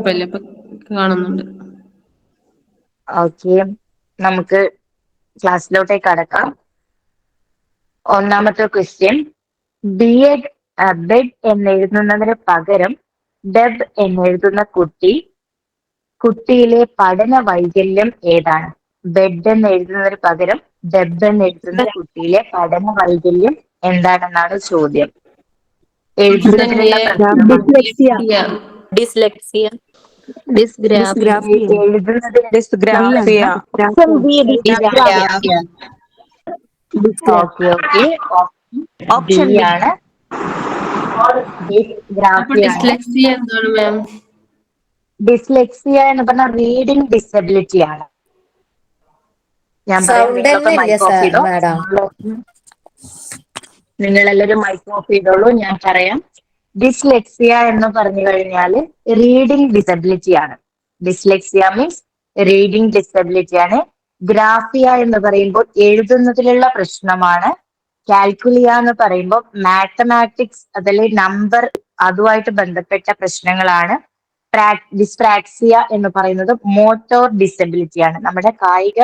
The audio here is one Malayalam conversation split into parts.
കുഴപ്പമില്ല ഇപ്പൊ കാണുന്നുണ്ട്. ഓക്കെ, നമുക്ക് ക്ലാസ്സിലോട്ടേക്ക് കടക്കാം. ഒന്നാമത്തെ ക്വസ്റ്റ്യൻ, ബെഡ് എന്നെഴുതുന്നതിന് പകരം ഡെബ് എന്നെഴുതുന്ന കുട്ടിയിലെ പഠന വൈകല്യം ഏതാണ്? ബെഡ് എന്ന് എഴുതുന്നതിന് പകരം ഡെബ് എന്ന് എഴുതുന്ന കുട്ടിയിലെ പഠന വൈകല്യം എന്താണെന്നാണ് ചോദ്യം. എഴുതുന്നതിലുള്ള പ്രശ്നമാണ്. ഡിസ്ലെക്സിയ. ഡിസ്ലെക്സിയ. ഡിസ്ഗ്രാഫിയ. എഴുതുന്നതിന് ഡി ആണ്. Dysgraphia. Graphia. Dysgraphia. Okay okay, D option D. ആണ്. അപ്പൊ ഡിസ്ഗ്രാഫിയാണ്. ഡിസ്ലെക്സിയ എന്താണ് മാം? ഡിസ്ലെക്സിയ എന്ന് പറഞ്ഞാൽ റീഡിംഗ് ഡിസബിലിറ്റി ആണ്. ഞാൻ പറയാം, സൗണ്ട് നിങ്ങളൊക്കെ തന്നെ ഇല്ല മൈക്ക് ഓഫ് സാർ ചെയ്തോ. മാഡം. നിങ്ങളെല്ലാവരും മൈക്ക് ഓഫ് ചെയ്തോളൂ, ഞാൻ പറയാം. ഡിസ്ലെക്സിയ എന്ന് പറഞ്ഞു കഴിഞ്ഞാൽ റീഡിംഗ് ഡിസബിലിറ്റി ആണ്. ഡിസ്ലെക്സിയ മീൻസ് റീഡിംഗ് ഡിസബിലിറ്റി ആണ്. ഗ്രാഫിയ എന്ന് പറയുമ്പോൾ എഴുതുന്നതിലുള്ള പ്രശ്നമാണ്. കാൽക്കുലിയ എന്ന് പറയുമ്പോൾ മാത്തമാറ്റിക്സ്, അതിൽ നമ്പർ, അതുമായിട്ട് ബന്ധപ്പെട്ട പ്രശ്നങ്ങളാണ്. ഡിസ്പ്രാക്സിയ എന്ന് പറയുന്നത് മോട്ടോർ ഡിസബിലിറ്റി ആണ്. നമ്മുടെ കായിക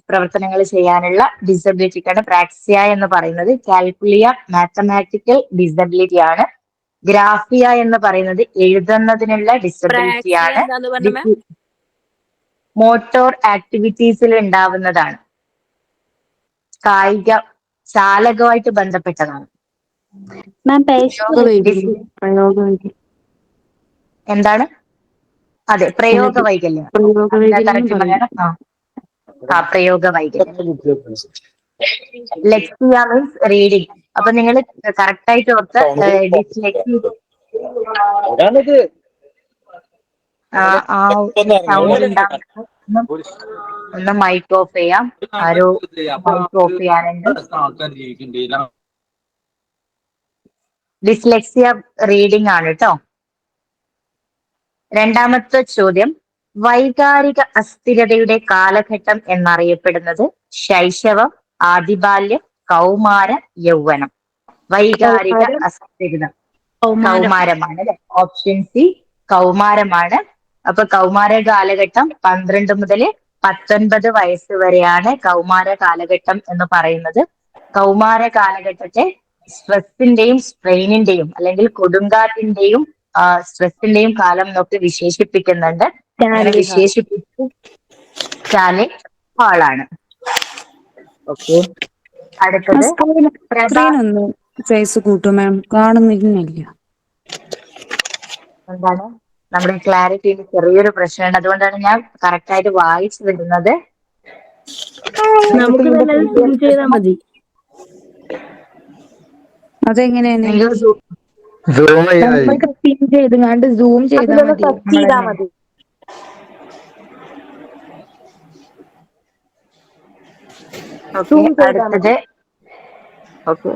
പ്രവർത്തനങ്ങൾ ചെയ്യാനുള്ള ഡിസബിലിറ്റിക്കാണ് പ്രാക്സിയ എന്ന് പറയുന്നത്. കാൽക്കുലിയ മാത്തമാറ്റിക്കൽ ഡിസബിലിറ്റി ആണ്. ഗ്രാഫിയ എന്ന് പറയുന്നത് എഴുതുന്നതിനുള്ള ഡിസബിലിറ്റി പ്രാക്സിയ ആണ്. എന്താന്ന് പറഞ്ഞ മാം? മോട്ടോർ ആക്ടിവിറ്റീസിൽ ഉണ്ടാവുന്നതാണ്. കായിക ചാലകമായിട്ട് ബന്ധപ്പെട്ടതാണ്. മാം പ്രയോഗ എന്താണ്? അതെ, പ്രയോഗ വൈകല്യം. കറക്റ്റ് പറയണം. പ്രയോഗ വൈകല്യം. Lexia means reading. അപ്പൊ നിങ്ങൾ കറക്റ്റ് ആയിട്ട് ഓർത്ത സൗണ്ട് ഉണ്ടാവുന്നത് ഒന്ന് മൈക്ക് ഓഫ് ചെയ്യാം. ആരോ മൈക്ക് ഓഫ് ചെയ്യാനുണ്ട്. ഡിസ്ലെക്സിയ റീഡിംഗ് ആണ് കേട്ടോ. രണ്ടാമത്തെ ചോദ്യം, വൈകാരിക അസ്ഥിരതയുടെ കാലഘട്ടം എന്നറിയപ്പെടുന്നത് ശൈശവം, ആദിബാല്യം, കൗമാര, യൗവനം. വൈകാരിക അസ്ഥിരത കൗമാരമാണ് അല്ലെ? ഓപ്ഷൻ സി കൗമാരമാണ്. അപ്പൊ കൗമാര കാലഘട്ടം 12 മുതൽ 19 വയസ്സ് വരെയാണ് കൗമാര കാലഘട്ടം എന്ന് പറയുന്നത്. കൗമാര കാലഘട്ടത്തെ സ്ട്രെസ്സിന്റെയും സ്ട്രെയിനിന്റെയും അല്ലെങ്കിൽ കൊടുങ്കാറ്റിന്റെയും സ്ട്രെസ്സിന്റെയും കാലം എന്നൊക്കെ വിശേഷിപ്പിക്കുന്നുണ്ട്. അങ്ങനെ വിശേഷിപ്പിച്ച് സ്റ്റാലിൻ ഹാളാണ്. ഓക്കെ, അടുത്തത് ഒന്ന് സൈസ് കൂട്ടും മാം, കാണുന്നില്ല. എന്താണ്? നമ്മുടെ ക്ലാരിറ്റിയിൽ ചെറിയൊരു പ്രശ്നമുണ്ട്, അതുകൊണ്ടാണ് ഞാൻ കറക്റ്റ് ആയിട്ട് വായിച്ചു വരുന്നത്. നമുക്ക് തന്നെ സൂം ചെയ്താൽ മതി. അതെങ്ങനെയാണ്? അതിലൊന്ന് പിൻ ചെയ്ത് സൂം ചെയ്താൽ മതി. ടച്ച് ചെയ്താൽ മതി. അടുത്തത് ഓക്കെ,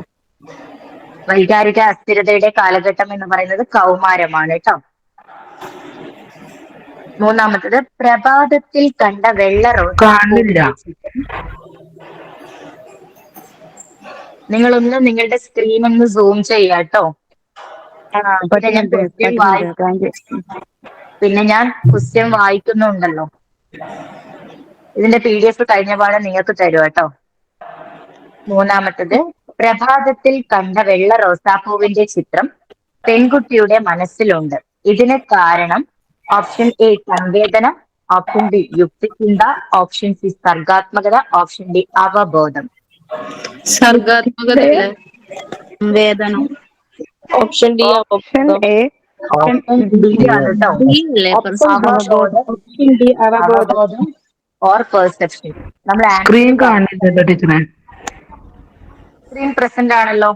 വൈകാരിക അസ്ഥിരതയുടെ കാലഘട്ടം എന്ന് പറയുന്നത് കൗമാരമാണ് കേട്ടോ. മൂന്നാമത്തത്, പ്രഭാതത്തിൽ കണ്ട വെള്ള റോസാപ്പൂവിന്റെ ചിത്രം. നിങ്ങളൊന്ന് നിങ്ങളുടെ സ്ക്രീൻ ഒന്ന് സൂം ചെയ്യാട്ടോ. പിന്നെ ഞാൻ ക്വസ്റ്റ്യൻ വായിക്കുന്നുണ്ടല്ലോ. ഇതിന്റെ PDF കഴിഞ്ഞ പാടെ നിങ്ങൾക്ക് തരും കേട്ടോ. മൂന്നാമത്തത്, പ്രഭാതത്തിൽ കണ്ട വെള്ള റോസാപ്പൂവിന്റെ ചിത്രം പെൺകുട്ടിയുടെ മനസ്സിലുണ്ട്. ഇതിന് കാരണം ഓപ്ഷൻ എ സംവേദനം, ഓപ്ഷൻ ബി യുക്തിചിന്ത, ഓപ്ഷൻ സി സർഗാത്മകത, ഓപ്ഷൻ ഡി അവബോധം. സർഗാത്മകതയല്ലേ? വേദനം. Option D. Option A. Option D ആണ് കേട്ടോ. അവബോധം ഓർ പെർസെപ്ഷൻ. നമ്മൾ സ്ക്രീൻ കാണില്ല ടീച്ചറെ. സ്ക്രീൻ പ്രസന്റ് ആണല്ലോ.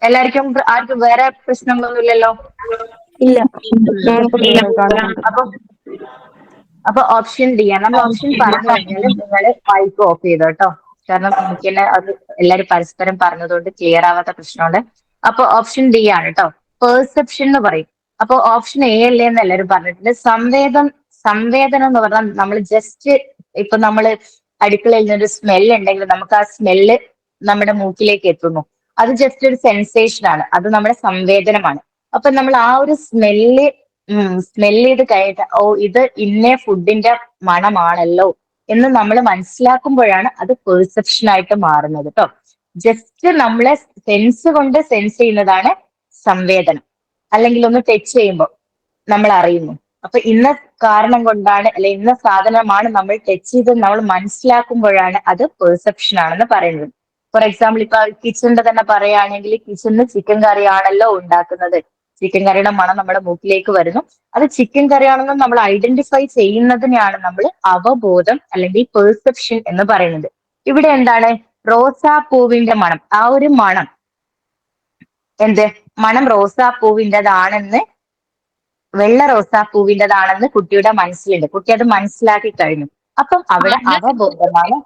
ആർക്കും വേറെ പ്രശ്നങ്ങളൊന്നും ഇല്ലല്ലോ? ഇല്ല. അപ്പൊ ഓപ്ഷൻ ഡി ആണ്. നമ്മൾ ഓപ്ഷൻ പറഞ്ഞു കഴിഞ്ഞാൽ നിങ്ങൾ മൈക്ക് ഓഫ് ചെയ്തോ കേട്ടോ. കാരണം എനിക്ക് തന്നെ അത് എല്ലാരും പരസ്പരം പറഞ്ഞതുകൊണ്ട് ക്ലിയർ ആവാത്ത പ്രശ്നമുണ്ട്. അപ്പൊ ഓപ്ഷൻ ഡി ആണ് കേട്ടോ. പെർസെപ്ഷൻ എന്ന് പറയും. അപ്പൊ ഓപ്ഷൻ എ അല്ലേ എന്ന് എല്ലാവരും പറഞ്ഞിട്ടുണ്ട്. സംവേദനം എന്ന് പറഞ്ഞാൽ നമ്മൾ ജസ്റ്റ് ഇപ്പൊ നമ്മള് അടുക്കളയിൽ നിന്നൊരു സ്മെല്ല് ഉണ്ടെങ്കിൽ നമുക്ക് ആ സ്മെല്ല് നമ്മുടെ മൂക്കിലേക്ക് എത്തുന്നു. അത് ജസ്റ്റ് ഒരു സെൻസേഷൻ ആണ്. അത് നമ്മുടെ സംവേദനമാണ്. അപ്പൊ നമ്മൾ ആ ഒരു സ്മെല്ല് ചെയ്ത് കഴിഞ്ഞിട്ട് ഓ ഇത് ഇന്ന ഫുഡിന്റെ മണമാണല്ലോ എന്ന് നമ്മൾ മനസ്സിലാക്കുമ്പോഴാണ് അത് പെർസെപ്ഷൻ ആയിട്ട് മാറുന്നത് കേട്ടോ. ജസ്റ്റ് നമ്മളെ സെൻസ് കൊണ്ട് സെൻസ് ചെയ്യുന്നതാണ് സംവേദനം. അല്ലെങ്കിൽ ഒന്ന് ടച്ച് ചെയ്യുമ്പോൾ നമ്മൾ അറിയുന്നു. അപ്പൊ ഇന്ന കാരണം കൊണ്ടാണ് അല്ലെ ഇന്ന സാധനമാണ് നമ്മൾ ടച്ച് ചെയ്ത് നമ്മൾ മനസ്സിലാക്കുമ്പോഴാണ് അത് പെർസെപ്ഷൻ ആണെന്ന് പറയുന്നത്. ഫോർ എക്സാമ്പിൾ ഇപ്പൊ കിച്ചണിന്റെ തന്നെ പറയുകയാണെങ്കിൽ കിച്ചണിന് ചിക്കൻ കറി ആണല്ലോ ഉണ്ടാക്കുന്നത്. ചിക്കൻ കറിയുടെ മണം നമ്മുടെ മൂക്കിലേക്ക് വരുന്നു. അത് ചിക്കൻ കറിയാണെന്ന് നമ്മൾ ഐഡന്റിഫൈ ചെയ്യുന്നതിനെയാണ് നമ്മൾ അവബോധം അല്ലെങ്കിൽ പെർസെപ്ഷൻ എന്ന് പറയുന്നത്. ഇവിടെ എന്താണ് റോസാപ്പൂവിന്റെ മണം, ആ ഒരു മണം മണം റോസാപ്പൂവിൻ്റെതാണെന്ന്, വെള്ള റോസാപ്പൂവിൻ്റെതാണെന്ന് കുട്ടിയുടെ മനസ്സിലുണ്ട്. കുട്ടി അത് മനസ്സിലാക്കി കഴിഞ്ഞു. അപ്പം അവിടെ അവബോധമാണ്.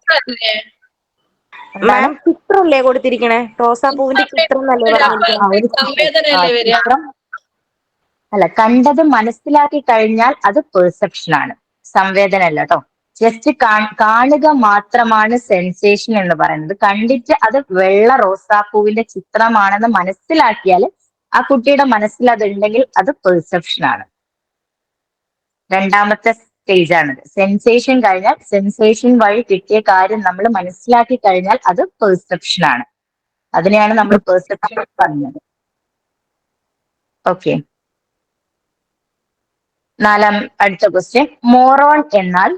മാഡം ചിത്രമല്ലേ കൊടുത്തിരിക്കണേ? റോസാപ്പൂവിന്റെ ചിത്രം എന്നല്ലേ പറഞ്ഞിരിക്കണേ? ചിത്രം അല്ല, കണ്ടത് മനസ്സിലാക്കി കഴിഞ്ഞാൽ അത് പെർസെപ്ഷൻ ആണ്, സംവേദന അല്ല കേട്ടോ. ജസ്റ്റ് കാണുക മാത്രമാണ് സെൻസേഷൻ എന്ന് പറയുന്നത്. കണ്ടിട്ട് അത് വെള്ള റോസാപ്പൂവിന്റെ ചിത്രമാണെന്ന് മനസ്സിലാക്കിയാൽ ആ കുട്ടിയുടെ മനസ്സിൽ അതുണ്ടെങ്കിൽ അത് പെർസെപ്ഷൻ ആണ്. രണ്ടാമത്തെ സ്റ്റേജ് ആണിത്. സെൻസേഷൻ കഴിഞ്ഞാൽ, സെൻസേഷൻ വഴി കിട്ടിയ കാര്യം നമ്മൾ മനസ്സിലാക്കി കഴിഞ്ഞാൽ അത് പെർസെപ്ഷൻ ആണ്. അതിനെയാണ് നമ്മൾ പെർസെപ്ഷൻ പറഞ്ഞത്. ഓക്കെ, അടുത്ത ക്വസ്റ്റ്യൻ. മോറോൺ എന്നാൽ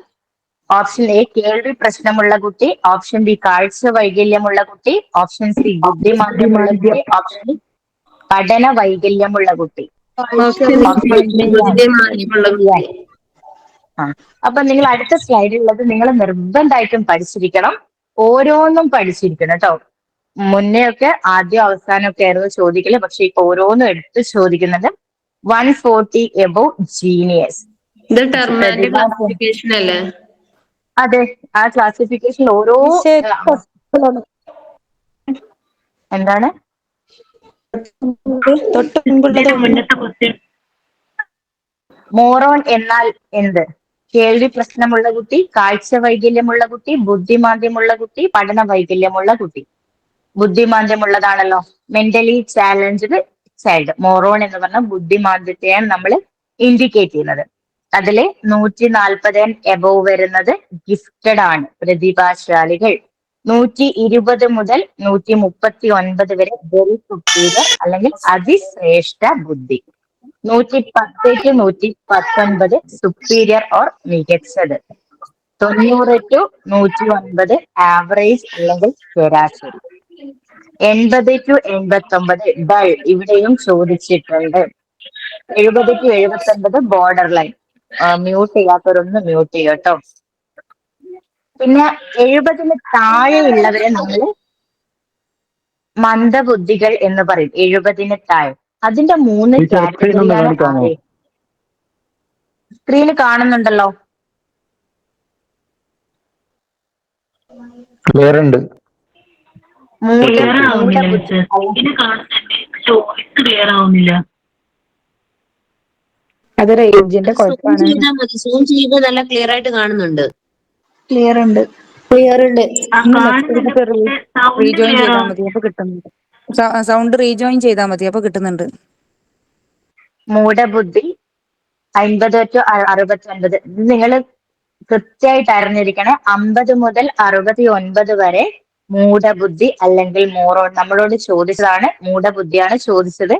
ഓപ്ഷൻ എ കേൾവി പ്രശ്നമുള്ള കുട്ടി, ഓപ്ഷൻ ബി കാഴ്ച വൈകല്യമുള്ള കുട്ടി, ഓപ്ഷൻ സി ബുദ്ധിമാന്ദ്യമുള്ള കുട്ടി, ഓപ്ഷൻ ഡി പഠന വൈകല്യമുള്ള കുട്ടി. അപ്പൊ നിങ്ങൾ അടുത്ത സ്ലൈഡിലുള്ളത് നിങ്ങൾ നിർബന്ധമായിട്ടും പഠിച്ചിരിക്കണം. ഓരോന്നും പഠിച്ചിരിക്കണം കേട്ടോ. മുന്നേ ഒക്കെ ആദ്യം അവസാനമൊക്കെ ആയിരുന്നു ചോദിക്കല്, പക്ഷെ ഇപ്പൊ ഓരോന്നും എടുത്ത് ചോദിക്കുന്നുണ്ട്. 140 എബോവ് ജീനിയസ്. അല്ലേ? അതെ, ആ ക്ലാസിഫിക്കേഷൻ ഓരോ എന്താണ് മോറോൺ എന്നാൽ എന്ത്? കേൾവി പ്രശ്നമുള്ള കുട്ടി, കാഴ്ച വൈകല്യമുള്ള കുട്ടി, ബുദ്ധിമാന്ദ്യമുള്ള കുട്ടി, പഠന വൈകല്യമുള്ള കുട്ടി. ബുദ്ധിമാന്ദ്യമുള്ളതാണല്ലോ, മെന്റലി ചാലഞ്ച്ഡ് ചൈൽഡ്. മോറോൺ എന്ന് പറഞ്ഞ ബുദ്ധിമാന്ദ്യത്തെയാണ് നമ്മൾ ഇൻഡിക്കേറ്റ് ചെയ്യുന്നത്. അതില് 140 എബോവ് വരുന്നത് ഗിഫ്റ്റഡ് ആണ്, പ്രതിഭാശാലികൾ. 120 മുതൽ 139 വരെ വെരി സുപ്പീരിയർ അല്ലെങ്കിൽ അതിശ്രേഷ്ഠ ബുദ്ധി. 110 to 119 സുപ്പീരിയർ ഓർ മികച്ചത്. 90 to 109 ആവറേജ് അല്ലെങ്കിൽ ശരാശരി. 80 to 89 ഡൾ, ഇവിടെയും ചോദിച്ചിട്ടുണ്ട്. 70 to 79 ബോർഡർ ലൈൻ. മ്യൂട്ട് ചെയ്യാത്തവരൊന്ന് മ്യൂട്ട് ചെയ്യുക കേട്ടോ. പിന്നെ 70 താഴെയുള്ളവരെ നമ്മൾ മന്ദബുദ്ധികൾ എന്ന് പറയും. 70 താഴെ. അതിന്റെ 3 കാറ്റഗറിയാണ്. സ്ക്രീന് കാണുന്നുണ്ടല്ലോ? ക്ലിയർ ഉണ്ട്. അത് റേഞ്ചിന്റെ കുഴപ്പമാണ്. സൂം ചെയ്ത് നല്ല ക്ലിയർ ആയിട്ട് കാണുന്നുണ്ട്. ക്ലിയർ ഉണ്ട്. റീജോയിൻ ചെയ്താൽ മതി, അപ്പൊ കിട്ടുന്നുണ്ട്. സൗണ്ട് റീജോയിൻ ചെയ്താൽ മതി, അപ്പൊ കിട്ടുന്നുണ്ട്. മൂഢബുദ്ധി 50 to 69. നിങ്ങൾ കൃത്യമായിട്ട് അറിഞ്ഞിരിക്കണേ. 50 മുതൽ 69 വരെ മൂഢബുദ്ധി അല്ലെങ്കിൽ മോറോൺ. നമ്മളോട് ചോദിച്ചതാണ്, മൂഢബുദ്ധിയാണ് ചോദിച്ചത്.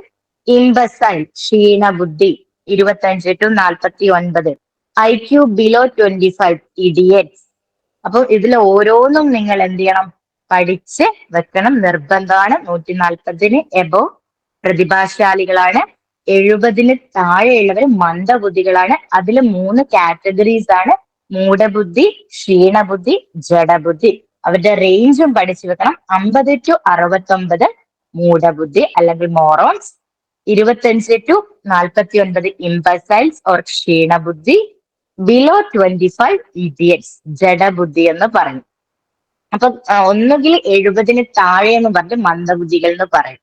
ഇംബസൈൽ ക്ഷീണബുദ്ധി 25 to 49. IQ below 25 idiots. അപ്പൊ ഇതിൽ ഓരോന്നും നിങ്ങൾ എന്ത് ചെയ്യണം? പഠിച്ച് വെക്കണം, നിർബന്ധമാണ്. 140 എബോവ് പ്രതിഭാശാലികളാണ്. 70 താഴെയുള്ളവർ മന്ദബുദ്ധികളാണ്. അതിൽ 3 കാറ്റഗറീസ് ആണ്: മൂഢബുദ്ധി, ക്ഷീണബുദ്ധി, ജഡബുദ്ധി. അവരുടെ റേഞ്ചും പഠിച്ചു വെക്കണം. 50 to 69 മൂഢബുദ്ധി അല്ലെങ്കിൽ മോറോൺസ്, 25 to 49 ഇംപസൈൽസ് ഓർ ക്ഷീണബുദ്ധി, ബിലോ 25 ഇഡിയറ്റ്സ് ജഡബുദ്ധി എന്ന് പറയും. അപ്പൊ ഒന്നുകിൽ 70 താഴെ എന്ന് പറഞ്ഞ് മന്ദബുദ്ധികൾ എന്ന് പറയും,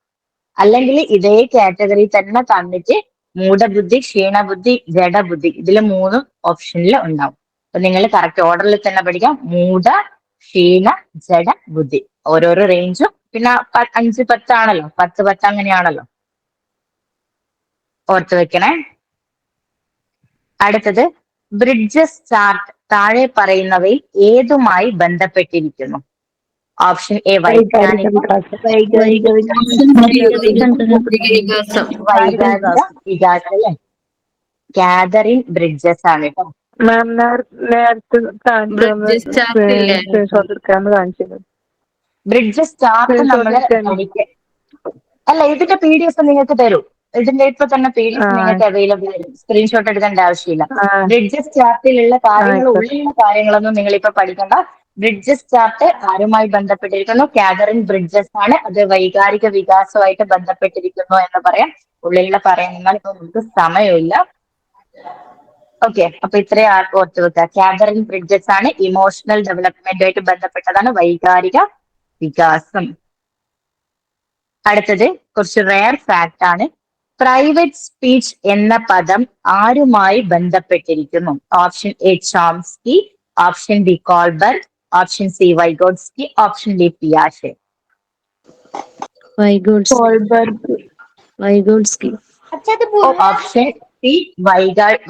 അല്ലെങ്കിൽ ഇതേ കാറ്റഗറി തന്നെ തന്നിട്ട് മൂഢബുദ്ധി, ക്ഷീണബുദ്ധി, ജഡബുദ്ധി, ഇതിൽ 3 ഓപ്ഷനിൽ ഉണ്ടാവും. അപ്പൊ നിങ്ങൾ കറക്റ്റ് ഓർഡറിൽ തന്നെ പഠിക്കാം. മൂഢ, ക്ഷീണ, ജഡ, ബുദ്ധി. ഓരോരോ റേഞ്ചും. പിന്നെ 5, 10 ആണല്ലോ, 10, 10 അങ്ങനെയാണല്ലോ. ഓർത്തു വെക്കണേ. അടുത്തത് ബ്രിഡ്ജസ് ചാർട്ട് താഴെ പറയുന്നവയിൽ ഏതുമായി ബന്ധപ്പെട്ടിരിക്കുന്നു? ഓപ്ഷൻ എ വൈജ്ഞാനിക, വൈകാരിക വികാസം. വൈകാരിക വികാസം അല്ലേ? ഗാദറിംഗ് ബ്രിഡ്ജസ് ആണ് കേട്ടോ. മാം നേരത്തെ Bridges chart ഇല്ലേ? സ്ക്രീൻഷോട്ട് എടുക്കാന്ന് കാണിച്ചത്. ബ്രിഡ്ജസ് ചാർട്ട് നമ്മള് അല്ല, ഇതിന്റെ PDF നിങ്ങൾക്ക് തരും. ഇതിന്റെ ഇപ്പൊ തന്നെ PDF നിങ്ങൾക്ക് അവൈലബിൾ ആയിരിക്കും. സ്ക്രീൻഷോട്ട് എടുക്കേണ്ട ആവശ്യമില്ല. ബ്രിഡ്ജസ് ചാർട്ടിലുള്ള കാര്യങ്ങൾ, ഉള്ളിലുള്ള കാര്യങ്ങളൊന്നും നിങ്ങൾ ഇപ്പൊ പഠിക്കണ്ട. ബ്രിഡ്ജസ് ചാർട്ട് ആരുമായി ബന്ധപ്പെട്ടിരിക്കുന്നു? ഗാദറിംഗ് ബ്രിഡ്ജസ് ആണ്. അത് വൈകാരിക വികാസമായിട്ട് ബന്ധപ്പെട്ടിരിക്കുന്നു എന്ന് പറയാം. ഉള്ളിലുള്ള പറയുന്നാൽ ഇപ്പൊ നമുക്ക് സമയമില്ല. ഓക്കെ, അപ്പൊ ഇത്രയും ഓർത്ത് വെക്കുക. ഗാദറിംഗ് ബ്രിഡ്ജസ് ആണ്. ഇമോഷണൽ ഡെവലപ്മെന്റുമായിട്ട് ബന്ധപ്പെട്ടതാണ് വൈകാരിക വികാസം. അടുത്തത് കുറച്ച് റെയർ ഫാക്ട് ആണ്. പ്രൈവറ്റ് സ്പീച്ച് എന്ന പദം ആരുമായി ബന്ധപ്പെട്ടിരിക്കുന്നു? Option A Chomsky, option B Kohlberg, option C Vygotsky, option D പിയാഷെ. വൈഗോട്സ്കി. ഓപ്ഷൻ സി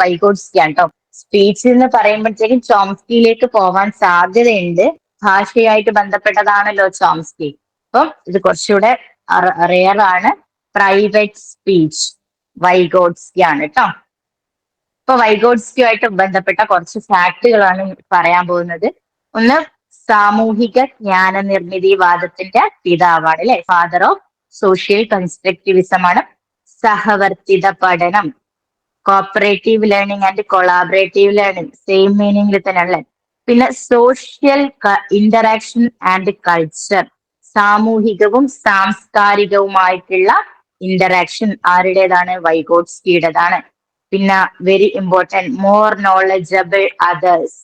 വൈഗോട്സ്കി ആണ് കേട്ടോ. സ്പീച്ച് എന്ന് പറയുമ്പോഴത്തേക്കും ചോംസ്കിയിലേക്ക് പോവാൻ സാധ്യതയുണ്ട്. ഭാഷയായിട്ട് ബന്ധപ്പെട്ടതാണല്ലോ ചോംസ്കി. അപ്പം ഇത് കുറച്ചുകൂടെ റെയർ ആണ്. പ്രൈവറ്റ് സ്പീച്ച് വൈഗോട്സ്കി ആണ് കേട്ടോ. ഇപ്പൊ വൈഗോട്സ്കിയുമായിട്ട് ബന്ധപ്പെട്ട കുറച്ച് ഫാക്ടുകളാണ് പറയാൻ പോകുന്നത്. ഒന്ന്, സാമൂഹിക ജ്ഞാന നിർമ്മിതിവാദത്തിന്റെ പിതാവാണ് അല്ലെ, ഫാദർ ഓഫ് സോഷ്യൽ കൺസ്ട്രക്റ്റിവിസം ആണ്. സഹവർത്തിത പഠനം, cooperative learning and collaborative learning, same മീനിങ്ങിൽ തന്നെ അല്ലേ. പിന്നെ സോഷ്യൽ ഇന്ററാക്ഷൻ ആൻഡ് കൾച്ചർ, സാമൂഹികവും സാംസ്കാരികവുമായിട്ടുള്ള ഇന്ററാക്ഷൻ ആരുടേതാണ്? വൈഗോട്സ്കിയുടേതാണ്. പിന്നെ very important, more knowledgeable others,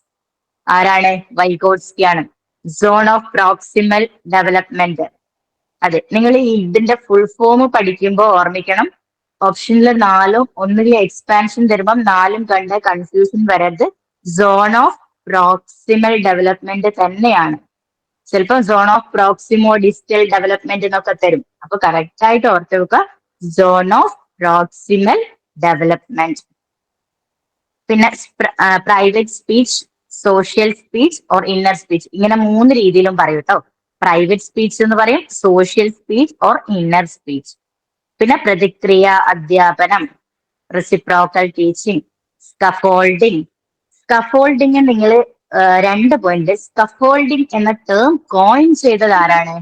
ആരാണ്? വൈഗോട്സ്കി ആണ്. സോൺ ഓഫ് പ്രോക്സിമൽ ഡെവലപ്മെന്റ്, അതെ. നിങ്ങൾ ഈ ഇതിന്റെ ഫുൾ ഫോം പഠിക്കുമ്പോൾ ഓർമ്മിക്കണം, ഓപ്ഷനിൽ 4ഉം ഒന്നുകിൽ എക്സ്പാൻഷൻ തരുമ്പം 4ഉം കണ്ട് കൺഫ്യൂഷൻ വരരുത്. സോൺ ഓഫ് പ്രോക്സിമൽ ഡെവലപ്മെന്റ് തന്നെയാണ്. ചിലപ്പോൾ സോൺ ഓഫ് പ്രോക്സിമോ ഡിസ്റ്റൽ ഡെവലപ്മെന്റ് എന്നൊക്കെ തരും. അപ്പൊ കറക്റ്റ് ആയിട്ട് ഓർത്ത് വെക്കുക, സോൺ ഓഫ് പ്രോക്സിമൽ ഡെവലപ്മെന്റ്. പിന്നെ private speech, social speech or inner speech, ഇങ്ങനെ 3 രീതിയിലും പറയും കേട്ടോ. പ്രൈവറ്റ് സ്പീച്ച് എന്ന് പറയും, social speech or inner speech. പിന്നെ പ്രതിക്രിയ അധ്യാപനം, റെസിപ്രോക്കൽ ടീച്ചിങ്, സ്കഫോൾഡിങ്. സ്കഫോൾഡിങ് നിങ്ങൾ 2 പോയിന്റ്. സ്കഫോൾഡിങ് എന്ന ടേം കോയിൻ ചെയ്തത് ആരാണ്?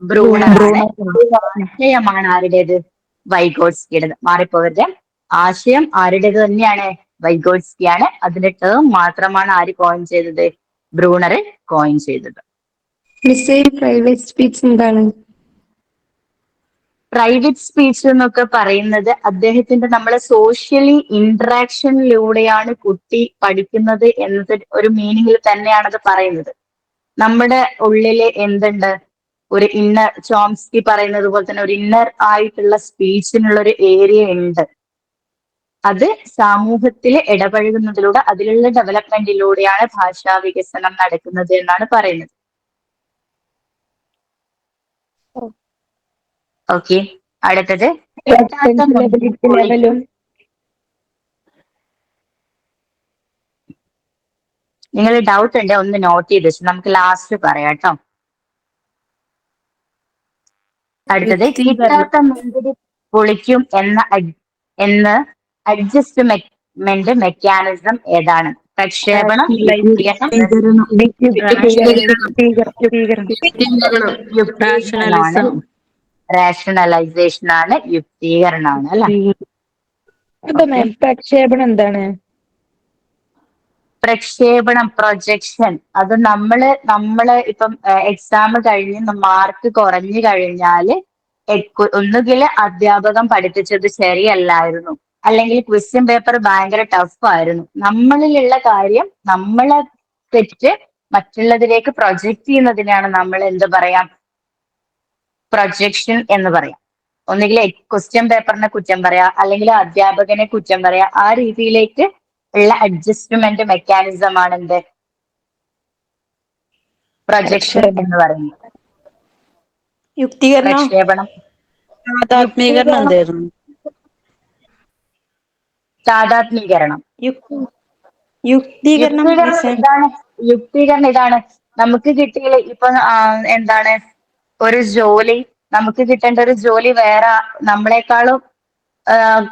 ബ്രൂണറാണ്. ആശയമാണ് ആരുടേത്? വൈഗോട്സ്കിയുടേത്. മാറിപ്പോവരുത്, ആശയം ആരുടേത് തന്നെയാണ്? വൈഗോട്സ്കിയാണ്. അതിന്റെ ടേം മാത്രമാണ് ആര് കോയിൻ ചെയ്തത്? ബ്രൂണർ കോയിൻ ചെയ്തത്. പ്രൈവറ്റ് സ്പീച്ച് എന്താണ്? പ്രൈവറ്റ് സ്പീച്ച് എന്നൊക്കെ പറയുന്നത് അദ്ദേഹത്തിന്റെ നമ്മളെ സോഷ്യലി ഇന്ററാക്ഷനിലൂടെയാണ് കുട്ടി പഠിക്കുന്നത് എന്നത് ഒരു മീനിങ്ങിൽ തന്നെയാണ് അത് പറയുന്നത്. നമ്മുടെ ഉള്ളില് എന്തുണ്ട്? ഒരു ഇന്നർ, ചോംസ്കി പറയുന്നത് പോലെ തന്നെ ഒരു ഇന്നർ ആയിട്ടുള്ള സ്പീച്ചിനുള്ള ഒരു ഏരിയ ഉണ്ട്. അത് സമൂഹത്തിൽ ഇടപഴകുന്നതിലൂടെ, അതിലുള്ള ഡെവലപ്മെന്റിലൂടെയാണ് ഭാഷാ വികസനം നടക്കുന്നത് എന്നാണ് പറയുന്നത്. ഓക്കെ, അടുത്തത് നിങ്ങൾ ഡൗട്ട് ഉണ്ട് ഒന്ന് നോട്ട് ചെയ്ത് വെച്ചു, നമുക്ക് ലാസ്റ്റ് പറയാം കേട്ടോ. അടുത്തത് കിട്ടാത്ത മുന്തിരി പൊളിക്കും എന്ന് അഡ്ജസ്റ്റ്മെന്റ് മെക്കാനിസം ഏതാണ്? പ്രക്ഷേപണം, റാഷണലൈസേഷൻ ആണ്, യുക്തീകരണമാണ് അല്ലെ. പ്രക്ഷേപണം എന്താണ്? പ്രക്ഷേപണം, പ്രൊജക്ഷൻ, അത് നമ്മള് ഇപ്പം എക്സാം കഴിഞ്ഞ് മാർക്ക് കുറഞ്ഞു കഴിഞ്ഞാല് ഒന്നുകിൽ അധ്യാപകൻ പഠിപ്പിച്ചത് ശരിയല്ലായിരുന്നു, അല്ലെങ്കിൽ ക്വസ്റ്റ്യൻ പേപ്പർ ഭയങ്കര ടഫ് ആയിരുന്നു. നമ്മളിലുള്ള കാര്യം, നമ്മളെ തെറ്റ് മറ്റുള്ളതിലേക്ക് പ്രൊജക്ട് ചെയ്യുന്നതിനാണ് നമ്മൾ എന്ത് പറയാം? പ്രൊജക്ഷൻ എന്ന് പറയാം. ഒന്നുകിൽ ക്വസ്റ്റ്യൻ പേപ്പറിനെ കുറ്റം പറയാ, അല്ലെങ്കിൽ അധ്യാപകനെ കുറ്റം പറയാ. ആ രീതിയിലേക്ക് ഉള്ള അഡ്ജസ്റ്റ്മെന്റ് മെക്കാനിസം ആണ് എന്ത്? പ്രൊജക്ഷൻ എന്ന് പറയുന്നത്. യുക്തീകരണം, പ്രക്ഷേപണം, ആധ്യാത്മീകരണം എന്തായിരുന്നു? താദാത്മീകരണം. യുക്തീകരണം യുക്തീകരണം ഇതാണ് നമുക്ക് കിട്ടിയ ഇപ്പൊ എന്താണ് ഒരു ജോലി, നമുക്ക് കിട്ടേണ്ട ഒരു ജോലി വേറെ നമ്മളെക്കാളും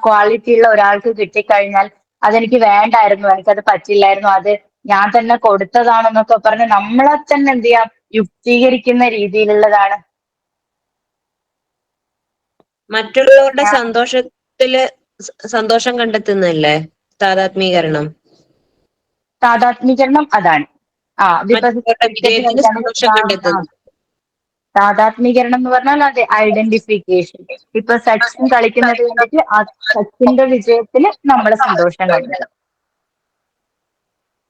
ക്വാളിറ്റി ഉള്ള ഒരാൾക്ക് കിട്ടിക്കഴിഞ്ഞാൽ അതെനിക്ക് വേണ്ടായിരുന്നു, എനിക്കത് പറ്റില്ലായിരുന്നു, അത് ഞാൻ തന്നെ കൊടുത്തതാണെന്നൊക്കെ പറഞ്ഞ് നമ്മളെ തന്നെ എന്ത് ചെയ്യാം, യുക്തീകരിക്കുന്ന രീതിയിലുള്ളതാണ്. മറ്റുള്ളവരുടെ സന്തോഷത്തില് സന്തോഷം കണ്ടെത്തുന്നല്ലേ താതാത്മീകരണം? താദാത്മീകരണം അതാണ്. മറ്റുള്ളവരുടെ വിജയത്തിൽ സന്തോഷം കണ്ടെത്തുന്നു. താദാത്മീകരണം എന്ന് പറഞ്ഞാൽ അതെ, ഐഡന്റിഫിക്കേഷൻ. ഇപ്പൊ സച്ചിൻ കളിക്കുന്നത് കണ്ടിട്ട് സച്ചിന്റെ വിജയത്തിൽ നമ്മളെ സന്തോഷം കണ്ടെത്തും.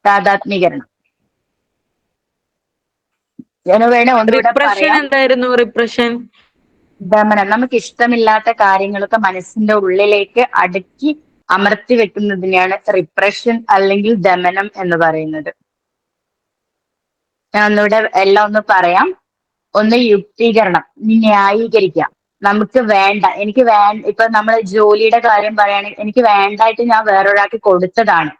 താദാത്മീകരണം. ഞാൻ വേണേ ഒന്നുകൂടെ പറയാം. എന്തായിരുന്നു റിപ്രഷൻ? ദമനം. നമുക്ക് ഇഷ്ടമില്ലാത്ത കാര്യങ്ങളൊക്കെ മനസ്സിന്റെ ഉള്ളിലേക്ക് അടക്കി അമർത്തി വെക്കുന്നതിനെയാണ് റിപ്രഷൻ അല്ലെങ്കിൽ ദമനം എന്ന് പറയുന്നത്. ഞാൻ ഒന്നുകൂടെ എല്ലാം ഒന്ന് പറയാം. ഒന്ന് യുക്തീകരണം, ന്യായീകരിക്കാം. നമുക്ക് വേണ്ട, എനിക്ക് ഇപ്പൊ നമ്മൾ ജോലിയുടെ കാര്യം പറയുകയാണെങ്കിൽ എനിക്ക് വേണ്ടായിട്ട് ഞാൻ വേറൊരാൾക്ക് കൊടുത്തതാണ്.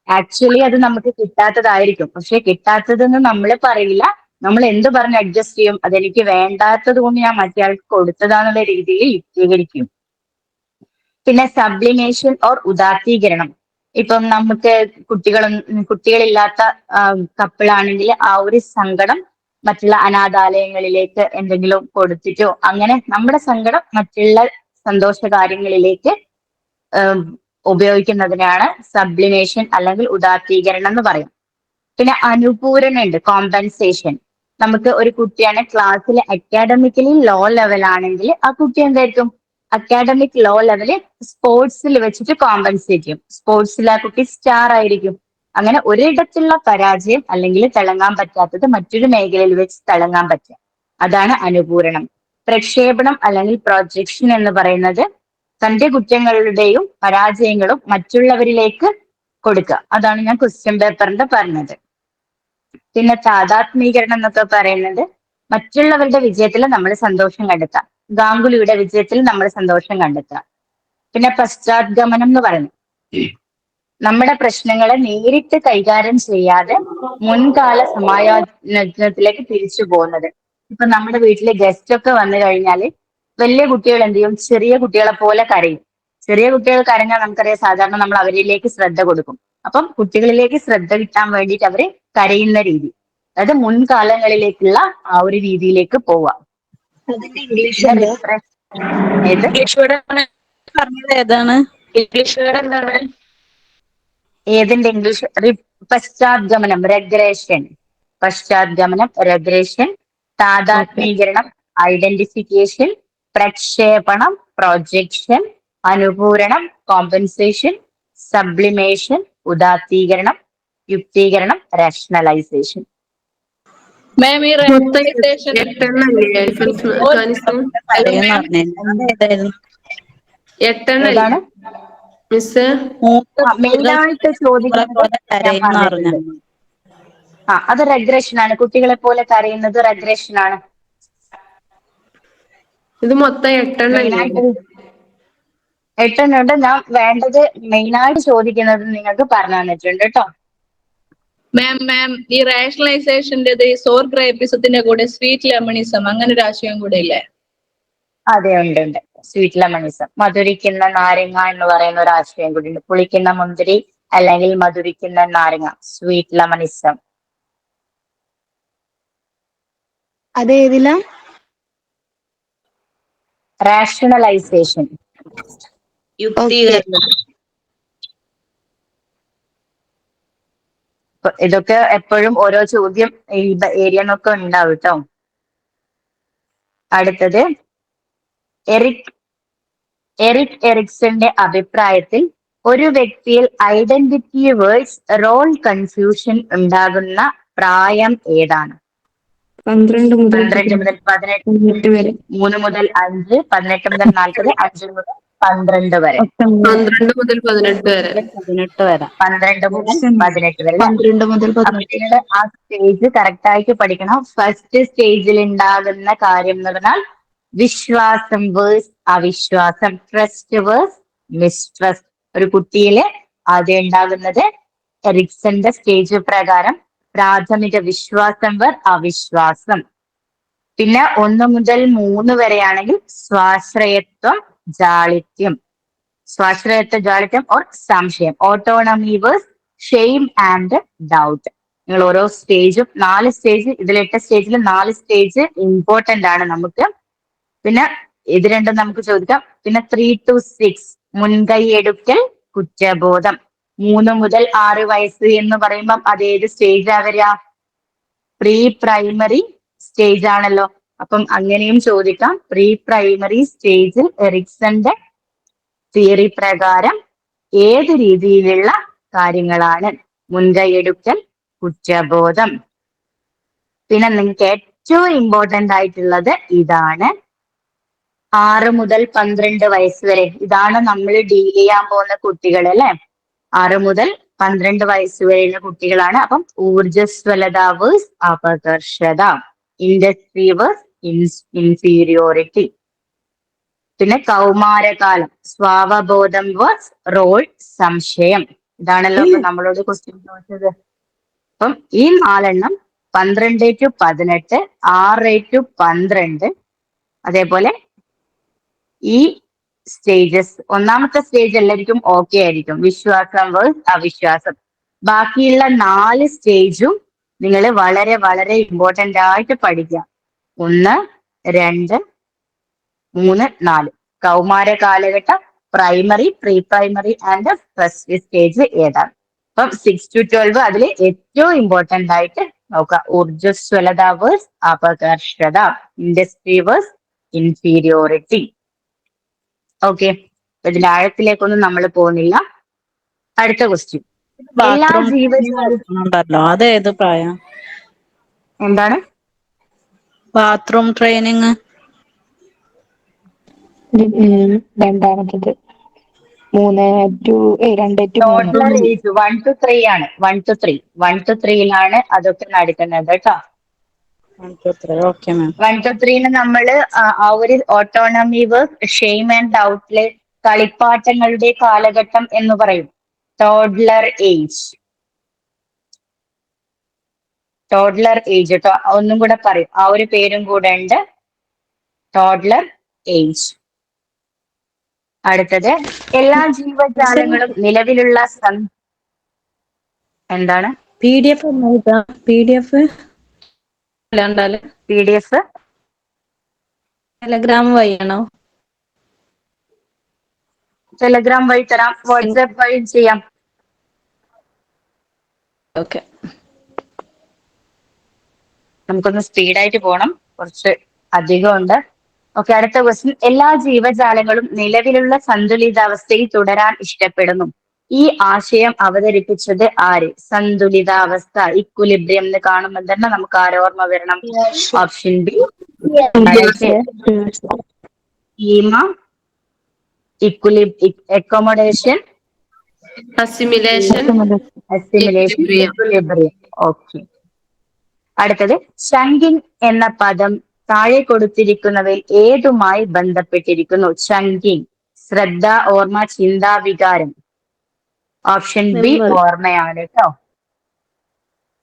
ആക്ച്വലി അത് നമുക്ക് കിട്ടാത്തതായിരിക്കും, പക്ഷെ കിട്ടാത്തതെന്ന് നമ്മൾ പറയില്ല, നമ്മൾ എന്ത് പറഞ്ഞ് അഡ്ജസ്റ്റ് ചെയ്യും, അതെനിക്ക് വേണ്ടാത്തത് കൊണ്ട് ഞാൻ മറ്റേയാൾക്ക് കൊടുത്തതാന്നുള്ള രീതിയിൽ യുക്തീകരിക്കും. പിന്നെ സബ്ലിമേഷൻ ഓർ ഉദാത്തീകരണം. ഇപ്പം നമുക്ക് കുട്ടികളില്ലാത്ത കപ്പിളാണെങ്കിൽ ആ ഒരു സങ്കടം മറ്റുള്ള അനാഥാലയങ്ങളിലേക്ക് എന്തെങ്കിലും കൊടുത്തിട്ടോ അങ്ങനെ നമ്മുടെ സങ്കടം മറ്റുള്ള സന്തോഷ കാര്യങ്ങളിലേക്ക് ഉപയോഗിക്കുന്നതിനാണ് സബ്ലിമേഷൻ അല്ലെങ്കിൽ ഉദാത്തീകരണം എന്ന് പറയും. പിന്നെ അനുപൂരണം ഉണ്ട്, കോമ്പൻസേഷൻ. നമുക്ക് ഒരു കുട്ടിയാണ് ക്ലാസ്സിൽ അക്കാഡമിക്കലി ലോ ലെവൽ ആണെങ്കിൽ ആ കുട്ടി എന്തായിരിക്കും, അക്കാഡമിക് ലോ ലെവല് സ്പോർട്സിൽ വെച്ചിട്ട് കോമ്പൻസേറ്റ് ചെയ്യും. സ്പോർട്സിൽ ആ കുട്ടി സ്റ്റാർ ആയിരിക്കും. അങ്ങനെ ഒരിടത്തുള്ള പരാജയം അല്ലെങ്കിൽ തിളങ്ങാൻ പറ്റാത്തത് മറ്റൊരു മേഖലയിൽ വെച്ച് തിളങ്ങാൻ പറ്റുക, അതാണ് അനുപൂരണം. പ്രക്ഷേപണം അല്ലെങ്കിൽ പ്രൊജക്ഷൻ എന്ന് പറയുന്നത് തന്റെ കുറ്റങ്ങളുടെയും പരാജയങ്ങളും മറ്റുള്ളവരിലേക്ക് കൊടുക്കുക, അതാണ് ഞാൻ ക്വസ്റ്റ്യൻ പേപ്പറിന്റെ പറഞ്ഞത്. പിന്നെ താദാത്മീകരണം എന്നൊക്കെ പറയുന്നത് മറ്റുള്ളവരുടെ വിജയത്തിൽ നമ്മൾ സന്തോഷം കണ്ടെത്താം. ഗാംഗുലിയുടെ വിജയത്തിൽ നമ്മൾ സന്തോഷം കണ്ടെത്താം. പിന്നെ പശ്ചാത്ഗമനം എന്ന് പറയുന്നത് നമ്മുടെ പ്രശ്നങ്ങളെ നേരിട്ട് കൈകാര്യം ചെയ്യാതെ മുൻകാല സമായോജനത്തിലേക്ക് തിരിച്ചു പോകുന്നത്. ഇപ്പൊ നമ്മുടെ വീട്ടില് ഗസ്റ്റ് ഒക്കെ വന്നു കഴിഞ്ഞാൽ വലിയ കുട്ടികൾ എന്ത് ചെയ്യും, ചെറിയ കുട്ടികളെ പോലെ കരയും. ചെറിയ കുട്ടികൾ കരഞ്ഞാൽ നമുക്കറിയാം സാധാരണ നമ്മൾ അവരിലേക്ക് ശ്രദ്ധ കൊടുക്കും. അപ്പം കുട്ടികളിലേക്ക് ശ്രദ്ധ കിട്ടാൻ വേണ്ടിയിട്ട് അവര് കരയുന്ന രീതി, അതായത് മുൻകാലങ്ങളിലേക്കുള്ള ആ ഒരു രീതിയിലേക്ക് പോവാം. ഏതാണ് ഇംഗ്ലീഷ് വേർഡ് എന്താണ്? ഏതിന്റെ ഇംഗ്ലീഷ്? പശ്ചാത്ഗമനം, റെഗ്രേഷൻ. പശ്ചാത്ഗമനം, റെഗ്രേഷൻ. താദാത്മീകരണം, ഐഡന്റിഫിക്കേഷൻ. പ്രക്ഷേപണം, പ്രൊജക്ഷൻ. അനുപൂരണം, കോമ്പൻസേഷൻ. സബ്ലിമേഷൻ, ഉദാത്തീകരണം. യുക്തീകരണം, റാഷണലൈസേഷൻ. മാം ഈ ഏതാണ് മെയിനായിട്ട് ചോദിക്കുന്നത്? അത് റെഗ്രഷൻ ആണ്. കുട്ടികളെ പോലെ കരയുന്നത് റെഗ്രഷൻ ആണ്. ഇത് മൊത്തം 8 8 ഞാൻ വേണ്ടത് മെയിനായിട്ട് ചോദിക്കുന്നത് നിങ്ങൾക്ക് പറഞ്ഞു തന്നിട്ടുണ്ട് കേട്ടോ. മാം ഈ റാഷണലൈസേഷന്റെ സോർ ഗ്രേപ്പിസത്തിന്റെ കൂടെ സ്വീറ്റ് ലെമണിസം അങ്ങനെ ഒരു ആശയം കൂടെ ഇല്ലേ? അതെ, ഉണ്ട്. സ്വീറ്റ് ലെമണിസം, മധുരിക്കുന്ന നാരങ്ങ എന്ന് പറയുന്ന ഒരു ആശയം കൂടി ഉണ്ട്. പുളിക്കുന്ന മുന്തിരി അല്ലെങ്കിൽ മധുരിക്കുന്ന നാരങ്ങ, സ്വീറ്റ് ലെമണിസം. അതേതിലാ? റാഷണലൈസേഷൻ, യുക്തീകരണം. ഇതൊക്കെ എപ്പോഴും ഓരോ ചോദ്യം ഈ ഏരിയ എന്നൊക്കെ ഉണ്ടാവും കേട്ടോ. അടുത്തത് എറിക് എറിക്സന്റെ അഭിപ്രായത്തിൽ ഒരു വ്യക്തിയിൽ ഐഡന്റിറ്റി വേഴ്സ് റോൾ കൺഫ്യൂഷൻ ഉണ്ടാകുന്ന പ്രായം ഏതാണ്? 12 മുതൽ 18 വരെ. 3 മുതൽ 5, 18 മുതൽ 40, 5 മുതൽ 12 വരെ. 12 മുതൽ 18 വരെ. 12 മുതൽ 18 വരെ. 12 മുതൽ 18. നിങ്ങള് ആ സ്റ്റേജ് കറക്റ്റ് ആയിട്ട് പഠിക്കണം. ഫസ്റ്റ് സ്റ്റേജിൽ ഉണ്ടാകുന്ന കാര്യം എന്ന് പറഞ്ഞാൽ വിശ്വാസം വേഴ്സ് അവിശ്വാസം, ട്രസ്റ്റ് വേഴ്സ് മിസ്ട്രസ്റ്റ്, ഒരു കുട്ടിയില് ആദ്യം ഉണ്ടാകുന്നത് എറിക്സന്റെ സ്റ്റേജ് പ്രകാരം പ്രാഥമിക വിശ്വാസം അവിശ്വാസം. പിന്നെ 1 മുതൽ 3 വരെയാണെങ്കിൽ സ്വാശ്രയത്വം, ജാളിത്യം. സ്വാശ്രയത്വ ജാളിത്യം ഓർ സംശയം. Autonomy versus shame and doubt. നിങ്ങൾ ഓരോ സ്റ്റേജും 4 സ്റ്റേജ്, ഇതിൽ 8 സ്റ്റേജിൽ 4 സ്റ്റേജ് ഇമ്പോർട്ടന്റ് ആണ് നമുക്ക്. പിന്നെ ഇത് രണ്ടും നമുക്ക് ചോദിക്കാം. പിന്നെ 3 to 6 മുൻകൈ എടുക്കൽ, കുറ്റബോധം. 3 മുതൽ 6 വയസ്സ് എന്ന് പറയുമ്പം അത് ഏത് സ്റ്റേജാ വരിക? പ്രീ പ്രൈമറി സ്റ്റേജ് ആണല്ലോ. അപ്പം അങ്ങനെയും ചോദിക്കാം. പ്രീ പ്രൈമറി സ്റ്റേജിൽ എറിക്സന്റെ തിയറി പ്രകാരം ഏത് രീതിയിലുള്ള കാര്യങ്ങളാണ്? മുൻകൈയെടുക്കൽ, കുറ്റബോധം. പിന്നെ നിങ്ങൾക്ക് ഏറ്റവും ഇമ്പോർട്ടന്റ് ആയിട്ടുള്ളത് ഇതാണ്, 6 മുതൽ 12 വയസ്സ് വരെ. ഇതാണ് നമ്മൾ ഡീൽ ചെയ്യാൻ പോകുന്ന കുട്ടികൾ അല്ലെ. 6 മുതൽ 12 വയസ്സ് വരെയുള്ള കുട്ടികളാണ്. അപ്പം ഊർജ്ജസ്വലത വേഴ്സ് അപകർഷത, ഇൻഡസ്ട്രി വേഴ്സ് ഇൻഫീരിയോറിറ്റി. പിന്നെ കൗമാരകാലം, സ്വാവബോധം വേഴ്സ് റോൾ, സംശയം. ഇതാണല്ലോ ഇപ്പൊ നമ്മളോട് ക്വസ്റ്റ്യൻ ചോദിച്ചത്. അപ്പം ഈ 4 12 to 18, 6 to 12. അതേപോലെ ഈ സ്റ്റേജസ്, ഒന്നാമത്തെ സ്റ്റേജ് എല്ലാവർക്കും ഓക്കെ ആയിരിക്കും, വിശ്വാസം വേഴ്സ് അവിശ്വാസം. ബാക്കിയുള്ള 4 സ്റ്റേജും നിങ്ങൾ വളരെ വളരെ ഇമ്പോർട്ടന്റ് ആയിട്ട് പഠിക്കുക. 1, 2, 3, 4. കൗമാര കാലഘട്ടം, primary, pre primary and first stage ഏതാണ്? അപ്പം 6 to 12 അതിൽ ഏറ്റവും ഇമ്പോർട്ടന്റ് ആയിട്ട് നോക്കുക. ഊർജ്ജസ്വലത വേഴ്സ് അപകർഷത, ഇൻഡസ്ട്രി വേഴ്സ് ഇൻഫീരിയോറിറ്റി. ഓക്കെ, ഇതിന്റെ ആഴത്തിലേക്കൊന്നും നമ്മൾ പോകുന്നില്ല. അടുത്ത ക്വസ്റ്റ്യൻ. എല്ലാ ഉണ്ടല്ലോ, അത് ഏത് പ്രായം? എന്താണ്? ബാത്റൂം ട്രെയിനിങ് രണ്ടാമത്തത് 2 to 3. ടോട്ടൽ ഏജ് 1 to 3 ആണ്. 1 to 3, 1 to 3യിലാണ് അതൊക്കെ നടക്കുന്നത് കേട്ടോ. Okay ma'am. 1 to 3 നമ്മള് ആ ഒരു ഓട്ടോണമി വർക്ക്, ഷെയിം ആൻഡ് ഡൗട്ടില് കളിപ്പാട്ടങ്ങളുടെ കാലഘട്ടം എന്ന് പറയും. ടോഡ്ലർ ഏജ്, ടോഡ്ലർ ഏജ് കേട്ടോ. ഒന്നും കൂടെ പറയും, ആ ഒരു പേരും കൂടെ ഉണ്ട്, ടോഡ്ലർ ഏജ്. അടുത്തത്, എല്ലാ ജീവജാലങ്ങളും നിലവിലുള്ള എന്താണ്? PDF PDF PDF ടെലഗ്രാം വഴിയാണോ? ടെലഗ്രാം വഴി തരാം, വാട്സാപ്പ് വഴി ചെയ്യാം. ഓക്കെ, നമുക്കൊന്ന് സ്പീഡായിട്ട് പോകണം, കുറച്ച് അധികം ഉണ്ട്. ഓക്കെ, അടുത്ത ക്വസ്റ്റ്യൻ. എല്ലാ ജീവജാലങ്ങളും നിലവിലുള്ള സന്തുലിതാവസ്ഥയിൽ തുടരാൻ ഇഷ്ടപ്പെടുന്നു. ഈ ആശയം അവതരിപ്പിച്ചത് ആര്? സന്തുലിതാവസ്ഥ, ഇക്വിലിബ്രിയം എന്ന് കാണുമ്പോൾ തന്നെ നമുക്ക് ആരോർമ്മ വരണം? Option B, accommodation, assimilation, equilibrium. Okay, അടുത്തത്, ചങ്കിങ് എന്ന പദം താഴെ കൊടുത്തിരിക്കുന്നവയിൽ ഏതുമായി ബന്ധപ്പെട്ടിരിക്കുന്നു? ചങ്കിങ്, ശ്രദ്ധ, ഓർമ്മ, ചിന്ത, വികാരം. ഓപ്ഷൻ ബി ഓർമ്മയാണ് കേട്ടോ.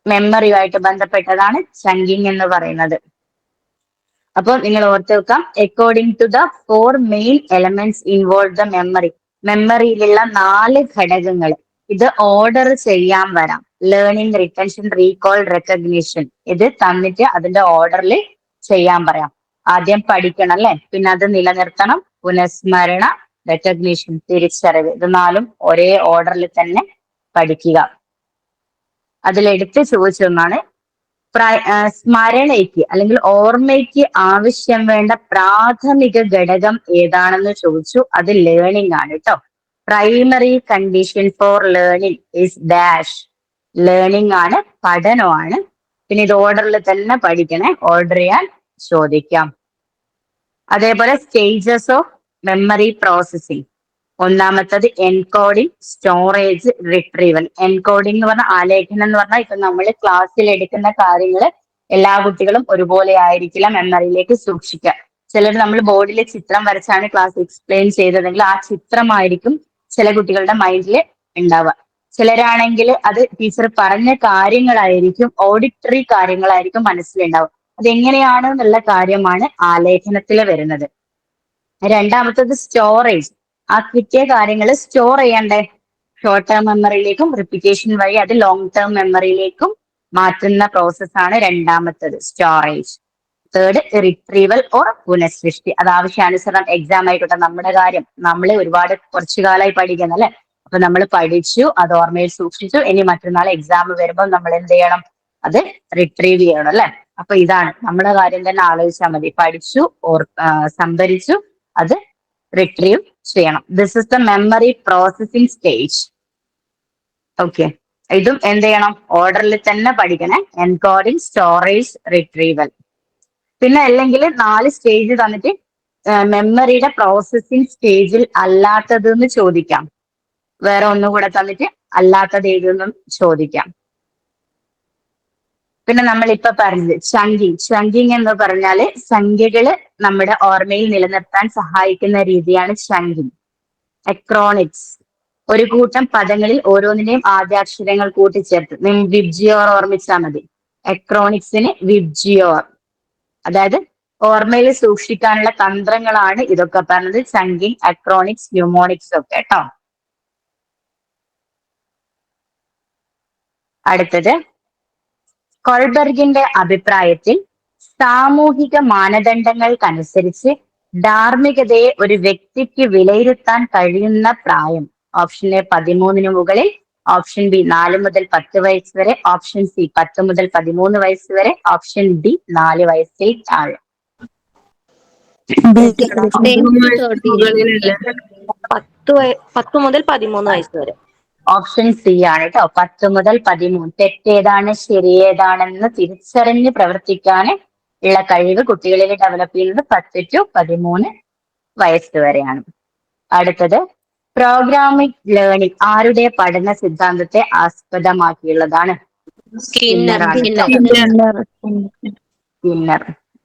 മെമ്മറിയുമായിട്ട് ബന്ധപ്പെട്ടതാണ് ചങ്കിങ് എന്ന് പറയുന്നത്. അപ്പൊ നിങ്ങൾ ഓർത്ത് വെക്കാം, according to the 4 main elements involve the memory. മെമ്മറിയിലുള്ള 4 ഘടകങ്ങൾ, ഇത് ഓർഡർ ചെയ്യാൻ വരാം. Learning, retention, recall, recognition. ഇത് തന്നിട്ട് അതിന്റെ ഓർഡറിൽ ചെയ്യാൻ പറയാം. ആദ്യം പഠിക്കണം അല്ലെ, പിന്നെ അത് നിലനിർത്തണം, പുനഃസ്മരണ, റെക്കഗ്നിഷൻ, തിരിച്ചറിവ്. ഇത് 4ഉം ഒരേ ഓർഡറിൽ തന്നെ പഠിക്കുക. അതിലെടുത്ത് ചോദിച്ചൊന്നാണ്, സ്മരണയ്ക്ക് അല്ലെങ്കിൽ ഓർമ്മയ്ക്ക് ആവശ്യം വേണ്ട പ്രാഥമിക ഘടകം ഏതാണെന്ന് ചോദിച്ചു. അത് ലേണിംഗ് ആണ് കേട്ടോ. Primary condition for learning is dash. Learning ആണ്, പഠനമാണ്. പിന്നെ ഇത് ഓർഡറിൽ തന്നെ പഠിക്കണേ, ഓർഡർ ചെയ്യാൻ ചോദിക്കാം. അതേപോലെ സ്റ്റേജസ് ഓഫ് മെമ്മറി പ്രോസസ്സിംഗ്. ഒന്നാമത്തത് എൻകോഡിംഗ്, സ്റ്റോറേജ്, റിട്രീവൽ. എൻകോഡിംഗ് എന്ന് പറഞ്ഞാൽ ആലേഖനം എന്ന് പറഞ്ഞാൽ ഇപ്പൊ നമ്മൾ ക്ലാസ്സിൽ എടുക്കുന്ന കാര്യങ്ങൾ എല്ലാ കുട്ടികളും ഒരുപോലെ ആയിരിക്കില്ല മെമ്മറിയിലേക്ക് സൂക്ഷിക്കുക. ചിലർ നമ്മൾ ബോർഡിൽ ചിത്രം വരച്ചാണ് ക്ലാസ് എക്സ്പ്ലെയിൻ ചെയ്തതെങ്കിൽ ആ ചിത്രമായിരിക്കും ചില കുട്ടികളുടെ മൈൻഡിൽ ഉണ്ടാവുക. ചിലരാണെങ്കിൽ അത് ടീച്ചർ പറഞ്ഞ കാര്യങ്ങളായിരിക്കും, ഓഡിറ്ററി കാര്യങ്ങളായിരിക്കും മനസ്സിലുണ്ടാവുക. അതെങ്ങനെയാണ് എന്നുള്ള കാര്യമാണ് ആലേഖനത്തിൽ വരുന്നത്. രണ്ടാമത്തത് സ്റ്റോറേജ്. ആ കിട്ടിയ കാര്യങ്ങൾ സ്റ്റോർ ചെയ്യണ്ടേ, ഷോർട്ട് ടേം മെമ്മറിയിലേക്കും റിപ്പിറ്റേഷൻ വഴി അത് ലോങ് ടേം മെമ്മറിയിലേക്കും മാറ്റുന്ന പ്രോസസ്സാണ് രണ്ടാമത്തത് സ്റ്റോറേജ്. തേർഡ് റിട്രീവൽ ഓർ പുനഃസൃഷ്ടി. അത് ആവശ്യാനുസരണം എക്സാം ആയിക്കോട്ടെ, നമ്മുടെ കാര്യം നമ്മൾ ഒരുപാട് കുറച്ചു കാലമായി പഠിക്കുന്ന അല്ലെ, അപ്പൊ നമ്മൾ പഠിച്ചു, അത് ഓർമ്മയിൽ സൂക്ഷിച്ചു, ഇനി മറ്റന്നാൾ എക്സാം വരുമ്പോൾ നമ്മൾ എന്ത് ചെയ്യണം, അത് റിട്രീവ് ചെയ്യണം അല്ലെ. അപ്പൊ ഇതാണ് നമ്മുടെ കാര്യം തന്നെ ആലോചിച്ചാൽ മതി. പഠിച്ചു, സംഭരിച്ചു, അത് റിട്രീവ് ചെയ്യണം. This is the memory processing stage. Okay, ഇതും എന്ത് ചെയ്യണം, ഓർഡറിൽ തന്നെ പഠിക്കണേ. Encoding, storage, retrieval. പിന്നെ അല്ലെങ്കിൽ 4 സ്റ്റേജ് തന്നിട്ട് മെമ്മറിയുടെ പ്രോസസ്സിംഗ് സ്റ്റേജിൽ അല്ലാത്തത് എന്ന് ചോദിക്കാം. വേറെ ഒന്നുകൂടെ തന്നിട്ട് അല്ലാത്തത് ഏതെന്നും ചോദിക്കാം. പിന്നെ നമ്മൾ ഇപ്പൊ പറഞ്ഞത് ചങ്കിങ്. ചങ്കിങ് എന്ന് പറഞ്ഞാല് സംഖ്യകള് നമ്മുടെ ഓർമ്മയിൽ നിലനിർത്താൻ സഹായിക്കുന്ന രീതിയാണ് ചങ്കിങ്. എക്രോണിക്സ്. ഒരു കൂട്ടം പദങ്ങളിൽ ഓരോന്നിനെയും ആദ്യാക്ഷരങ്ങൾ കൂട്ടിച്ചേർത്ത് വിബ്ജിയോർ ഓർമ്മിച്ചാൽ മതി. എക്രോണിക്സിന് വിബ്ജിയോർ. അതായത് ഓർമ്മയിൽ സൂക്ഷിക്കാനുള്ള തന്ത്രങ്ങളാണ് ഇതൊക്കെ പറഞ്ഞത്. ചങ്കിങ്, അക്രോണിക്സ്, ന്യൂമോണിക്സ് ഒക്കെ കേട്ടോ. അടുത്തത് കോൾബർഗിന്റെ അഭിപ്രായത്തിൽ സാമൂഹിക മാനദണ്ഡങ്ങൾക്കനുസരിച്ച് ധാർമ്മികതയെ ഒരു വ്യക്തിക്ക് വിലയിരുത്താൻ കഴിയുന്ന പ്രായം. ഓപ്ഷൻ എ 13 മുകളിൽ, ഓപ്ഷൻ ബി 4 മുതൽ 10 വയസ്സ് വരെ, ഓപ്ഷൻ സി 10 മുതൽ 13 വയസ്സ് വരെ, ഓപ്ഷൻ ഡി 4 വയസ്സിൽ താഴെ. 10 മുതൽ 13 വയസ്സ് വരെ. ഓപ്ഷൻ സി ആണ് കേട്ടോ, 10 മുതൽ 13. തെറ്റേതാണ് ശരിയേതാണെന്ന് തിരിച്ചറിഞ്ഞ് പ്രവർത്തിക്കാൻ ഉള്ള കഴിവ് കുട്ടികളിൽ ഡെവലപ്പ് ചെയ്യുന്നത് 10 to 13 വയസ്സ് വരെയാണ്. അടുത്തത് പ്രോഗ്രാമിംഗ് ലേണിംഗ് ആരുടെ പഠന സിദ്ധാന്തത്തെ ആസ്പദമാക്കിയുള്ളതാണ്? സ്കിന്നർ.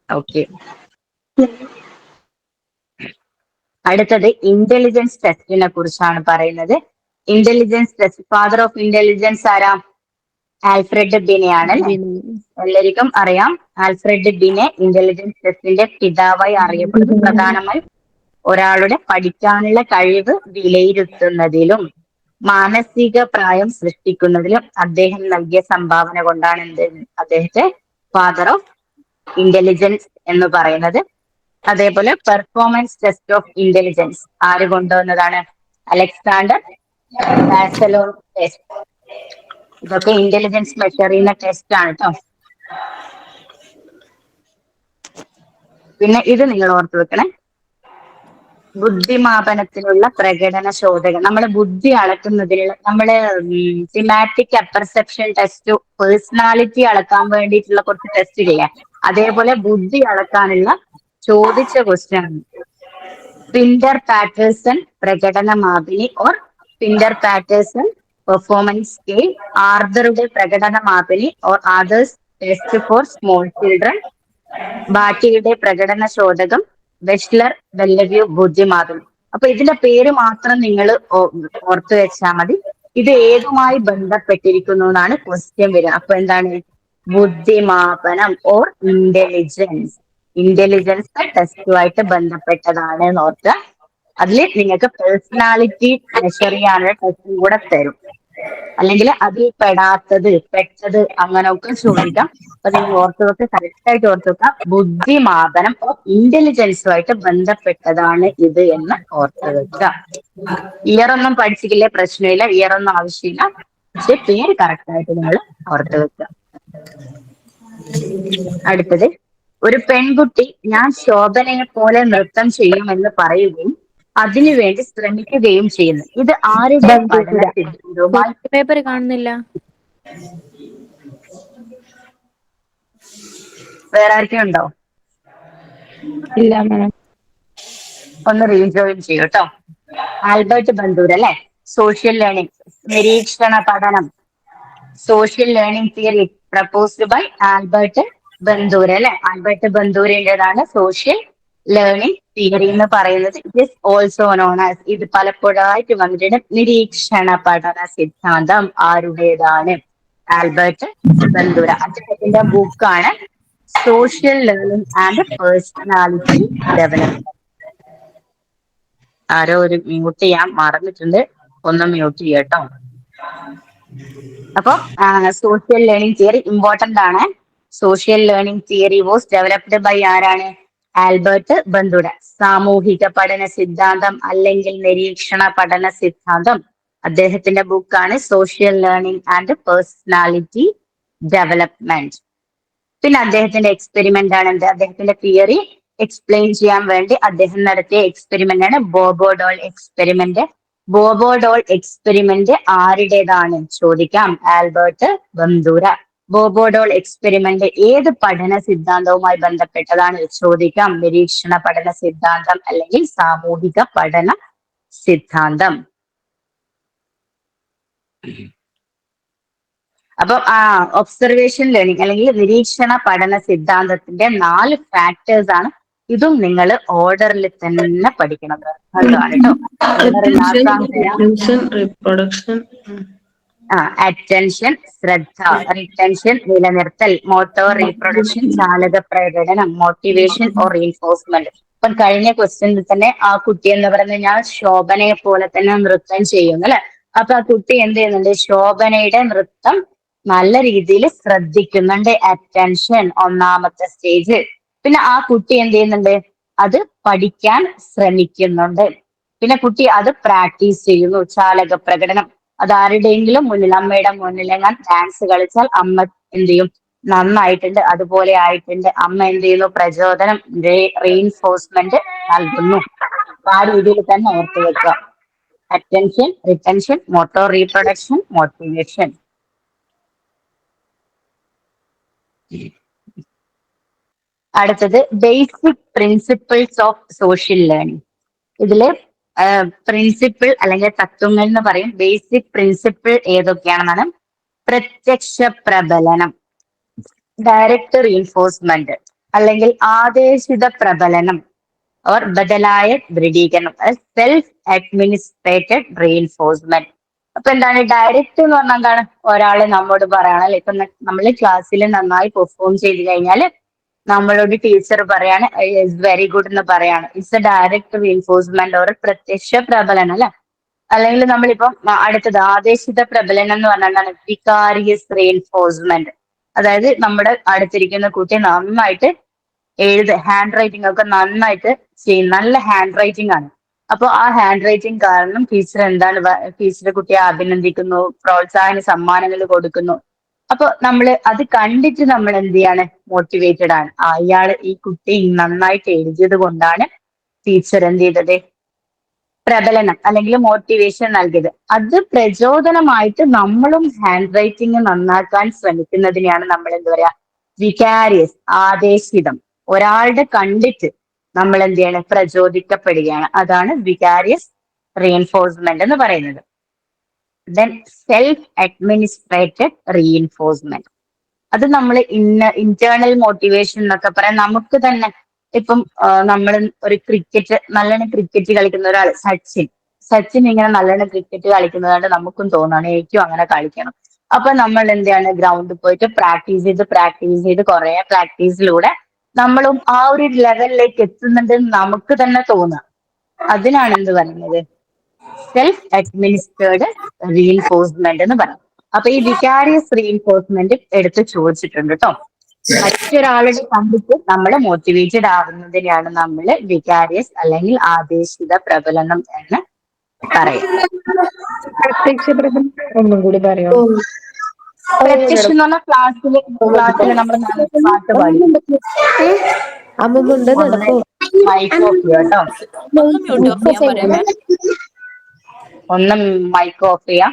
ഓക്കെ. അടുത്തത് ഇന്റലിജൻസ് ടെസ്റ്റിനെ കുറിച്ചാണ് പറയുന്നത്. Intelligence test, father of intelligence ആരാ? ആൽഫ്രഡ് ബിനെ ആണ്. എല്ലാവർക്കും അറിയാം ആൽഫ്രഡ് ബിനെ ഇന്റലിജൻസ് ടെസ്റ്റിന്റെ പിതാവായി അറിയപ്പെടുന്നു. പ്രധാനമായും ഒരാളുടെ പഠിക്കാനുള്ള കഴിവ് വിലയിരുത്തുന്നതിലും മാനസിക പ്രായം സൃഷ്ടിക്കുന്നതിലും അദ്ദേഹം നൽകിയ സംഭാവന കൊണ്ടാണ് അദ്ദേഹത്തെ ഫാദർ ഓഫ് ഇന്റലിജൻസ് എന്ന് പറയുന്നത്. അതേപോലെ പെർഫോമൻസ് ടെസ്റ്റ് ഓഫ് ഇന്റലിജൻസ് ആര് കൊണ്ടുവന്നതാണ്? Alexander pass along test. ഇതൊക്കെ ഇന്റലിജൻസ് മെഷർ ചെയ്യുന്ന ടെസ്റ്റ് ആണ് കേട്ടോ. പിന്നെ ഇത് നിങ്ങൾ ഓർത്തു വെക്കണേ, ബുദ്ധിമാപനത്തിനുള്ള പ്രകടന ശോധകം. നമ്മള് ബുദ്ധി അളക്കുന്നതിനുള്ള നമ്മള് സിമാറ്റിക് അപ്പർസെപ്ഷൻ ടെസ്റ്റ്, പേഴ്സണാലിറ്റി അളക്കാൻ വേണ്ടിയിട്ടുള്ള കുറച്ച് ടെസ്റ്റുകളില്ലേ, അതേപോലെ ബുദ്ധി അളക്കാനുള്ള ചോദിച്ച ക്വസ്റ്റ്യൻ ആണ്. പിൻഡർ പാറ്റേഴ്സൺ പ്രകടന മാപിനി or Pintner Paterson performance scale, ആർദറുടെ പ്രകടന മാപിനി or Arthur's test for small children, ബാറ്റിയുടെ പ്രകടന ശോധകം, വെഷ്ലർ ബെല്ലവ്യൂ ബുദ്ധിമാപനം. അപ്പൊ ഇതിന്റെ പേര് മാത്രം നിങ്ങൾ ഓർത്തു വെച്ചാൽ മതി. ഇത് ഏതുമായി ബന്ധപ്പെട്ടിരിക്കുന്നു എന്നാണ് ക്വസ്റ്റ്യൻ വരിക. അപ്പൊ എന്താണ്? ബുദ്ധിമാപനം ഓർ ഇന്റലിജൻസ്. ഇന്റലിജൻസ് ടെസ്റ്റുമായിട്ട് ബന്ധപ്പെട്ടതാണ് എന്ന് ഓർക്കുക. അതിൽ നിങ്ങൾക്ക് പേഴ്സണാലിറ്റി മെഷർ ചെയ്യാനുള്ള ടെസ്റ്റും കൂടെ തരും. അല്ലെങ്കിൽ അതിൽ പെടാത്തത്, പെട്ടത് അങ്ങനെയൊക്കെ ചോദിക്കാം. അപ്പൊ നിങ്ങൾ ഓർത്തു വെക്കുക, കറക്റ്റ് ആയിട്ട് ഓർത്തു വെക്കുക. ബുദ്ധിമാപനം ഇന്റലിജൻസുമായിട്ട് ബന്ധപ്പെട്ടതാണ് ഇത് എന്ന് ഓർത്തു വെക്കുക. ഇയർ ഒന്നും പഠിച്ചിട്ടില്ലേ പ്രശ്നമില്ല, ഇയർ ഒന്നും ആവശ്യമില്ല, പക്ഷെ പേര് കറക്റ്റ് ആയിട്ട് നിങ്ങൾ ഓർത്തു വെക്കുക. അടുത്തത്, ഒരു പെൺകുട്ടി ഞാൻ ശോഭനയെ പോലെ നൃത്തം ചെയ്യുമെന്ന് പറയുകയും അതിനുവേണ്ടി ശ്രമിക്കുകയും ചെയ്യുന്നു. ഇത് ആരുടെ പഠന സിദ്ധാന്തവുമായി? പേപ്പർ കാണുന്നില്ല. വേറെ ആർക്കും ഉണ്ടോ? ഇല്ല മാഡം. ഒന്ന് റീജോയിൻ ചെയ്യൂ കേട്ടോ. ആൽബർട്ട് ബന്ദൂർ അല്ലെ, സോഷ്യൽ ലേണിംഗ്, നിരീക്ഷണ പഠനം, social learning theory proposed by Albert Bandura അല്ലെ. ആൽബർട്ട് ബന്ദൂരിൻ്റെതാണ് സോഷ്യൽ ലേണിംഗ് തിയറി എന്ന് പറയുന്നത് it is also known as, ഇത് പലപ്പോഴായിട്ട് വന്നിട്ടുണ്ട്, നിരീക്ഷണ പഠന സിദ്ധാന്തം. ആരുടേതാണ്? Albert Bandura. അദ്ദേഹത്തിന്റെ ബുക്കാണ് social learning and personality development. ആരോ ഒരു മ്യൂട്ട് ചെയ്യാൻ മറന്നിട്ടുണ്ട്, ഒന്ന് മ്യൂട്ട് ചെയ്യട്ടോ. അപ്പൊ സോഷ്യൽ ലേണിംഗ് തിയറി ഇമ്പോർട്ടന്റ് ആണ്. Social learning theory was developed by ആരാണ്? Albert Bandura. സാമൂഹിക പഠന സിദ്ധാന്തം അല്ലെങ്കിൽ നിരീക്ഷണ പഠന സിദ്ധാന്തം, അദ്ദേഹത്തിന്റെ ബുക്കാണ് social learning and personality development. പിന്നെ അദ്ദേഹത്തിന്റെ എക്സ്പെരിമെന്റ് ആണ് എന്ത്? അദ്ദേഹത്തിന്റെ തിയറി എക്സ്പ്ലെയിൻ ചെയ്യാൻ വേണ്ടി അദ്ദേഹം നടത്തിയ എക്സ്പെരിമെന്റ് ആണ് ബോബോഡോൾ എക്സ്പെരിമെന്റ്. ബോബോഡോൾ എക്സ്പെരിമെന്റ് ആരുടേതാണ് ചോദിക്കാം? Albert Bandura. ബോബോഡോൾ എക്സ്പെരിമെന്റ് ഏത് പഠന സിദ്ധാന്തവുമായി ബന്ധപ്പെട്ടതാണ് ചോദിക്കാം? നിരീക്ഷണ പഠന സിദ്ധാന്തം അല്ലെങ്കിൽ സാമൂഹിക പഠന സിദ്ധാന്തം. അപ്പൊ ഒബ്സർവേഷൻ ലേണിംഗ് അല്ലെങ്കിൽ നിരീക്ഷണ പഠന സിദ്ധാന്തത്തിന്റെ 4 ഫാക്ടേഴ്സ് ആണ്. ഇതും നിങ്ങൾ ഓർഡറിൽ തന്നെ പഠിക്കണം. അതാണ് കേട്ടോ. അറ്റൻഷൻ ശ്രദ്ധ, റിട്ടൻഷൻ നിലനിർത്തൽ, മോട്ടോർ റീപ്രൊഡക്ഷൻ ചാലക പ്രകടനം, മോട്ടിവേഷൻ ഓർ റീൻഫോഴ്സ്മെന്റ്. ഇപ്പം കഴിഞ്ഞ ക്വസ്റ്റ്യനിൽ തന്നെ ആ കുട്ടി എന്ന് പറയുന്നത് ഞാൻ ശോഭനയെ പോലെ തന്നെ നൃത്തം ചെയ്യുന്നു അല്ലെ. അപ്പൊ ആ കുട്ടി എന്ത് ചെയ്യുന്നുണ്ട്? ശോഭനയുടെ നൃത്തം നല്ല രീതിയിൽ ശ്രദ്ധിക്കുന്നുണ്ട്. അറ്റൻഷൻ ഒന്നാമത്തെ സ്റ്റേജ്. പിന്നെ ആ കുട്ടി എന്ത് ചെയ്യുന്നുണ്ട്? അത് പഠിക്കാൻ ശ്രമിക്കുന്നുണ്ട്. പിന്നെ കുട്ടി അത് പ്രാക്ടീസ് ചെയ്യുന്നു. ചാലക പ്രകടനം, അത് ആരുടെയെങ്കിലും മുന്നിൽ, അമ്മയുടെ മുന്നിൽ ഞാൻ ഡാൻസ് കളിച്ചാൽ അമ്മ എന്ത് ചെയ്യും? നന്നായിട്ടുണ്ട്, അതുപോലെ ആയിട്ടുണ്ട്. അമ്മ എന്ത് ചെയ്യുന്നു? പ്രചോദനം, റീഇൻഫോഴ്സ്മെന്റ് നൽകുന്നു. ആ രീതിയിൽ തന്നെ ഓർത്തു വെക്കുക. Attention, retention, motor reproduction, motivation. അടുത്തത് basic principles of social learning. ഇതില് പ്രിൻസിപ്പിൾ അല്ലെങ്കിൽ തത്വങ്ങൾ എന്ന് പറയും. ബേസിക് പ്രിൻസിപ്പിൾ ഏതൊക്കെയാണെന്നാണ്? പ്രത്യക്ഷ പ്രബലനം, ഡയറക്റ്റ് റീഇൻഫോഴ്സ്മെന്റ്, അല്ലെങ്കിൽ ആദേശിത പ്രബലനം ഓർ ബദലായ ദൃഢീകരണം, സെൽഫ് അഡ്മിനിസ്ട്രേറ്റഡ് റീഇൻഫോഴ്സ്മെന്റ്. അപ്പൊ എന്താണ് ഡയറക്റ്റ് എന്ന് പറഞ്ഞാൽ? എന്താണ്? ഒരാള് നമ്മോട് പറയണം. ഇപ്പൊ നമ്മള് ക്ലാസ്സിൽ നന്നായി പെർഫോം ചെയ്ത് കഴിഞ്ഞാൽ നമ്മളോട് ടീച്ചർ പറയാണ് വെരി ഗുഡ് എന്ന് പറയാണ്. It's A direct reinforcement or പ്രത്യക്ഷ പ്രബലനം അല്ലെ. അല്ലെങ്കിൽ നമ്മളിപ്പം അടുത്തത് ആദേശിത പ്രബലനം എന്ന് പറഞ്ഞാൽ വികാരിയസ് റീഇൻഫോഴ്സ്മെന്റ്. അതായത് നമ്മുടെ അടുത്തിരിക്കുന്ന കുട്ടി നന്നായിട്ട് ഹാൻഡ് റൈറ്റിംഗ് ഒക്കെ നന്നായിട്ട് ചെയ്യും, നല്ല ഹാൻഡ് റൈറ്റിംഗ് ആണ്. അപ്പൊ ആ ഹാൻഡ് റൈറ്റിംഗ് കാരണം ടീച്ചർ എന്താണ്? ടീച്ചർ കുട്ടിയെ അഭിനന്ദിക്കുന്നു, പ്രോത്സാഹന സമ്മാനങ്ങൾ കൊടുക്കുന്നു. അപ്പൊ നമ്മള് അത് കണ്ടിട്ട് നമ്മൾ എന്ത് ചെയ്യാണ്? മോട്ടിവേറ്റഡ് ആണ്. ഈ കുട്ടി നന്നായിട്ട് എഴുതിയത് കൊണ്ടാണ് ടീച്ചർ എന്ത് ചെയ്തത്? പ്രബലനം അല്ലെങ്കിൽ മോട്ടിവേഷൻ നൽകിയത്. അത് പ്രചോദനമായിട്ട് നമ്മളും ഹാൻഡ് റൈറ്റിംഗ് നന്നാക്കാൻ ശ്രമിക്കുന്നതിനെയാണ് നമ്മൾ എന്താ പറയാ? വികാരിയസ്, ആദേശിതം. ഒരാളുടെ കണ്ടിട്ട് നമ്മൾ എന്ത് ചെയ്യണം? പ്രചോദിക്കപ്പെടുകയാണ്. അതാണ് വികാരിയസ് റീഇൻഫോഴ്സ്മെന്റ് എന്ന് പറയുന്നത്. ദെൻ സെൽഫ് അഡ്മിനിസ്ട്രേറ്റഡ് റീഇൻഫോഴ്സ്മെന്റ്, അത് നമ്മൾ ഇന്റേണൽ മോട്ടിവേഷൻ എന്നൊക്കെ പറയാം. നമുക്ക് തന്നെ ഇപ്പം നമ്മൾ ഒരു നല്ലോണം ക്രിക്കറ്റ് കളിക്കുന്ന ഒരാൾ, സച്ചിൻ ഇങ്ങനെ നല്ലോണം ക്രിക്കറ്റ് കളിക്കുന്നതായിട്ട് നമുക്കും തോന്നാണ് എനിക്കും അങ്ങനെ കളിക്കണം. അപ്പൊ നമ്മൾ എന്താണ്? ഗ്രൗണ്ടിൽ പോയിട്ട് പ്രാക്ടീസ് ചെയ്ത് കുറെ പ്രാക്ടീസിലൂടെ നമ്മളും ആ ഒരു ലെവലിലേക്ക് എത്തുന്നുണ്ട് നമുക്ക് തന്നെ തോന്നാം. അതിനാണ് എന്ത് പറയുന്നത്? സെൽഫ് അഡ്മിനിസ്ട്രേഡ് റീഇൻഫോഴ്സ്മെന്റ് എന്ന് പറയും. അപ്പൊ ഈ വികാരിയസ് റീഇൻഫോഴ്സ്മെന്റ് എടുത്ത് ചോദിച്ചിട്ടുണ്ട് കേട്ടോ. മറ്റൊരാളുടെ കണ്ടിട്ട് നമ്മൾ മോട്ടിവേറ്റഡ് ആവുന്നതിനെയാണ് നമ്മൾ വികാരിയസ് അല്ലെങ്കിൽ ആദേശിത പ്രബലനം എന്ന് പറയും. പ്രത്യക്ഷ പ്രബലനം ഒന്നും കൂടി പറയോ? പ്രത്യക്ഷം എന്ന് പറഞ്ഞാൽ ക്ലാസ്സിൽ നമ്മൾ പാട്ട് പാടി. അമ്മുണ്ട് നടക്കോ? മൈക്ക് ഓഫ് കേട്ടോ. ഒന്ന് മൈക്ക് ഓഫ് ചെയ്യാം.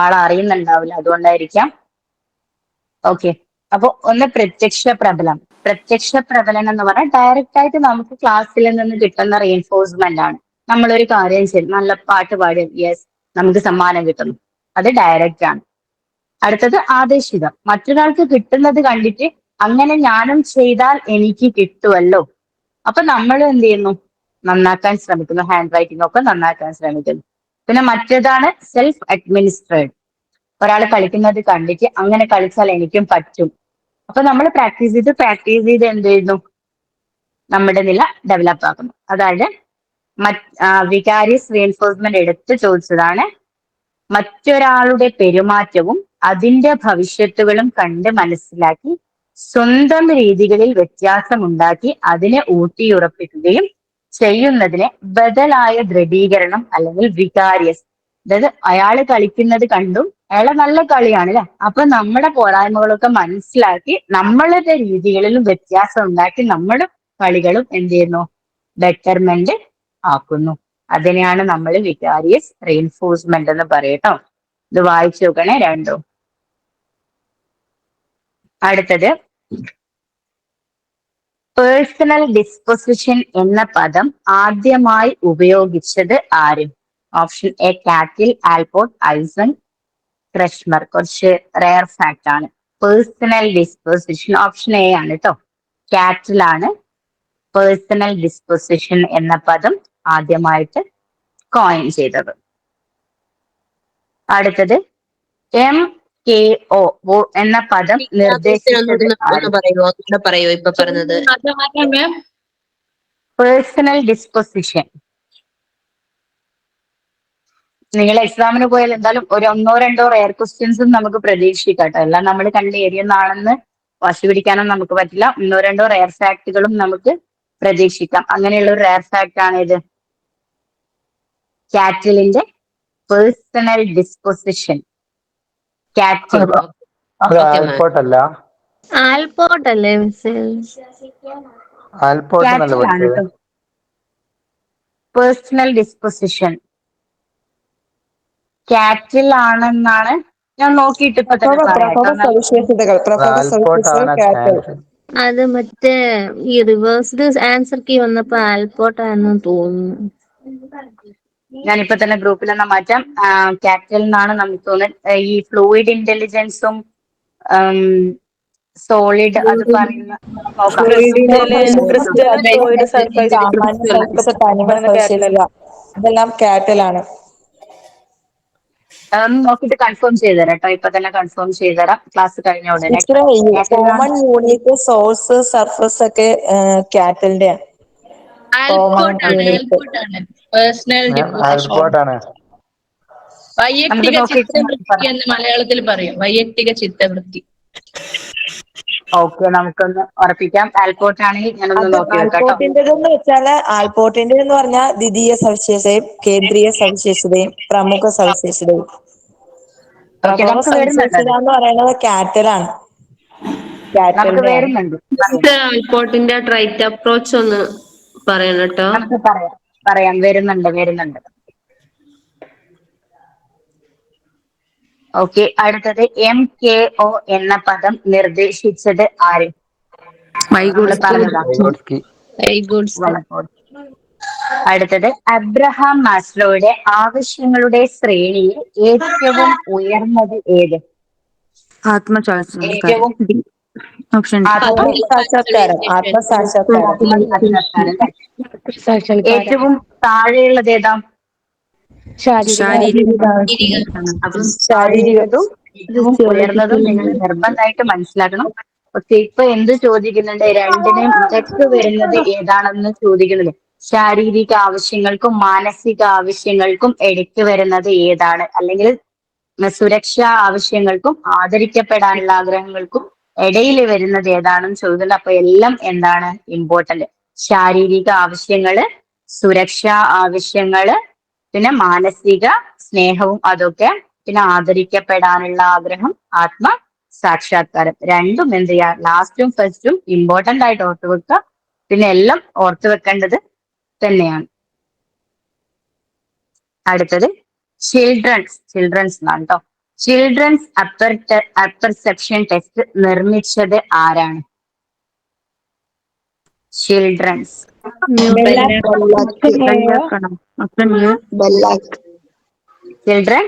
ആളറിയുന്നുണ്ടാവില്ല, അതുകൊണ്ടായിരിക്കാം. ഓക്കെ. അപ്പൊ ഒന്ന് പ്രത്യക്ഷ പ്രബലനം എന്ന് പറഞ്ഞാൽ ഡയറക്റ്റ് ആയിട്ട് നമുക്ക് ക്ലാസ്സിൽ നിന്ന് കിട്ടുന്ന റീഇൻഫോഴ്സ്മെന്റ് ആണ്. നമ്മളൊരു കാര്യം ചെയ്യും, നല്ല പാട്ട് പാടി, യെസ് നമുക്ക് സമ്മാനം കിട്ടുന്നു, അത് ഡയറക്റ്റ് ആണ്. അടുത്തത് ആദേശിതം, മറ്റൊരാൾക്ക് കിട്ടുന്നത് കണ്ടിട്ട് അങ്ങനെ ഞാനും ചെയ്താൽ എനിക്ക് കിട്ടുമല്ലോ. അപ്പൊ നമ്മൾ എന്ത് ചെയ്യുന്നു? നന്നാക്കാൻ ശ്രമിക്കുന്നു, ഹാൻഡ് റൈറ്റിംഗ് ഒക്കെ നന്നാക്കാൻ ശ്രമിക്കുന്നു. പിന്നെ മറ്റേതാണ് സെൽഫ് അഡ്മിനിസ്ട്രേഡ്. ഒരാൾ കളിക്കുന്നത് കണ്ടിട്ട് അങ്ങനെ കളിച്ചാൽ എനിക്കും പറ്റും. അപ്പൊ നമ്മൾ പ്രാക്ടീസ് ചെയ്ത് എന്ത് ചെയ്യുന്നു? നമ്മുടെ നില ഡെവലപ്പ് ആക്കുന്നു. അതായത് വികാരിയസ് റീഎൻഫോഴ്സ്മെന്റ് എടുത്ത് ചോദിച്ചതാണ്. മറ്റൊരാളുടെ പെരുമാറ്റവും അതിന്റെ ഭവിഷ്യത്തുകളും കണ്ട് മനസ്സിലാക്കി സ്വന്തം രീതികളിൽ വ്യത്യാസമുണ്ടാക്കി അതിനെ ഊട്ടിയുറപ്പിക്കുകയും ചെയ്യുന്നതിനെ ബദലായ ദൃഢീകരണം അല്ലെങ്കിൽ വികാരിയസ്. അതായത് അയാള് കളിക്കുന്നത് കണ്ടും അയാളെ നല്ല കളിയാണ് അല്ലെ, അപ്പൊ നമ്മുടെ പോരായ്മകളൊക്കെ മനസ്സിലാക്കി നമ്മളുടെ രീതികളിലും വ്യത്യാസം ഉണ്ടാക്കി നമ്മുടെ കളികളും എന്ത് ചെയ്യുന്നു? ബെറ്റർമെന്റ് ആക്കുന്നു. അതിനെയാണ് നമ്മൾ വികാരിയസ് റീഎൻഫോഴ്സ്മെന്റ് എന്ന് പറയട്ടോ. ഇത് വായിച്ചു നോക്കണേ രണ്ടും. അടുത്തത് പേഴ്സണൽ ഡിസ്പൊസിഷൻ എന്ന പദം ആദ്യമായി ഉപയോഗിച്ചത് ആര്? ഓപ്ഷൻ എ കാറ്റിൽ, ആൽപോർട്ട്, ഐസൻ, ക്രഷ്മർ. കുറച്ച് റെയർ ഫാക്ട് ആണ്. പേഴ്സണൽ ഡിസ്പൊസിഷൻ ഓപ്ഷൻ എ ആണ് കേട്ടോ. കാറ്റിലാണ് പേഴ്സണൽ ഡിസ്പൊസിഷൻ എന്ന പദം ആദ്യമായിട്ട് കോയിൻ ചെയ്തത്. അടുത്തത് MKO എന്ന പദം നിർദ്ദേശിച്ചത് പറയോ ഇപ്പൊ പറഞ്ഞത്? മാം പേഴ്സണൽ ഡിസ്പൊസിഷൻ. നിങ്ങൾ എക്സാമിന് പോയാൽ എന്തായാലും ഒരു 1-2 റെയർ ക്വസ്റ്റ്യൻസും നമുക്ക് പ്രതീക്ഷിക്കാം കേട്ടോ. എല്ലാം നമ്മൾ കണ്ട് ഏരിയെന്നാണെന്ന് വാശി പിടിക്കാനും നമുക്ക് പറ്റില്ല. 1-2 റെയർ ഫാക്ടുകളും നമുക്ക് പ്രതീക്ഷിക്കാം. അങ്ങനെയുള്ള ഒരു റെയർ ഫാക്ട് ആണ് ഇത്, കാറ്റിലിന്റെ പേഴ്സണൽ ഡിസ്പൊസിഷൻ. കാറ്റിൽ ആൽപോർട്ട് അല്ല, ആൽപോർട്ട് അല്ലേ മിസ്? ആൽപോർട്ട് എന്നല്ല കാറ്റിലാണ് പഠിച്ചത്. കേട്ടോ പേഴ്സണൽ ഡിസ്പൊസിഷൻ. കാറ്റിൽ ആണെന്നാണ് ഞാൻ നോക്കിയിട്ട് ഇപ്പൊ തന്നെ പറയാം. സവിശേഷതകൾ, ആൽപോർട്ട് ആണ് കാറ്റ്. അത് മറ്റേ ഈ റിവേഴ്സ്ഡ് ആൻസർ കീ വന്നപ്പോ ആൽപോർട്ട് ആണെന്ന് തോന്നുന്നു. ഞാനിപ്പോ തന്നെ ഗ്രൂപ്പിൽ ഒന്ന് മാറ്റാം. കാറ്റിൽ നിന്നാണ് നമുക്ക് തോന്നുന്നത്. ഈ ഫ്ലൂയിഡ് ഇന്റലിജൻസും സോളിഡ് അത് പറയുന്ന ഇതെല്ലാം കാറ്റലാണ്. നോക്കിയിട്ട് കൺഫേം ചെയ്തുതരാം കേട്ടോ. ഇപ്പൊ തന്നെ കൺഫേം ചെയ്തുതരാം ക്ലാസ് കഴിഞ്ഞ ഉടനെ. കോമൺ യൂണിറ്റ്, സോഴ്സ്, സർഫസ് ഒക്കെ കാറ്റലിന്റെ. പേഴ്സണൽ ആൽപോർട്ട് ആണ്. വൈയക്തിക ചിത്തവൃത്തി എന്ന് മലയാളത്തിൽ പറയും. വൈയക്തിക ചിത്തവൃത്തി. ഓക്കെ, നമുക്കൊന്ന് ഉറപ്പിക്കാം. ആൽപോർട്ട് ആണെങ്കിൽ ഞാനൊന്ന് നോക്കി വെക്കാം. ആൽപോർട്ടിന്റെതെന്ന് വെച്ചാല്, ആൽപോർട്ടിന്റെ എന്ന് പറഞ്ഞാൽ ദ്വിതീയ സവിശേഷതയും കേന്ദ്രീയ സവിശേഷതയും പ്രമുഖ സവിശേഷതയും. പ്രമുഖ സവിശേഷത എന്ന് പറയുന്നത് കാറ്റലാണ്. നമുക്ക് വരുന്നുണ്ട്. ആൽപോർട്ടിന്റെ ട്രൈറ്റ് അപ്രോച്ച് ഒന്ന് പറയണം കേട്ടോ. നമുക്ക് പറയാം. വരുന്നുണ്ട്. ഓക്കെ, അടുത്തത് MKO എന്ന പദം നിർദ്ദേശിച്ചത് ആര്? അടുത്തത് അബ്രഹാം മാസ്ലോയുടെ ആവശ്യങ്ങളുടെ ശ്രേണിയിൽ ഏറ്റവും ഉയർന്നത് ഏത്? ആത്മസാക്ഷാത്കാരം. ഏറ്റവും താഴെയുള്ളത് ഏതാ? അപ്പം ശാരീരികവും ഏറ്റവും ഉയർന്നതും നിങ്ങൾ നിർബന്ധമായിട്ട് മനസ്സിലാക്കണം. പക്ഷെ ഇപ്പൊ എന്ത് ചോദിക്കുന്നുണ്ട്? രണ്ടിനെയും ഇടയ്ക്ക് വരുന്നത് ഏതാണെന്ന് ചോദിക്കുന്നില്ല. ശാരീരിക ആവശ്യങ്ങൾക്കും മാനസിക ആവശ്യങ്ങൾക്കും ഇടയ്ക്ക് വരുന്നത് ഏതാണ്? അല്ലെങ്കിൽ സുരക്ഷാ ആവശ്യങ്ങൾക്കും ആദരിക്കപ്പെടാനുള്ള ആഗ്രഹങ്ങൾക്കും ഇടയിൽ വരുന്നത് ഏതാണെന്ന് ചോദിക്കുന്നത്. അപ്പൊ എല്ലാം എന്താണ് ഇമ്പോർട്ടന്റ്? ശാരീരിക ആവശ്യങ്ങള്, സുരക്ഷാ ആവശ്യങ്ങള്, പിന്നെ മാനസിക സ്നേഹവും അതൊക്കെ, പിന്നെ ആദരിക്കപ്പെടാനുള്ള ആഗ്രഹം, ആത്മ സാക്ഷാത്കാരം. രണ്ടും എന്ത് ചെയ്യാ? ലാസ്റ്റും ഫസ്റ്റും ഇമ്പോർട്ടന്റ് ആയിട്ട് ഓർത്തു വെക്കുക. പിന്നെ എല്ലാം ഓർത്തു വെക്കേണ്ടത് തന്നെയാണ്. അടുത്തത് ചിൽഡ്രൻസ് എന്നാണ് കേട്ടോ. ചിൽഡ്രൻസ് അപ്പർസെപ്ഷൻ ടെസ്റ്റ് നിർമ്മിച്ചത് ആരാണ്? ചിൽഡ്രൻസ് ചിൽഡ്രൻ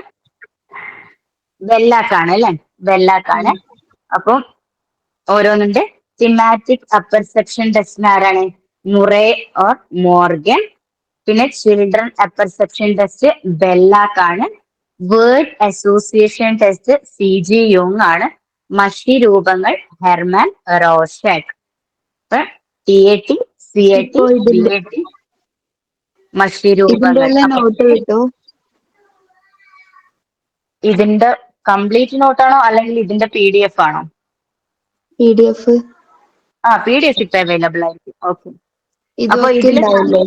ബെല്ലാക്കാണ് അല്ലെ? ബെല്ലാക്കാണ്. അപ്പം ഓരോന്നുണ്ട്. തിമാറ്റിക് അപ്പർസെപ്ഷൻ ടെസ്റ്റിന് ആരാണ്? Murray or Morgan. പിന്നെ ചിൽഡ്രൻ അപ്പർസെപ്ഷൻ ടെസ്റ്റ് ബെല്ലാക്ക് ആണ്. Word association test CG Yong ആണ്. മഷി രൂപങ്ങൾ ഹെർമാൻ റോഷാക്ക്. അപ്പൊ TAT, CAT, ഇപ്പൊ ഇതിന്റെ BAT മഷി ഇതിന്റെ രൂപങ്ങൾ. എല്ലാം അപ്പൊ നോട്ട് കിട്ടോ? ഇതിന്റെ കംപ്ലീറ്റ് നോട്ടാണോ അല്ലെങ്കിൽ ഇതിന്റെ PDF ആണോ? PDF PDF ഇപ്പൊ അവൈലബിൾ ആയിരിക്കും. ഓക്കെ. അപ്പൊ ഇതൊക്കെ ഇതില് ഉണ്ടാവില്ലേ?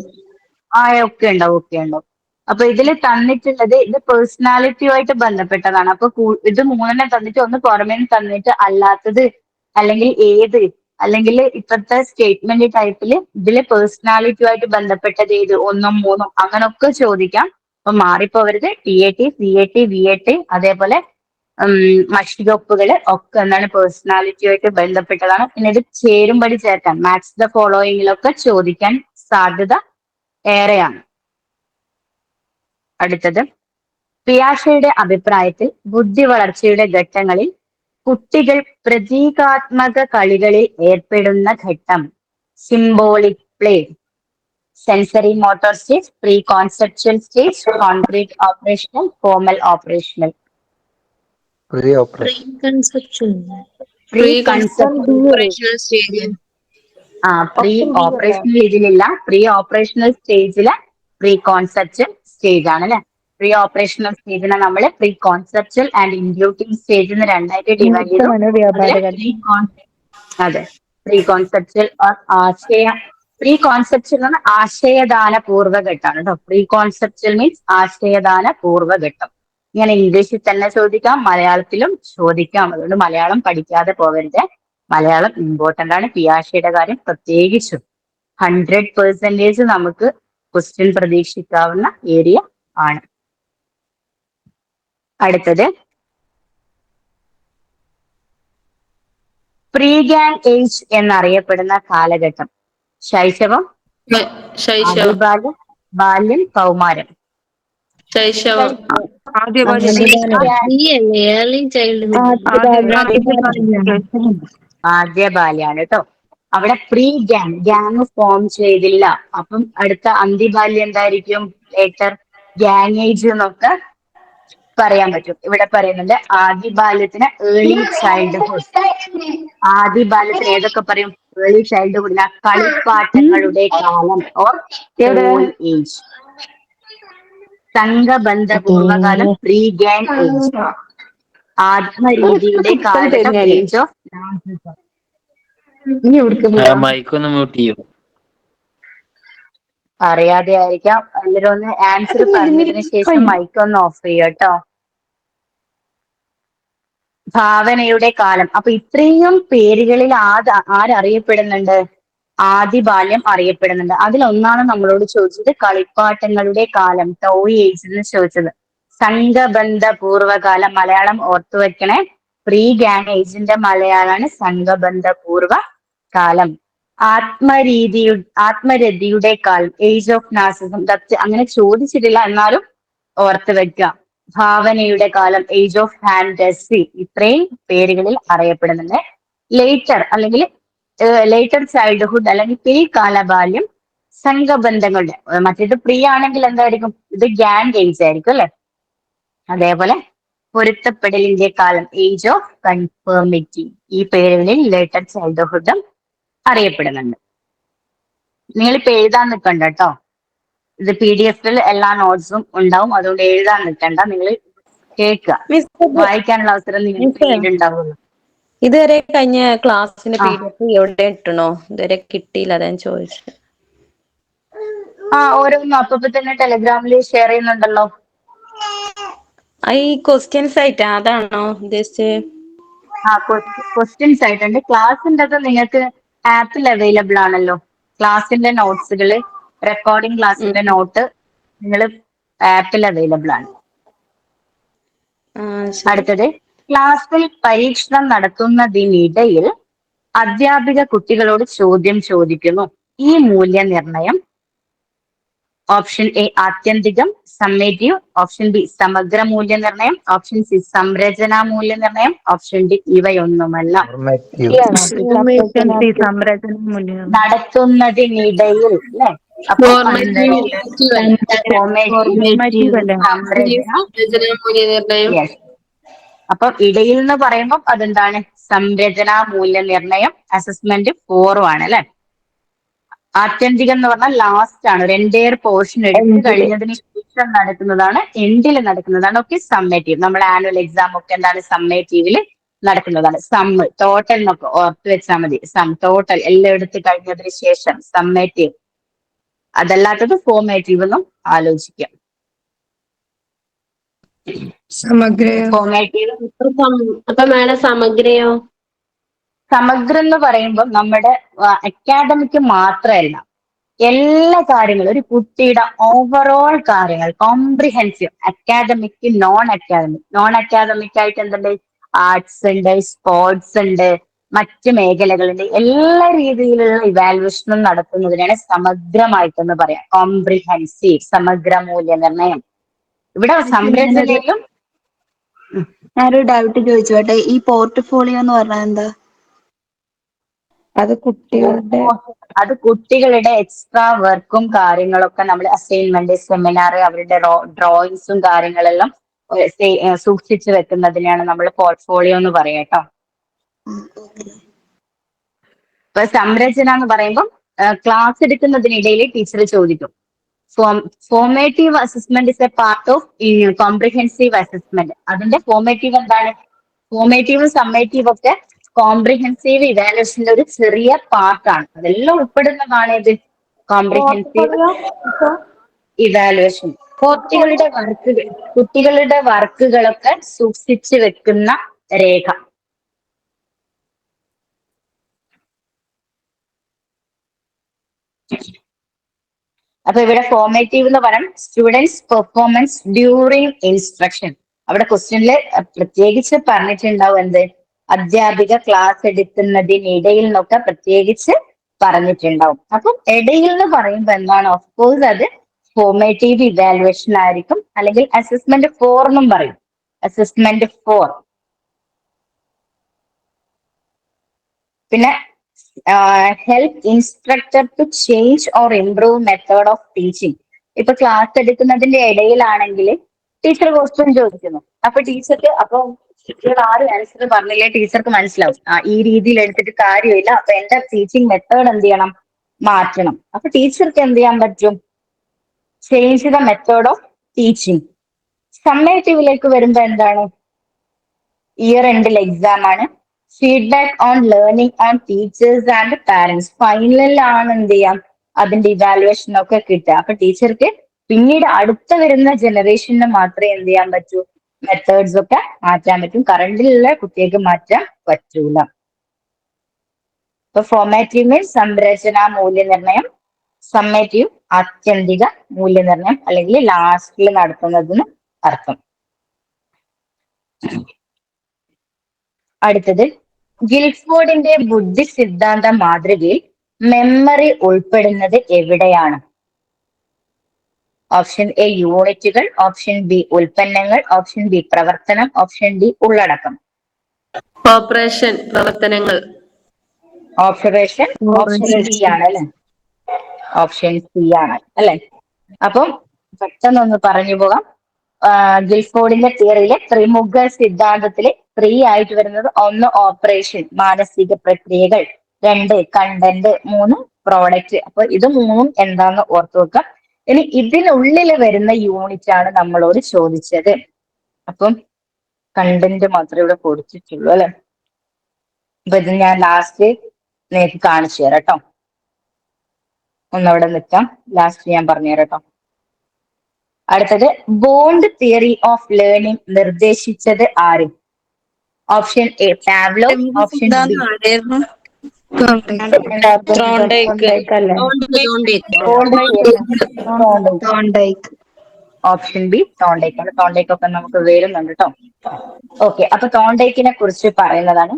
ഒക്കെ ഉണ്ടാവും, ഒക്കെ ഉണ്ടാവും. അപ്പൊ ഇതിൽ തന്നിട്ടുള്ളത് ഇത് പേഴ്സണാലിറ്റിയുമായിട്ട് ബന്ധപ്പെട്ടതാണ്. അപ്പൊ ഇത് മൂന്നെണ്ണം തന്നിട്ട് ഒന്ന് പുറമേ തന്നിട്ട് അല്ലാത്തത് അല്ലെങ്കിൽ ഏത് അല്ലെങ്കിൽ ഇപ്പോഴത്തെ സ്റ്റേറ്റ്മെന്റ് ടൈപ്പില് ഇതില് പേഴ്സണാലിറ്റിയുമായിട്ട് ബന്ധപ്പെട്ടത് ഏത്, 1ഉം 3ഉം അങ്ങനൊക്കെ ചോദിക്കാം. അപ്പൊ മാറിപ്പോവരുത്. TAT, CAT, VAT അതേപോലെ മഷികൊപ്പുകള് ഒക്കെ എന്താണ് പേഴ്സണാലിറ്റിയുമായിട്ട് ബന്ധപ്പെട്ടതാണ്. പിന്നെ ഇത് ചേരുംപടി ചേർക്കാൻ മാച്ച് ദ ഫോളോയിങ്ങിലൊക്കെ ചോദിക്കാൻ സാധ്യത ഏറെയാണ്. അടുത്തത്, പിയാഷയുടെ അഭിപ്രായത്തിൽ ബുദ്ധി വളർച്ചയുടെ ഘട്ടങ്ങളിൽ കുട്ടികൾ പ്രതീകാത്മക കളികളിൽ ഏർപ്പെടുന്ന ഘട്ടം symbolic play, sensory motor stage, pre conceptual stage, concrete operational, formal operational. Pre operation. Preconception. Pre conceptual operational stage. Pre Option B അല്ലേ? ഓപ്പറേഷണൽ ഇതിലില്ല. പ്രീ ഓപ്പറേഷണൽ സ്റ്റേജിലെ പ്രീ കോൺസെപ്ച്വൽ സ്റ്റേജ് ആണ് അല്ലെ. പ്രീ ഓപ്പറേഷണൽ സ്റ്റേജിനെ നമ്മൾ pre conceptual and intuitive stage എന്ന് രണ്ടായിട്ട് ഡിവൈഡ് ചെയ്തു. അതെ, പ്രീ കോൺസെപ്ച്വൽ പ്രീ കോൺസെപ്ച്വൽ എന്ന് പറഞ്ഞാൽ ആശയദാന പൂർവ്വഘട്ടമാണ് കേട്ടോ. പ്രീ കോൺസെപ്ച്വൽ മീൻസ് ആശയദാന പൂർവ്വഘട്ടം. ഇങ്ങനെ ഇംഗ്ലീഷിൽ തന്നെ ചോദിക്കാം, മലയാളത്തിലും ചോദിക്കാം. അതുകൊണ്ട് മലയാളം പഠിക്കാതെ പോകരുത്. മലയാളം ഇമ്പോർട്ടന്റ് ആണ്. പിയാഷയുടെ കാര്യം പ്രത്യേകിച്ചും 100% നമുക്ക് ക്വസ്റ്റ്യൻ പ്രതീക്ഷിക്കാവുന്ന ഏരിയ ആണ്. അടുത്തത്, പ്രീ ഗ്യാങ് ഏജ് എന്നറിയപ്പെടുന്ന കാലഘട്ടം ശൈശവം, ശൈശവം. ആദ്യബാല്യം, ബാല്യം, കൗമാരം. ശൈശവം. Early childhood. ആദ്യ ബാല്യാണ് കേട്ടോ. അവിടെ പ്രീ ഗ്യാങ് ഫോം ചെയ്തില്ല. അപ്പം അടുത്ത അന്ത്യബാല്യം എന്തായിരിക്കും? ലേറ്റർ ഗ്യാങ് ഏജ് എന്നൊക്കെ പറയാൻ പറ്റും. ഇവിടെ പറയുന്നുണ്ട് ആദ്യ ബാല്യത്തിന് ഏർലി ചൈൽഡ്ഹുഡ്. ആദ്യ ബാല്യത്തിന് ഏതൊക്കെ പറയും? ഏർലി ചൈൽഡ്ഹുഡിന് കളിപ്പാട്ടങ്ങളുടെ കാലം ഓർ ഏജ്. സംഘബന്ധ പൂർവ്വകാലം പ്രീ ഗ്യാങ് ഏജ്. ആത്മരീതിയുടെ കാലഘട്ടം ഏജ് ഓഫ് മൈക്കൊന്ന് മ്യൂട്ട് ചെയ്യൂ. അറിയാതെ ആയിരിക്കാം. എല്ലാവരും ഒന്ന് ആൻസർ പറഞ്ഞതിന് ശേഷം മൈക്ക് ഒന്ന് ഓഫ് ചെയ്യുക കേട്ടോ. ഭാവനയുടെ കാലം. അപ്പൊ ഇത്രയും പേരുകളിൽ ആരറിയപ്പെടുന്നുണ്ട്? ആദ്യ ബാല്യം അറിയപ്പെടുന്നുണ്ട്. അതിലൊന്നാണ് നമ്മളോട് ചോദിച്ചത് കളിപ്പാട്ടങ്ങളുടെ കാലം, ടോയ് ഏജ് എന്ന് ചോദിച്ചത്. സംഘബന്ധ പൂർവ്വകാലം മലയാളം ഓർത്തു വെക്കണേ. പ്രീ ഗ്യാങ് ഏജിന്റെ മലയാളാണ് സംഘബന്ധ പൂർവ്വ കാലം. ആത്മരതിയുടെ കാലം ഏജ് ഓഫ് നാസിസം. അങ്ങനെ ചോദിച്ചിട്ടില്ല, എന്നാലും ഓർത്ത് വെക്കുക. ഭാവനയുടെ കാലം ഏജ് ഓഫ് ഫാന്റസി. ഇത്രയും പേരുകളിൽ അറിയപ്പെടുന്നുണ്ട്. ലേറ്റർ അല്ലെങ്കിൽ ലേറ്റർ ചൈൽഡ്ഹുഡ് അല്ലെങ്കിൽ പിൽക്കാല ബാല്യം സംഘബന്ധങ്ങളുടെ. മറ്റേത് പ്രീ ആണെങ്കിൽ എന്തായിരിക്കും? ഇത് ഗ്യാങ് ഏജ് ആയിരിക്കും അല്ലെ. അതേപോലെ പൊരുത്തപ്പെടലിന്റെ കാലം ഏജ് ഓഫ് കൺഫേമിറ്റി. ഈ പേരുകളിൽ ലേറ്റർ ചൈൽഡ്ഹുഡും അറിയപ്പെടുന്നുണ്ട്. നിങ്ങളിപ്പോ എഴുതാൻ നിൽക്കണ്ട കേട്ടോ. ഇത് PDF-ൽ എല്ലാ നോട്ട്സും ഉണ്ടാവും. അതുകൊണ്ട് എഴുതാൻ നിൽക്കണ്ട. നിങ്ങൾ കേൾക്കുക. വായിക്കാനുള്ള അവസരം നിങ്ങൾക്ക് പിന്നീട് ഉണ്ടാവുള്ളൂ. ഇതുവരെ കഴിഞ്ഞ ക്ലാസ്സിന്റെ PDF എവിടെ ഇട്ടണോ? ഇതുവരെ കിട്ടിയില്ല, അതാ ഞാൻ ചോദിച്ചത്. ഓരോന്നും അപ്പൊ തന്നെ ടെലഗ്രാമിൽ ഷെയർ ചെയ്യുന്നുണ്ടല്ലോ. ഈ ക്വസ്റ്റ്യൻസ് ആയിട്ടാ, അതാണോ ഉദ്ദേശിച്ചത്? ക്വസ്റ്റ്യൻസ് ആയിട്ടുണ്ട്. ക്ലാസ്സിന്റെ അത് നിങ്ങൾക്ക് ആപ്പിൽ അവൈലബിൾ ആണല്ലോ. ക്ലാസ്സിന്റെ നോട്ട്സുകള്, റെക്കോർഡിംഗ് ക്ലാസ്സിന്റെ നോട്ട് നിങ്ങൾ ആപ്പിൽ അവൈലബിൾ ആണ്. അടുത്തത്, ക്ലാസ്സിൽ പരീക്ഷണം നടത്തുന്നതിനിടയിൽ അധ്യാപിക കുട്ടികളോട് ചോദ്യം ചോദിക്കുന്നു. ഈ മൂല്യനിർണയം ഓപ്ഷൻ എ ആത്യന്തികം സമ്മേറ്റീവ്, ഓപ്ഷൻ ബി സമഗ്ര മൂല്യനിർണ്ണയം, ഓപ്ഷൻ സി സംരചനാ മൂല്യനിർണ്ണയം, ഓപ്ഷൻ ഡി ഇവയൊന്നുമല്ല. നടത്തുന്നതിനിടയിൽ അല്ലെ, അപ്പൊ യെസ്. അപ്പൊ ഇടയിൽ എന്ന് പറയുമ്പോൾ അതെന്താണ്? സംരചനാ മൂല്യനിർണ്ണയം അസസ്മെന്റ് 4 ആണ് അല്ലെ. ആത്യന്തികം എന്ന് പറഞ്ഞാൽ ലാസ്റ്റ് ആണ്, ഒരു എൻറ്റയർ പോർഷൻ എടുത്ത് കഴിഞ്ഞതിന് ശേഷം നടക്കുന്നതാണ്, എൻഡിൽ നടക്കുന്നതാണ്. Okay, summative. നമ്മുടെ ആനുവൽ എക്സാം ഒക്കെ എന്താണ്? സമ്മേറ്റീവില് നടക്കുന്നതാണ്. ടോട്ടൽ എന്നൊക്കെ ഓർത്ത് വെച്ചാൽ മതി. ടോട്ടൽ എല്ലാം എടുത്ത് കഴിഞ്ഞതിന് ശേഷം സമ്മേറ്റീവ്. അതല്ലാത്തത് ഫോർമേറ്റീവ് എന്നും ആലോചിക്കാം. ഫോർമേറ്റീവ് അപ്പൊ മാഡം സമഗ്രയോ? സമഗ്രം എന്ന് പറയുമ്പോൾ നമ്മുടെ അക്കാഡമിക് മാത്രമല്ല, എല്ലാ കാര്യങ്ങളും ഒരു കുട്ടിയുടെ ഓവറോൾ കാര്യങ്ങൾ കോംപ്രിഹെൻസീവ്, അക്കാഡമിക് നോൺ അക്കാഡമിക് ആയിട്ട് എന്തുണ്ട്? ആർട്സ് ഉണ്ട്, സ്പോർട്സ് ഉണ്ട്, മറ്റ് മേഖലകളുണ്ട്. എല്ലാ രീതിയിലുള്ള ഇവാലുവേഷനും നടത്തുന്നതിനാണ് സമഗ്രമായിട്ടെന്ന് പറയാം. കോംപ്രിഹെൻസീവ്, സമഗ്ര മൂല്യനിർണ്ണയം. ഇവിടെ സംരചനയിലും ഞാനൊരു ഡൗട്ട് ചോദിച്ചോട്ടെ, ഈ പോർട്ട്ഫോളിയോ എന്ന് പറഞ്ഞാൽ എന്താ? അത് കുട്ടികളുടെ എക്സ്ട്രാ വർക്കും കാര്യങ്ങളൊക്കെ നമ്മൾ അസൈൻമെന്റ്, സെമിനാർ, അവരുടെ ഡ്രോയിങ്സും കാര്യങ്ങളെല്ലാം സൂക്ഷിച്ചു വെക്കുന്നതിനാണ് നമ്മൾ പോർട്ട്ഫോളിയോ എന്ന് പറയാം കേട്ടോ. ഇപ്പൊ സംരചന എന്ന് പറയുമ്പോൾ ക്ലാസ് എടുക്കുന്നതിനിടയിൽ ടീച്ചർ ചോദിക്കും, formative assessment is A part of comprehensive assessment. അതിന്റെ ഫോർമേറ്റീവ് എന്താണ്? ഫോർമേറ്റീവും സമ്മേറ്റീവും ഒക്കെ കോംപ്രിഹെൻസീവ് ഇവാലുവേഷന്റെ ഒരു ചെറിയ പാർട്ടാണ്. അതെല്ലാം ഉൾപ്പെടുന്നതാണ് ഇത് കോംപ്രിഹെൻസീവ് ഇവാലുവേഷൻ. കുട്ടികളുടെ വർക്കുകളൊക്കെ സൂക്ഷിച്ചു വെക്കുന്ന രേഖ. അപ്പൊ ഇവിടെ ഫോർമേറ്റീവ് എന്ന് പറയാം സ്റ്റുഡൻസ് പെർഫോമൻസ് ഡ്യൂറിങ് ഇൻസ്ട്രക്ഷൻ. അവിടെ ക്വസ്റ്റ്യനിൽ പ്രത്യേകിച്ച് പറഞ്ഞിട്ടുണ്ടാവും എന്ത്? അധ്യാപിക ക്ലാസ് എടുക്കുന്നതിനിടയിൽ നിന്നൊക്കെ പ്രത്യേകിച്ച് പറഞ്ഞിട്ടുണ്ടാവും. അപ്പം ഇടയിൽ എന്ന് പറയുമ്പോൾ എന്താണ്? ഓഫ്കോഴ്സ് അത് ഫോർമേറ്റീവ് ഇവാലുവേഷൻ ആയിരിക്കും, അല്ലെങ്കിൽ അസസ്മെന്റ് 4 എന്നും പറയും. അസസ്മെന്റ് 4. പിന്നെ help instructor to change or improve method of teaching. ഇപ്പൊ ക്ലാസ് എടുക്കുന്നതിന്റെ ഇടയിലാണെങ്കിൽ ടീച്ചർ ക്വസ്റ്റ്യൻ ചോദിക്കുന്നു. അപ്പൊ ടീച്ചർക്ക് കുട്ടികൾ ആരും ആൻസർ പറഞ്ഞില്ലേ ടീച്ചർക്ക് മനസ്സിലാവും, ഈ രീതിയിൽ എടുത്തിട്ട് കാര്യമില്ല, അപ്പൊ എന്റെ ടീച്ചിങ് മെത്തേഡ് എന്ത് ചെയ്യണം? മാറ്റണം. അപ്പൊ ടീച്ചർക്ക് എന്ത് ചെയ്യാൻ പറ്റും? Change the method of teaching. സമ്മേറ്റീവിലേക്ക് വരുമ്പോ എന്താണ്? ഇയർ എൻഡിൽ എക്സാം ആണ്. Feedback on learning on teachers and parents. ഫൈനലിലാണ് എന്ത് ചെയ്യാം? അതിന്റെ ഇവാലുവേഷൻ ഒക്കെ കിട്ടുക. അപ്പൊ ടീച്ചർക്ക് പിന്നീട് അടുത്ത വരുന്ന ജനറേഷന് മാത്രമേ എന്ത് ചെയ്യാൻ പറ്റൂ? മെത്തേഡ്സ് ഒക്കെ മാറ്റാൻ പറ്റും. കറണ്ടിലുള്ള കുട്ടികൾക്ക് മാറ്റാൻ പറ്റൂല. ഇപ്പൊ ഫോർമാറ്റീവ് മീൻസ് സംരചനാ മൂല്യനിർണ്ണയം, സമ്മേറ്റീവ് ആത്യന്തിക മൂല്യനിർണ്ണയം അല്ലെങ്കിൽ ലാസ്റ്റിൽ നടത്തുന്നതിന് അർത്ഥം. അടുത്തത് ഗിൽഫോർഡിന്റെ ബുദ്ധി സിദ്ധാന്ത മാതൃകയിൽ മെമ്മറി ഉൾപ്പെടുന്നത് എവിടെയാണ്? ഓപ്ഷൻ എ യൂണിറ്റുകൾ, ഓപ്ഷൻ ബി ഉൽപ്പന്നങ്ങൾ, ഓപ്ഷൻ ബി പ്രവർത്തനം, ഓപ്ഷൻ ഡി ഉള്ളടക്കം. ഓപ്പറേഷൻ പ്രവർത്തനങ്ങൾ. ഓപ്ഷൻ സി ആണ് അല്ലെ? ഓപ്ഷൻ സി ആണ് അല്ലെ? അപ്പം പെട്ടെന്നൊന്ന് പറഞ്ഞു പോകാം. ഗിൽഫോർഡിന്റെ തിയറിയിലെ ത്രിമുഖ സിദ്ധാന്തത്തില് 3 ആയിട്ട് വരുന്നത് 1 ഓപ്പറേഷൻ മാനസിക പ്രക്രിയകൾ, 2 കണ്ടന്റ്, 3 പ്രോഡക്റ്റ്. അപ്പൊ ഇത് 3 എന്താന്ന് ഓർത്തു വെക്കാം. ഇനി ഇതിനുള്ളിൽ വരുന്ന യൂണിറ്റ് ആണ് നമ്മളോട് ചോദിച്ചത്. അപ്പം കണ്ടന്റ് മാത്രമേ ഇവിടെ കൊടുത്തിട്ടുള്ളൂ അല്ലെ? അപ്പൊ ഇത് ഞാൻ ലാസ്റ്റ് നിങ്ങൾക്ക് കാണിച്ചു തരാം കേട്ടോ. ഒന്നവിടെ നിൽക്കാം, ലാസ്റ്റ് ഞാൻ പറഞ്ഞു തരാം കേട്ടോ. അടുത്തത് ബോണ്ട് തിയറി ഓഫ് ലേണിംഗ് നിർദ്ദേശിച്ചത് ആര്? Option A പാവ്ലോ, option B option B Thorndike ആണ്. തോണ്ടേക്ക് ഒക്കെ നമുക്ക് വരുന്നുണ്ട് കേട്ടോ. ഓക്കെ, അപ്പൊ തോണ്ടേക്കിനെ കുറിച്ച് പറയുന്നതാണ്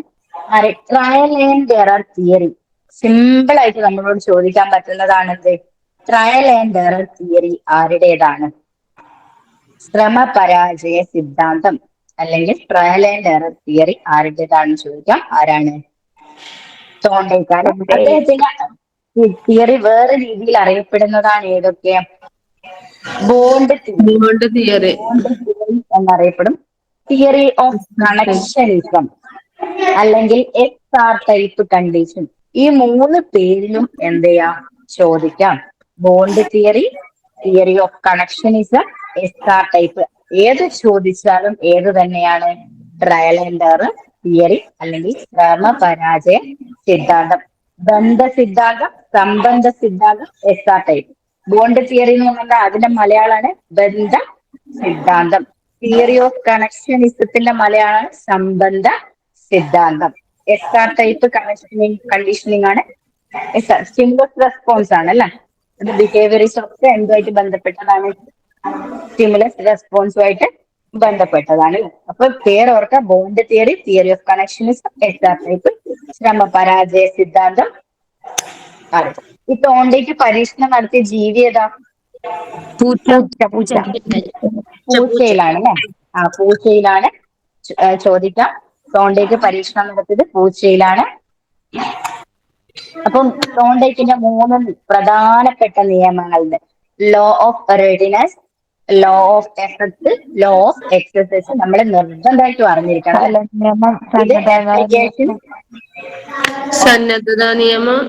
trial and error theory. Simple ആയിട്ട് നമ്മളോട് ചോദിക്കാൻ പറ്റുന്നതാണ് എന്ത്? ട്രയൽ ആൻഡ് എറർ തിയറി ആരുടേതാണ്? ശ്രമ പരാജയ സിദ്ധാന്തം അല്ലെങ്കിൽ ട്രയൽ ആൻഡ് എറർ തിയറി ആരുടേതാണെന്ന് ചോദിക്കാം. ആരാണ്? തോണ്ടേക്കാണ്. അദ്ദേഹത്തിന്റെ തിയറി വേറെ രീതിയിൽ അറിയപ്പെടുന്നതാണ് ഏതൊക്കെ? Bond theory. Bond theory. Bond theory എന്നറിയപ്പെടും. തിയറി ഓഫ് കണക്ഷനിസം അല്ലെങ്കിൽ XR ടൈപ്പ് കണ്ടീഷൻ. ഈ 3 പേരിലും എന്ത് ചെയ്യാം? ചോദിക്കാം. Bond theory, theory of connectionism, XR type. ഏത് ചോദിച്ചാലും ഏത് തന്നെയാണ്? ട്രയൽ ആൻഡ് എറർ തിയറി അല്ലെങ്കിൽ ശ്രമ പരാജയ സിദ്ധാന്തം. ബന്ധ സിദ്ധാന്തം, സംബന്ധ സിദ്ധാന്തം, XR ടൈപ്പ്. ബോണ്ട് തിയറി എന്ന് പറഞ്ഞാൽ അതിന്റെ മലയാളമാണ് ബന്ധ സിദ്ധാന്തം. തിയറി ഓഫ് കണക്ഷനിസത്തിന്റെ മലയാളമാണ് സംബന്ധ സിദ്ധാന്തം. XR ടൈപ്പ് കണ്ടീഷനിങ് ആണ്. സ്റ്റിമുലസ് റെസ്പോൺസ് ആണ് അല്ലെ. അത് ബിഹേവിയറിസം ഒക്കെ എന്തുമായിട്ട് ബന്ധപ്പെട്ടതാണ്? സ്റ്റിമുലസ് റെസ്പോൺസുമായിട്ട് ബന്ധപ്പെട്ടതാണ്. അപ്പൊ പേരോർക്ക bond theory, theory of connectionism, XR type, ശ്രമ പരാജയ സിദ്ധാന്തം. ഈ തോണ്ടയ്ക്ക് പരീക്ഷണം നടത്തിയ ജീവി ഏതാ? പൂച്ച. പൂച്ചയിലാണ് അല്ലെ. പൂച്ചയിലാണ് ചോദിക്കാം. തോണ്ടയ്ക്ക് പരീക്ഷണം നടത്തിയത് പൂച്ചയിലാണ്. അപ്പം തോണ്ടയ്ക്കിന്റെ 3 പ്രധാനപ്പെട്ട നിയമങ്ങളുണ്ട്. Law of readiness, law of effect, law of exercise. നമ്മൾ നിർബന്ധമായിട്ട് അറിഞ്ഞിരിക്കണം. ഇത് ആപ്ലിക്കേഷൻ സന്നദ്ധതാ നിയമം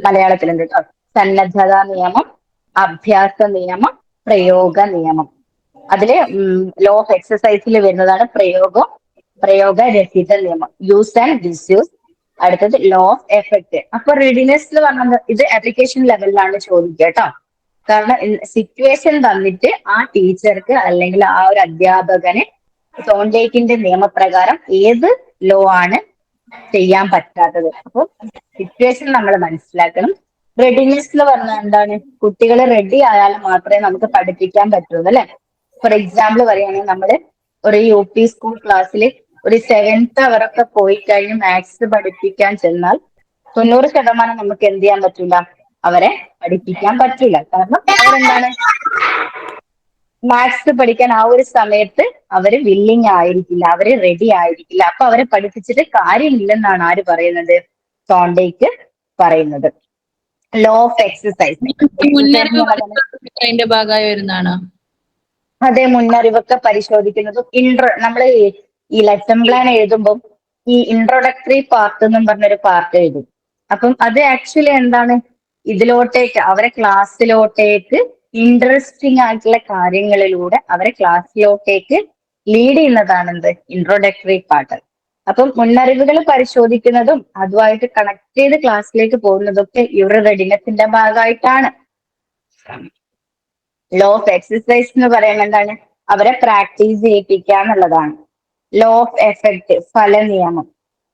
മലയാളത്തിലുണ്ട് കേട്ടോ. സന്നദ്ധതാ നിയമം, അഭ്യാസ നിയമം, പ്രയോഗ നിയമം. അതില് ലോ ഓഫ് എക്സസൈസിൽ വരുന്നതാണ് പ്രയോഗരഹിത നിയമം, യൂസ് ആൻഡ് ഡിസ്യൂസ്. അടുത്തത് ലോ ഓഫ് എഫക്ട്. അപ്പൊ റെഡിനെസ് എന്ന് പറഞ്ഞത് ഇത് ആപ്ലിക്കേഷൻ ലെവലിലാണ് ചോദിക്കുക കേട്ടോ. കാരണം സിറ്റുവേഷൻ തന്നിട്ട് ആ ടീച്ചർക്ക് അല്ലെങ്കിൽ ആ ഒരു അധ്യാപകന് തോണ്ടേക്കിന്റെ നിയമപ്രകാരം ഏത് ലോ ആണ് ചെയ്യാൻ പറ്റാത്തത്. അപ്പൊ സിറ്റുവേഷൻ നമ്മൾ മനസ്സിലാക്കണം. റെഡിനെസ് എന്ന് പറഞ്ഞാൽ എന്താണ്? കുട്ടികൾ റെഡി ആയാൽ മാത്രമേ നമുക്ക് പഠിപ്പിക്കാൻ പറ്റുള്ളൂ അല്ലെ. ഫോർ എക്സാമ്പിൾ പറയുകയാണെങ്കിൽ നമ്മള് ഒരു UP സ്കൂൾ ക്ലാസ്സിൽ ഒരു 7th അവരൊക്കെ പോയി കഴിഞ്ഞ് മാത്സ് പഠിപ്പിക്കാൻ ചെന്നാൽ 90% നമുക്ക് എന്ത് ചെയ്യാൻ പറ്റൂല? അവരെ പഠിപ്പിക്കാൻ പറ്റൂല. കാരണം അവരെന്താണ്? മാത്സ് പഠിക്കാൻ ആ ഒരു സമയത്ത് അവര് വില്ലിങ് ആയിരിക്കില്ല, അവര് റെഡി ആയിരിക്കില്ല. അപ്പൊ അവരെ പഠിപ്പിച്ചിട്ട് കാര്യമില്ലെന്നാണ് ആര് പറയുന്നത്? തോണ്ടേക്ക് പറയുന്നത്. Law of exercise. അതിന്റെ ഭാഗമായി വരുന്നതാണ്. അതെ, മുന്നറിവൊക്കെ പരിശോധിക്കുന്നതും നമ്മൾ ഈ ലെസൺ പ്ലാൻ എഴുതുമ്പോൾ ഈ ഇൻട്രൊഡക്ടറി പാർട്ട് എന്നും പറഞ്ഞൊരു പാർട്ട് എഴുതും. അപ്പം അത് ആക്ച്വലി എന്താണ്? ഇതിലോട്ടേക്ക് അവരെ ക്ലാസ്സിലോട്ടേക്ക് ഇൻട്രസ്റ്റിംഗ് ആയിട്ടുള്ള കാര്യങ്ങളിലൂടെ അവരെ ക്ലാസ്സിലോട്ടേക്ക് ലീഡ് ചെയ്യുന്നതാണ് എന്ത്? Introductory part. അപ്പം മുന്നറിവുകൾ പരിശോധിക്കുന്നതും അതുമായിട്ട് കണക്ട് ചെയ്ത് ക്ലാസ്സിലേക്ക് പോകുന്നതൊക്കെ ഇവരുടെ റെഡിനെസിന്റെ ഭാഗമായിട്ടാണ്. ലോ ഓഫ് എക്സസൈസ് എന്ന് പറയുന്നത് എന്താണ്? അവരെ പ്രാക്ടീസ് ചെയ്യിപ്പിക്കുക എന്നുള്ളതാണ്. ലോ ഓഫ് എഫക്ട്, ഫല നിയമം.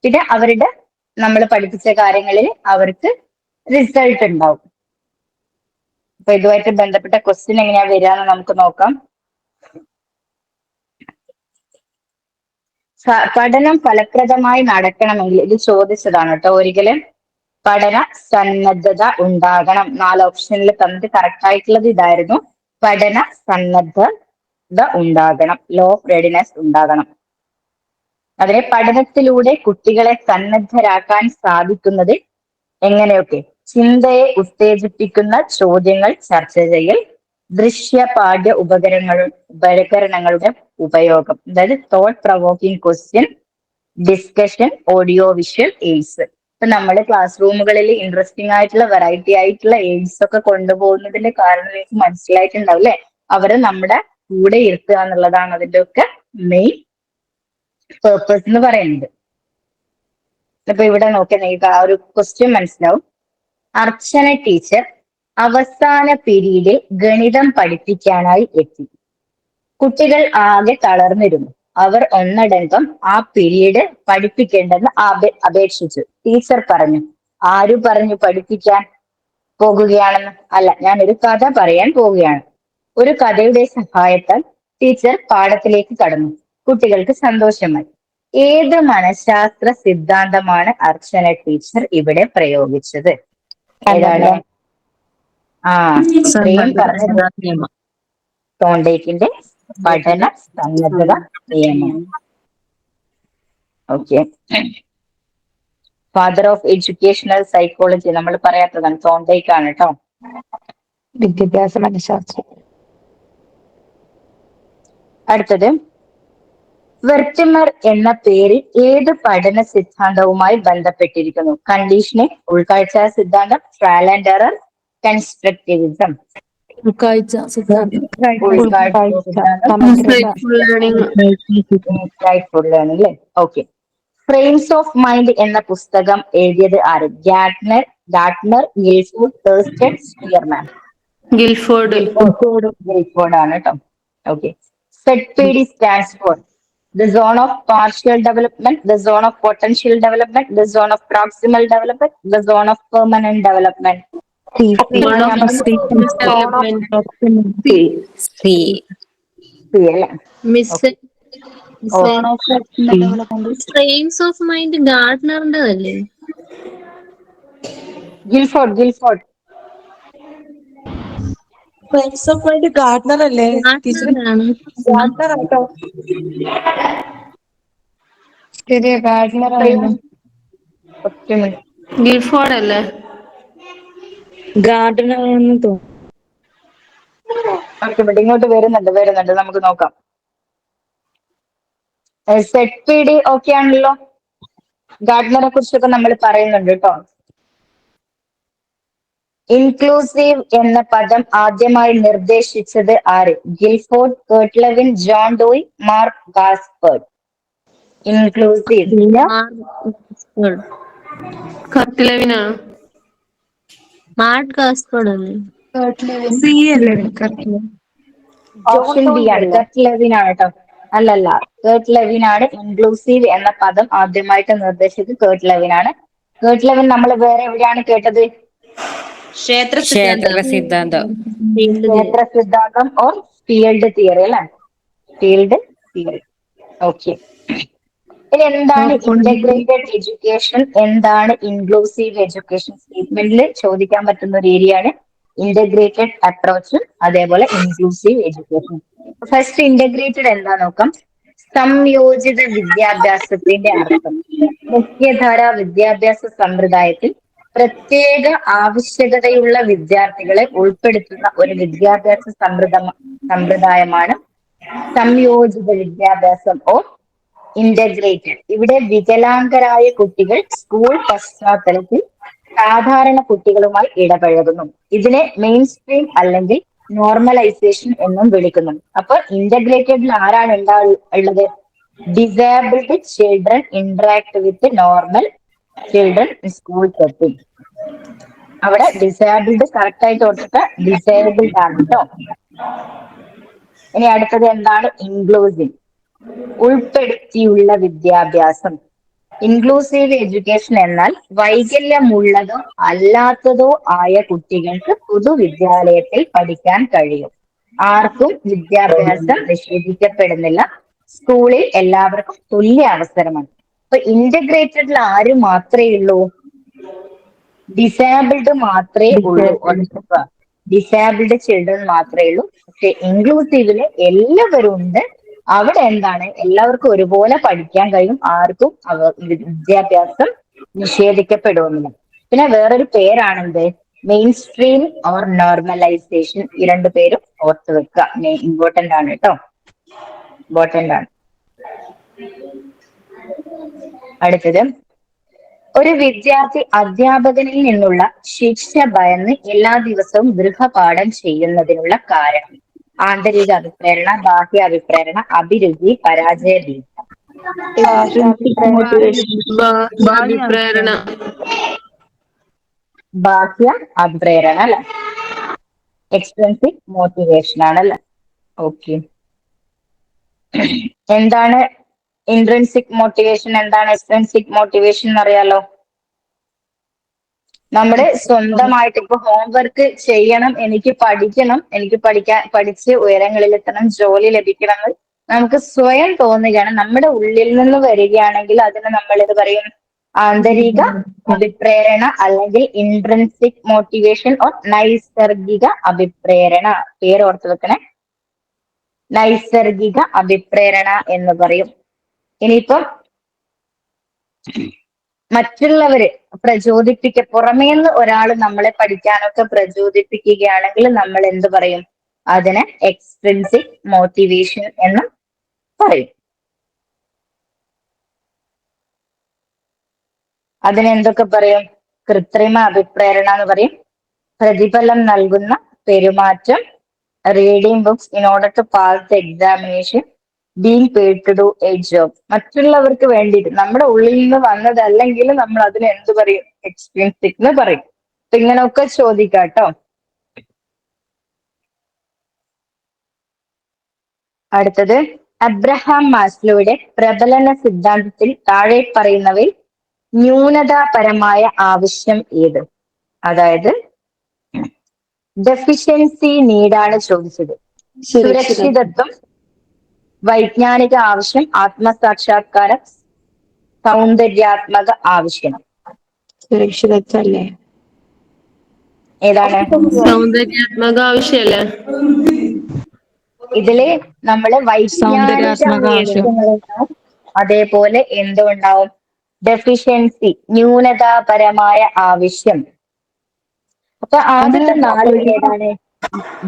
പിന്നെ അവരുടെ നമ്മൾ പഠിപ്പിച്ച കാര്യങ്ങളിൽ അവർക്ക് റിസൾട്ട് ഉണ്ടാവും. അപ്പൊ ഇതുമായിട്ട് ബന്ധപ്പെട്ട ക്വസ്റ്റ്യൻ എങ്ങനെയാ വരികയെന്ന് നമുക്ക് നോക്കാം. പഠനം ഫലപ്രദമായി നടക്കണമെങ്കിൽ ഇത് ചോദിച്ചതാണ് കേട്ടോ. ഒരിക്കലും പഠന സന്നദ്ധത ഉണ്ടാകണം. 4 ഓപ്ഷനിൽ തന്നിട്ട് കറക്റ്റ് ആയിട്ടുള്ളത് ഇതായിരുന്നു. പഠന സന്നദ്ധത ഉണ്ടാകണം, ലോ ഓഫ് റെഡിനെസ് ഉണ്ടാകണം. അതിനെ പഠനത്തിലൂടെ കുട്ടികളെ സന്നദ്ധരാക്കാൻ സാധിക്കുന്നത് എങ്ങനെയൊക്കെ? ചിന്തയെ ഉത്തേജിപ്പിക്കുന്ന ചോദ്യങ്ങൾ ചർച്ച ചെയ്യൽ, ദൃശ്യ പാഠ്യ ഉപകരണങ്ങളുടെ ഉപയോഗം, അതായത് thought provoking question, discussion, audio visual AIDS. ഇപ്പൊ നമ്മൾ ക്ലാസ് റൂമുകളിൽ ഇൻട്രസ്റ്റിംഗ് ആയിട്ടുള്ള വെറൈറ്റി ആയിട്ടുള്ള എയ്ഡ്സ് ഒക്കെ കൊണ്ടുപോകുന്നതിന്റെ കാരണം നിങ്ങൾക്ക് മനസ്സിലായിട്ടുണ്ടാവും അല്ലെ. അവരെ നമ്മുടെ കൂടെ ഇരുത്തുക എന്നുള്ളതാണ് അതിന്റെ ഒക്കെ മെയിൻ പേർപ്പസ് എന്ന് പറയുന്നത്. അപ്പൊ ഇവിടെ നോക്കിയാൽ നിങ്ങൾക്ക് ആ ഒരു ക്വസ്റ്റ്യൻ മനസ്സിലാവും. അർച്ചന ടീച്ചർ അവസാന പീരീഡിൽ ഗണിതം പഠിപ്പിക്കാനായി എത്തി. കുട്ടികൾ ആകെ തളർന്നിരുന്നു. അവർ ഒന്നടങ്കം ആ പീരീഡ് പഠിപ്പിക്കേണ്ടെന്ന് അപേക്ഷിച്ചു. ടീച്ചർ പറഞ്ഞു. ആരു പറഞ്ഞു പഠിപ്പിക്കാൻ പോകുകയാണെന്ന്? അല്ല, ഞാൻ ഒരു കഥ പറയാൻ പോവുകയാണ്. ഒരു കഥയുടെ സഹായത്താൽ ടീച്ചർ പാഠത്തിലേക്ക് കടന്നു. കുട്ടികൾക്ക് സന്തോഷമായി. ഏത് മനഃശാസ്ത്ര സിദ്ധാന്തമാണ് അർച്ചന ടീച്ചർ ഇവിടെ പ്രയോഗിച്ചത്? ഏതാണ്? ആ ഇത്രയും പറഞ്ഞത് തോണ്ടേക്കിന്റെ പഠന സന്നദ്ധത നിയമം. Okay. Father of educational psychology നമ്മൾ പറയാത്തതാണ്, തോണ്ടേക്കാണ് കേട്ടോ. വിദ്യാഭ്യാസ മനഃശാസ്ത്രം. അടുത്തത് വെർട്ടിമർ എന്ന പേര് ഏത് പഠന സിദ്ധാന്തവുമായി ബന്ധപ്പെട്ടിരിക്കുന്നു? കണ്ടീഷനിങ്, ഉൾക്കാഴ്ച സിദ്ധാന്തം, ട്രയൽ ആൻഡ് എറർ, കൺസ്ട്രക്റ്റിവിസം. ഉൾക്കാഴ്ച സിദ്ധാന്തം. ഉൾക്കാഴ്ച സിദ്ധാന്തം, ഇൻസൈറ്റ്ഫുൾ ലേണിംഗ് അല്ലേ? ഓക്കെ. ഫ്രെയിംസ് ഓഫ് മൈൻഡ് എന്ന പുസ്തകം എഴുതിയത് ആര്? Gardner, Guilford, Thurstone, Spearman. Guilford ആണ് കേട്ടോ. Okay. ZPD stands for the zone of partial development, the zone of potential development, the zone of proximal development, the zone of permanent development. മിസ് ഫ്രെയിംസ് ഓഫ് മൈൻഡ് ഗാർഡനറിന്റെതല്ലേ? Guilford frames of mind Gardner അല്ലേ? ഗാർഡനറാണ്. ഗാർഡനർ ആട്ടോ. ശരിയാ, ഗാർഡനർ ആയിരുന്നു. ഗിൽഫോർഡ് അല്ലേ? ഗാർഡനറാണെന്ന് തോന്നുന്നു. ഇങ്ങോട്ട് വരുന്നുണ്ട് നമുക്ക് നോക്കാം. ZPD ഓക്കെ ആണല്ലോ. ഗാർഡനറെ കുറിച്ചൊക്കെ നമ്മൾ പറയുന്നുണ്ട് കേട്ടോ. ഇൻക്ലൂസീവ് എന്ന പദം ആദ്യമായി നിർദ്ദേശിച്ചത് ആര്? Guilford, Kurt Lewin, John Dewey, Mark Gaspard. Inclusive Mark Gaspard അല്ലേ? സി അല്ലേ? ഓപ്ഷൻ ബി ആണ്, കർട്ട് ലെവിൻ ആണ് കേട്ടോ. അല്ലല്ല, കർട്ട് ലെവിൻ ആണ്. ഇൻക്ലൂസീവ് എന്ന പദം ആദ്യമായിട്ട് നിർദ്ദേശിച്ചത് കർട്ട് ലെവിൻ ആണ്. കർട്ട് ലെവിൻ നമ്മൾ വേറെ എവിടെയാണ് കേട്ടത്? ക്ഷേത്ര സിദ്ധാന്തം. ക്ഷേത്ര സിദ്ധാന്തം ഓർ ഫീൽഡ് തിയറി അല്ലേ? Field theory. ഓക്കെ. ഇനി എന്താണ് ഇന്റഗ്രേറ്റഡ് എഡ്യൂക്കേഷൻ, എന്താണ് ഇൻക്ലൂസീവ് എഡ്യൂക്കേഷൻ? സ്റ്റേറ്റ്മെന്റിൽ ചോദിക്കാൻ പറ്റുന്ന ഒരു ഏരിയയാണ് ഇന്റഗ്രേറ്റഡ് അപ്രോച്ചും അതേപോലെ ഇൻക്ലൂസീവ് എഡ്യൂക്കേഷൻ. ഫസ്റ്റ് ഇന്റഗ്രേറ്റഡ് എന്താ നോക്കാം. സംയോജിത വിദ്യാഭ്യാസത്തിന്റെ അർത്ഥം മുഖ്യധാര വിദ്യാഭ്യാസ സമ്പ്രദായത്തിൽ പ്രത്യേക ആവശ്യകതയുള്ള വിദ്യാർത്ഥികളെ ഉൾപ്പെടുത്തുന്ന ഒരു വിദ്യാഭ്യാസ സമ്പ്രദായമാണ് സംയോജിത വിദ്യാഭ്യാസം ഓർ ഇന്റഗ്രേറ്റഡ്. ഇവിടെ വികലാംഗരായ കുട്ടികൾ സ്കൂൾ പശ്ചാത്തലത്തിൽ സാധാരണ കുട്ടികളുമായി ഇടപഴകുന്നു. ഇതിനെ മെയിൻ സ്ട്രീം അല്ലെങ്കിൽ നോർമലൈസേഷൻ എന്നും വിളിക്കുന്നു. അപ്പൊ ഇന്റഗ്രേറ്റഡിൽ ആരാണ് ഉള്ളത്? Disabled children interact with normal children school setting. അവിടെ ഡിസേബിൾഡ് കറക്റ്റ് ആയിട്ട് ഓർത്തിട്ട് ഡിസേബിൾഡ് ആണ് കേട്ടോ. ഇനി അടുത്തത് എന്താണ്? ഇൻക്ലൂസീവ്, ഉൾപ്പെടുത്തിയുള്ള വിദ്യാഭ്യാസം. ഇൻക്ലൂസീവ് എഡ്യൂക്കേഷൻ എന്നാൽ വൈകല്യമുള്ളതോ അല്ലാത്തതോ ആയ കുട്ടികൾക്ക് പൊതുവിദ്യാലയത്തിൽ പഠിക്കാൻ കഴിയും. ആർക്കും വിദ്യാഭ്യാസം നിഷേധിക്കപ്പെടുന്നില്ല. സ്കൂളിൽ എല്ലാവർക്കും തുല്യ അവസരമാണ്. അപ്പൊ ഇന്റഗ്രേറ്റഡിൽ ആര് മാത്രമേ ഉള്ളൂ? ഡിസേബിൾഡ് മാത്രമേ ഉള്ളൂ. ഡിസേബിൾഡ് ചിൽഡ്രൻ മാത്രമേ ഉള്ളൂ. പക്ഷെ ഇൻക്ലൂസീവില് എല്ലാവരും ഉണ്ട്. അവിടെ എന്താണ്? എല്ലാവർക്കും ഒരുപോലെ പഠിക്കാൻ കഴിയും. ആർക്കും വിദ്യാഭ്യാസം നിഷേധിക്കപ്പെടുന്നില്ല. പിന്നെ വേറൊരു പേരാണെന്ത്? Mainstream or normalisation. ഈ രണ്ടു പേരും ഓർത്ത് വെക്കുക. ഇമ്പോർട്ടന്റ് ആണ് കേട്ടോ, ഇമ്പോർട്ടന്റ് ആണ്. അടുത്തത്, ഒരു വിദ്യാർത്ഥി അധ്യാപകനിൽ നിന്നുള്ള ശിക്ഷ ഭയന്ന് എല്ലാ ദിവസവും ഗൃഹപാഠം ചെയ്യുന്നതിനുള്ള കാരണം. ആന്തരിക അഭിപ്രേരണ, ബാഹ്യ അഭിപ്രേരണ, അഭിരുചി, പരാജയ ഭീതി. ബാഹ്യ അഭിപ്രേരണ അല്ലെ? എക്സ്ട്രിൻസിക് മോട്ടിവേഷൻ ആണല്ലേ? ഓക്കെ. എന്താണ് ഇൻട്രിൻസിക് മോട്ടിവേഷൻ, എന്താണ് എക്സ്ട്രിൻസിക് മോട്ടിവേഷൻ എന്നറിയാലോ? നമ്മുടെ സ്വന്തമായിട്ട് ഇപ്പൊ ഹോംവർക്ക് ചെയ്യണം, എനിക്ക് പഠിക്കണം, എനിക്ക് പഠിച്ച് ഉയരങ്ങളിലെത്തണം, ജോലി ലഭിക്കണം എന്ന് നമുക്ക് സ്വയം തോന്നുകയാണ്, നമ്മുടെ ഉള്ളിൽ നിന്ന് വരികയാണെങ്കിൽ അതിന് നമ്മൾ ഇത് പറയും, ആന്തരിക അഭിപ്രേരണ അല്ലെങ്കിൽ ഇൻട്രൻസിക് മോട്ടിവേഷൻ ഓർ നൈസർഗിക അഭിപ്രേരണ. പേര് ഓർത്ത് വെക്കണേ, നൈസർഗിക അഭിപ്രേരണ എന്ന് പറയും. ഇനിയിപ്പം മറ്റുള്ളവര് പുറമേന്ന് ഒരാൾ നമ്മളെ പഠിക്കാനൊക്കെ പ്രചോദിപ്പിക്കുകയാണെങ്കിൽ നമ്മൾ എന്ത് പറയും? അതിനെ എക്സ്ട്രിൻസിക് മോട്ടിവേഷൻ എന്ന് പറയും. അതിനെന്തൊക്കെ പറയും? കൃത്രിമ അഭിപ്രേരണ എന്ന് പറയും, പ്രതിഫലം നൽകുന്ന പെരുമാറ്റം, reading books in order to pass the examination, being paid to do a job. മറ്റുള്ളവർക്ക് വേണ്ടിയിട്ട് നമ്മുടെ ഉള്ളിൽ നിന്ന് വന്നതല്ലെങ്കിൽ നമ്മൾ അതിന് എന്ത് പറയും? എക്സ്ട്രിൻസിക് എന്ന് പറയും. അപ്പൊ ഇങ്ങനെയൊക്കെ ചോദിക്കാട്ടോ. അടുത്തത്, അബ്രഹാം മാസ്ലോയുടെ പ്രബലന സിദ്ധാന്തത്തിൽ താഴെ പറയുന്നവയിൽ ന്യൂനതാപരമായ ആവശ്യം ഏത്? അതായത് ഡെഫിഷ്യൻസി നീഡാണ് ചോദിച്ചത്. സുരക്ഷിതത്വം, വൈജ്ഞാനിക ആവശ്യം, ആത്മസാക്ഷാത്കാരം, സൗന്ദര്യാത്മക ആവശ്യം. സുരക്ഷിതത്വം അല്ലേ? ഏതാണ്? സൗന്ദര്യാത്മക ആവശ്യമല്ലേ? ഇതില് നമ്മള് വൈജ്ഞാനിക ആവശ്യങ്ങളുണ്ടാവും, അതേപോലെ എന്തുണ്ടാവും? ഡെഫിഷ്യൻസി, ന്യൂനതാപരമായ ആവശ്യം. അപ്പൊ ആദ്യത്തെ 4 ഏതാണ്?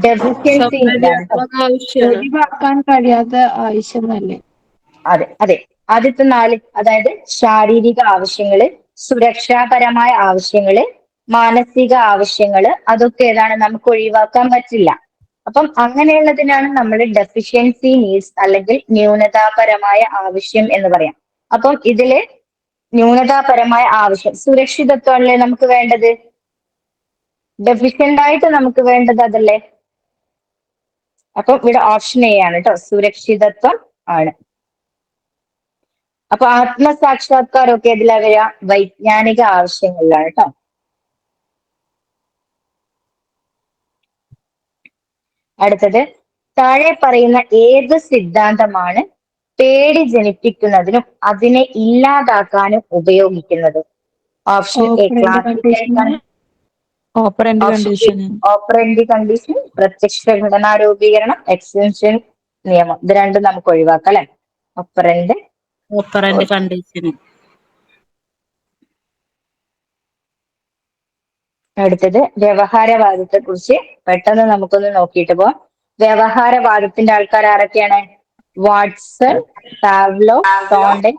ഡെഫിഷ്യൻസി നീഡാണ് കേട്ടോ. ഒഴിവാക്കാൻ കഴിയാത്ത ആവശ്യമല്ലേ? അതെ അതെ, ആദ്യത്തെ 4, അതായത് ശാരീരിക ആവശ്യങ്ങള്, സുരക്ഷാപരമായ ആവശ്യങ്ങള്, മാനസിക ആവശ്യങ്ങള്, അതൊക്കെ ഏതാണ്? നമുക്ക് ഒഴിവാക്കാൻ പറ്റില്ല. അപ്പം അങ്ങനെയുള്ളതിനാണ് നമ്മൾ ഡെഫിഷ്യൻസി നീഡ്സ് അല്ലെങ്കിൽ ന്യൂനതാപരമായ ആവശ്യം എന്ന് പറയാം. അപ്പം ഇതില് ന്യൂനതാപരമായ ആവശ്യം, സുരക്ഷിതത്വമല്ലേ നമുക്ക് വേണ്ടത്? ഡെഫിഷ്യന്റ് ആയിട്ട് നമുക്ക് വേണ്ടത് അതല്ലേ? അപ്പം ഇവിടെ ഓപ്ഷൻ എ ആണ് കേട്ടോ, സുരക്ഷിതത്വം ആണ്. അപ്പൊ ആത്മസാക്ഷാത്കാരമൊക്കെ ഏതിലാ വരിക? വൈജ്ഞാനിക ആവശ്യങ്ങളിലാണ് കേട്ടോ. അടുത്തത്, താഴെ പറയുന്ന ഏത് സിദ്ധാന്തമാണ് പേടി ജനിപ്പിക്കുന്നതിനും അതിനെ ഇല്ലാതാക്കാനും ഉപയോഗിക്കുന്നത്? Option A classical operant condition, പ്രത്യക്ഷ ഘടനാ രൂപീകരണം, എക്സ്റ്റൻഷൻ നിയമം. ഇത് രണ്ടും നമുക്ക് ഒഴിവാക്കാം അല്ലെ? Operant condition. അടുത്തത് വ്യവഹാരവാദത്തെ കുറിച്ച് പെട്ടെന്ന് നമുക്കൊന്ന് നോക്കിയിട്ട് പോവാം. വ്യവഹാരവാദത്തിന്റെ ആൾക്കാർ ആരൊക്കെയാണ്? Watson, Pavlov, Thorndike,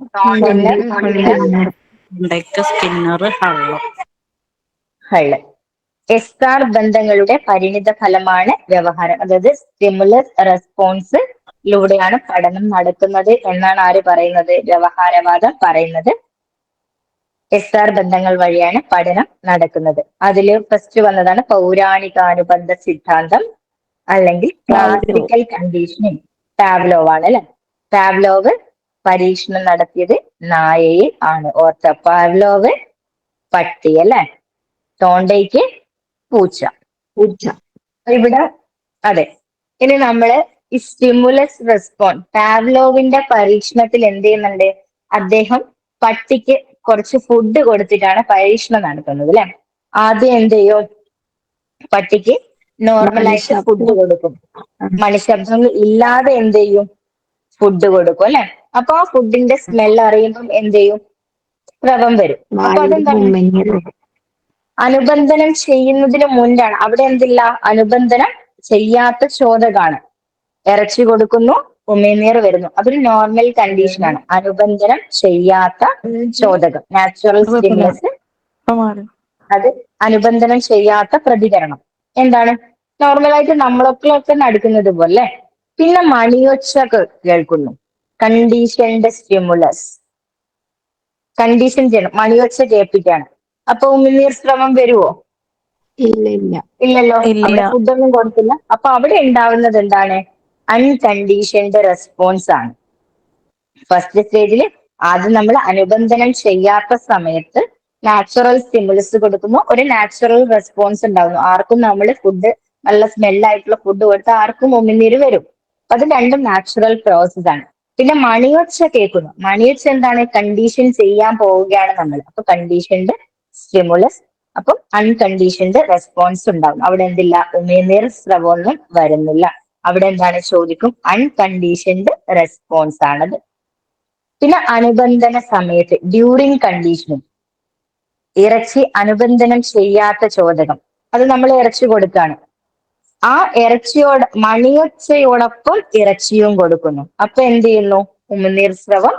Skinner, Hull. SR ബന്ധങ്ങളുടെ പരിണിത ഫലമാണ് വ്യവഹാരം. അതായത് സ്റ്റിമുലസ് റെസ്പോൺസിലൂടെയാണ് പഠനം നടക്കുന്നത് എന്നാണ് ആര് പറയുന്നത്? വ്യവഹാരവാദം പറയുന്നത്. SR ബന്ധങ്ങൾ വഴിയാണ് പഠനം നടക്കുന്നത്. അതിൽ ഫസ്റ്റ് വന്നതാണ് പൗരാണികാനുബന്ധ സിദ്ധാന്തം അല്ലെങ്കിൽ ക്ലാസിക്കൽ കണ്ടീഷനിങ്. പാവ്ലോവ് ആണ് അല്ലെ? പാവ്ലോവ് പരീക്ഷണം നടത്തിയത് നായയിൽ ആണ്. ഓർത്ത, പാവ്ലോവ് പട്ടി അല്ലെ, തോണ്ടയ്ക്ക് പൂച്ച. ഇവിടെ അതെ. ഇനി നമ്മള് ഈ സ്റ്റിമുലസ് റെസ്പോൺസ്, പാവ്ലോവിന്റെ പരീക്ഷണത്തിൽ എന്ത് ചെയ്യുന്നുണ്ട്? അദ്ദേഹം പട്ടിക്ക് കുറച്ച് ഫുഡ് കൊടുത്തിട്ടാണ് പരീക്ഷണം നടത്തുന്നത് അല്ലെ. ആദ്യം എന്ത് ചെയ്യും? പട്ടിക്ക് നോർമലായിട്ട് ഫുഡ് കൊടുക്കും, മണിശബ്ദങ്ങൾ ഇല്ലാതെ എന്ത് ചെയ്യും? ഫുഡ് കൊടുക്കും അല്ലെ. അപ്പൊ ആ ഫുഡിന്റെ സ്മെൽ അറിയുമ്പം എന്ത് ചെയ്യും? സ്രവം വരും. അപ്പൊ അതെന്താണ്? അനുബന്ധനം ചെയ്യുന്നതിന് മുൻപാണ്. അവിടെ എന്തില്ല? അനുബന്ധനം ചെയ്യാത്ത ചോദകാണ്. ഇറച്ചി കൊടുക്കുന്നു, ഉമിനീർ വരുന്നു. അതൊരു നോർമൽ കണ്ടീഷനാണ്. അനുബന്ധനം ചെയ്യാത്ത ചോദകം, നാച്ചുറൽ സ്റ്റിമുലസ്. അത് അനുബന്ധനം ചെയ്യാത്ത പ്രതികരണം. എന്താണ്? നോർമലായിട്ട് നമ്മളൊക്കെ നടക്കുന്നത് പോലെ. പിന്നെ മണിയൊച്ച കേൾക്കുന്നു, കണ്ടീഷൻഡ് സ്റ്റിമുലസ്. കണ്ടീഷൻ ചെയ്യണം, മണിയൊച്ച കേൾപ്പിക്കാണ്. അപ്പൊ ഉമിനീർ സ്രവം വരുവോ? ഇല്ലല്ലോ, അവിടെ ഫുഡൊന്നും കൊടുത്തില്ല. അപ്പൊ അവിടെ ഉണ്ടാവുന്നത് എന്താണ്? അൺകണ്ടീഷൻഡ് റെസ്പോൺസ് ആണ്. ഫസ്റ്റ് സ്റ്റേജിൽ ആദ്യം നമ്മൾ അനുബന്ധനം ചെയ്യാത്ത സമയത്ത് നാച്ചുറൽ സ്റ്റിമുലസ് കൊടുക്കുന്നു, ഒരു നാച്ചുറൽ റെസ്പോൺസ് ഉണ്ടാകുന്നു. ആർക്കും നമ്മൾ ഫുഡ്, നല്ല സ്മെല്ലായിട്ടുള്ള ഫുഡ് കൊടുത്താൽ ആർക്കും ഉമിനീര് വരും. അപ്പൊ അത് രണ്ടും നാച്ചുറൽ പ്രോസസ് ആണ്. പിന്നെ മണിയൊച്ച കേൾക്കുന്നു. മണിയൊച്ച എന്താണ്? കണ്ടീഷൻ ചെയ്യാൻ പോവുകയാണ് നമ്മൾ. അപ്പൊ കണ്ടീഷൻഡ് സ്റ്റിമുലസ്, അപ്പം അൺകണ്ടീഷൻഡ് റെസ്പോൺസ് ഉണ്ടാവും. അവിടെ എന്തില്ല? ഉമിനീർ സ്രവമൊന്നും വരുന്നില്ല. അവിടെ എന്താണ് ചോദിക്കും? അൺകണ്ടീഷൻഡ് റെസ്പോൺസ് ആണത്. പിന്നെ അനുബന്ധന സമയത്ത് ഡ്യൂറിങ് കണ്ടീഷനും ഇറച്ചി അനുബന്ധനം ചെയ്യാത്ത ചോദകം, അത് നമ്മൾ ഇറച്ചി കൊടുക്കാണ്. ആ ഇറച്ചിയോട് മണിയൊച്ചയോടൊപ്പം ഇറച്ചിയും കൊടുക്കുന്നു. അപ്പൊ എന്ത് ചെയ്യുന്നു? ഉമിനീർ സ്രവം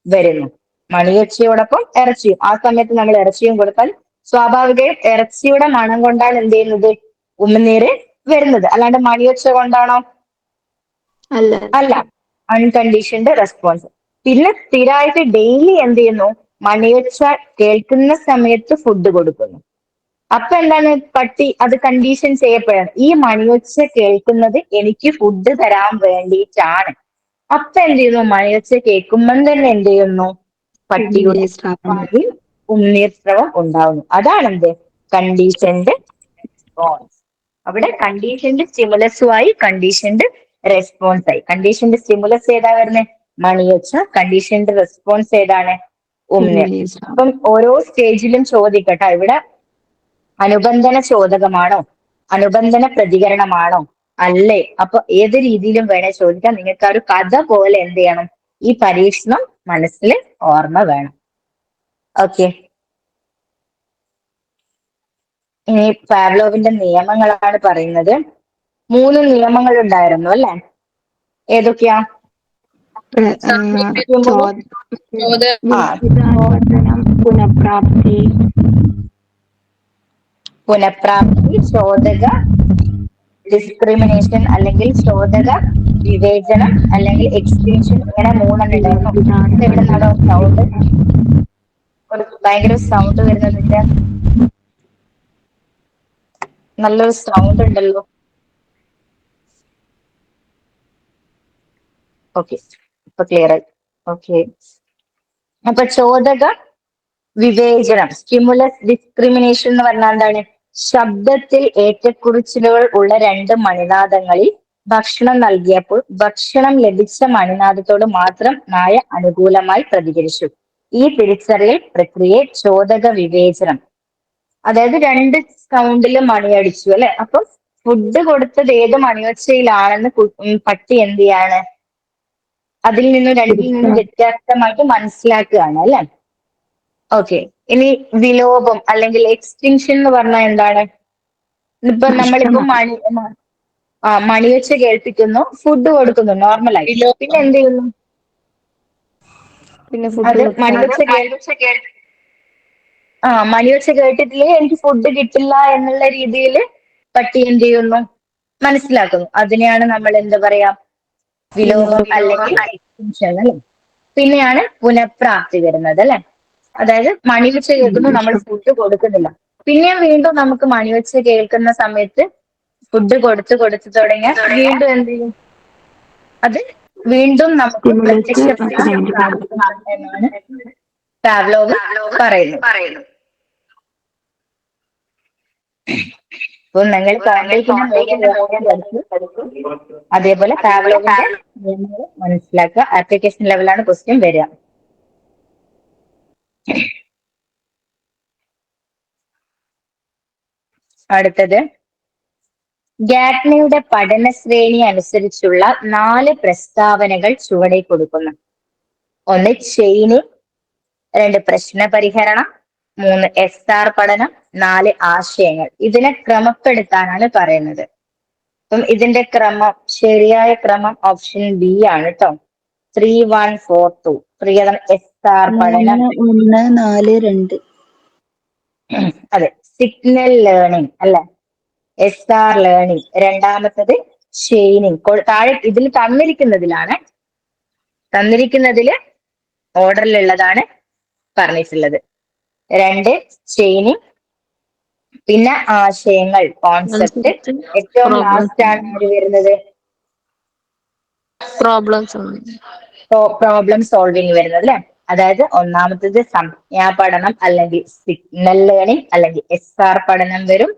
വരുന്നു. മണിയൊച്ചയോടൊപ്പം ഇറച്ചിയും. ആ സമയത്ത് നമ്മൾ ഇറച്ചിയും കൊടുത്താൽ സ്വാഭാവികമായും ഇറച്ചിയുടെ മണം കൊണ്ടാണ് എന്ത് ചെയ്യുന്നത്? ഉമിനീര് വരുന്നത്. അല്ലാണ്ട് മണിയൊച്ച കൊണ്ടാണോ? അല്ല. Unconditioned response. പിന്നെ സ്ഥിരമായിട്ട് ഡെയിലി എന്ത് ചെയ്യുന്നു? മണിയൊച്ച കേൾക്കുന്ന സമയത്ത് ഫുഡ് കൊടുക്കുന്നു. അപ്പൊ എന്താണ്? പട്ടി അത് കണ്ടീഷൻ ചെയ്യപ്പെടാണ്. ഈ മണിയൊച്ച കേൾക്കുന്നത് എനിക്ക് ഫുഡ് തരാൻ വേണ്ടിയിട്ടാണ്. അപ്പൊ എന്ത് ചെയ്യുന്നു? മണിയൊച്ച കേൾക്കുമ്പം തന്നെ എന്ത് ചെയ്യുന്നു? പട്ടിയുടെ വായിൽ ഉമിനീർ സ്രവം ഉണ്ടാവുന്നു. അതാണ് എന്ത്? Conditioned response. അവിടെ കണ്ടീഷൻഡ് സ്റ്റിമുലസുമായി കണ്ടീഷൻഡ് റെസ്പോൺസ് ആയി. കണ്ടീഷൻഡ് സ്റ്റിമുലസ് ഏതാ വരുന്നത്? മണിയൊച്ച. കണ്ടീഷൻഡ് റെസ്പോൺസ് ഏതാണ്? ഉമിനീർ. അപ്പം ഓരോ സ്റ്റേജിലും ചോദിക്കട്ടെ, ഇവിടെ അനുബന്ധന ചോദകമാണോ, അനുബന്ധന പ്രതികരണമാണോ, അല്ലേ? അപ്പൊ ഏത് രീതിയിലും വേണേ ചോദിക്കാം. നിങ്ങൾക്ക് ആ ഒരു കഥ പോലെ എന്ത് ചെയ്യണം? ഈ പരീക്ഷണം മനസ്സിൽ ഓർമ്മ വേണം. ഓക്കെ. ഇനി പാവ്ലോവിന്റെ നിയമങ്ങളാണ് പറയുന്നത്. 3 നിയമങ്ങൾ ഉണ്ടായിരുന്നു അല്ലെ? ഏതൊക്കെയാ? പുനഃപ്രാപ്തി, ചോദക ഡിസ്ക്രിമിനേഷൻ അല്ലെങ്കിൽ ചോദക വിവേചനം അല്ലെങ്കിൽ എക്സ്റ്റിങ്ഷൻ, ഇങ്ങനെ 3 ഉണ്ടായിരുന്നു. എവിടെ നിന്നാണോ സൗണ്ട്? ഭയങ്കര സൗണ്ട് വരുന്നതിന്റെ നല്ലൊരു സൗണ്ട് ഉണ്ടല്ലോ. ഓക്കെ, ഇപ്പൊ ക്ലിയർ ആയി. ഓക്കെ. അപ്പൊ ചോദക വിവേചനം, സ്റ്റിമുലസ് ഡിസ്ക്രിമിനേഷൻ എന്ന് പറഞ്ഞാൽ എന്താണ്? ശബ്ദത്തിൽ ഏറ്റക്കുറിച്ചിലുകൾ ഉള്ള 2 മണിനാദങ്ങളിൽ ഭക്ഷണം നൽകിയപ്പോൾ ഭക്ഷണം ലഭിച്ച മണിനാദത്തോട് മാത്രം നായ അനുകൂലമായി പ്രതികരിച്ചു. ഈ തിരിച്ചറിയൽ പ്രക്രിയയെ ചോദക വിവേചനം. അതായത് 2 സൗണ്ടില് മണിയടിച്ചു അല്ലെ? അപ്പൊ ഫുഡ് കൊടുത്തത് ഏത് മണിയൊച്ചയിലാണെന്ന് പട്ടി എന്ത് ചെയ്യാണ്? അതിൽ നിന്നും 2 വ്യത്യാസമായിട്ട് മനസ്സിലാക്കുകയാണ് അല്ലെ? ഓക്കെ. ഇനി വിലോപം അല്ലെങ്കിൽ എക്സ്റ്റിങ്ഷൻ എന്ന് പറഞ്ഞാൽ എന്താണ്? ഇപ്പൊ നമ്മളിപ്പോ മണിയൊച്ച കേൾപ്പിക്കുന്നു, ഫുഡ് കൊടുക്കുന്നു നോർമലായി. പിന്നെ എന്ത് ചെയ്യുന്നു? അത് മണിയൊച്ച കേട്ടിട്ടില്ലേ എനിക്ക് ഫുഡ് കിട്ടില്ല എന്നുള്ള രീതിയിൽ പട്ടി എന്ത് ചെയ്യുന്നു? മനസ്സിലാക്കുന്നു. അതിനെയാണ് നമ്മൾ എന്താ പറയാ? വിലോപം അല്ലെങ്കിൽ എക്സ്റ്റിങ്ഷൻ അല്ലെ? പിന്നെയാണ് പുനഃപ്രാപ്തി വരുന്നത് അല്ലെ? അതായത് മണിയൊച്ച കേൾക്കുന്നു, നമ്മൾ ഫുഡ് കൊടുക്കുന്നില്ല. പിന്നെയും വീണ്ടും നമുക്ക് മണിയൊച്ച കേൾക്കുന്ന സമയത്ത് ഫുഡ് കൊടുത്ത് തുടങ്ങിയാൽ വീണ്ടും എന്ത് ചെയ്യും? അത് വീണ്ടും നമുക്ക് പ്രത്യക്ഷപ്പെടാൻ സാധിക്കുന്നു എന്നാണ് പാവ്ലോവ് പറയുന്നത്. അപ്പൊ നിങ്ങൾ കോണ്ടേറ്റിന്റെ 3 നിയമങ്ങൾ പഠിച്ചു. അതേപോലെ പാവ്ലോവിന്റെ നിയമങ്ങൾ മനസ്സിലാക്കുക. ആപ്ലിക്കേഷൻ ലെവലാണ് ക്വസ്റ്റ്യൻ വരിക. അടുത്തത് ഗാറ്റ്നയുടെ പഠന ശ്രേണി അനുസരിച്ചുള്ള 4 പ്രസ്താവനകൾ ചുവടെ കൊടുക്കുന്നു. 1 ചെയിനിങ്, 2 പ്രശ്ന പരിഹരണം, 3 SR പഠനം, 4 ആശയങ്ങൾ. ഇതിനെ ക്രമപ്പെടുത്താനാണ് പറയുന്നത്. അപ്പം ഇതിന്റെ ക്രമം, ശരിയായ ക്രമം ഓപ്ഷൻ ബി ആണ് കേട്ടോ. 3, 1, 4, 2. പ്രിയതം SR പഠനം 1, 4, 2. അതെ, സിഗ്നൽ ലേണിംഗ് അല്ലെ? SR learning. രണ്ടാമത്തത് ചെയിനിങ്. താഴെ ഇതിൽ തന്നിരിക്കുന്നതില് ഓർഡറിലുള്ളതാണ് പറഞ്ഞിട്ടുള്ളത്. 2 ചെയിനിങ്, പിന്നെ ആശയങ്ങൾ, കോൺസെപ്റ്റ്. ഏറ്റവും ലാസ്റ്റ് ആണ് വരുന്നത് പ്രോബ്ലം സോൾവിങ് വരുന്നത് അല്ലെ? അതായത് ഒന്നാമത്തത് സംജ്ഞാപഠനം അല്ലെങ്കിൽ സിഗ്നൽ ലേണിംഗ് അല്ലെങ്കിൽ SR പഠനം വരും.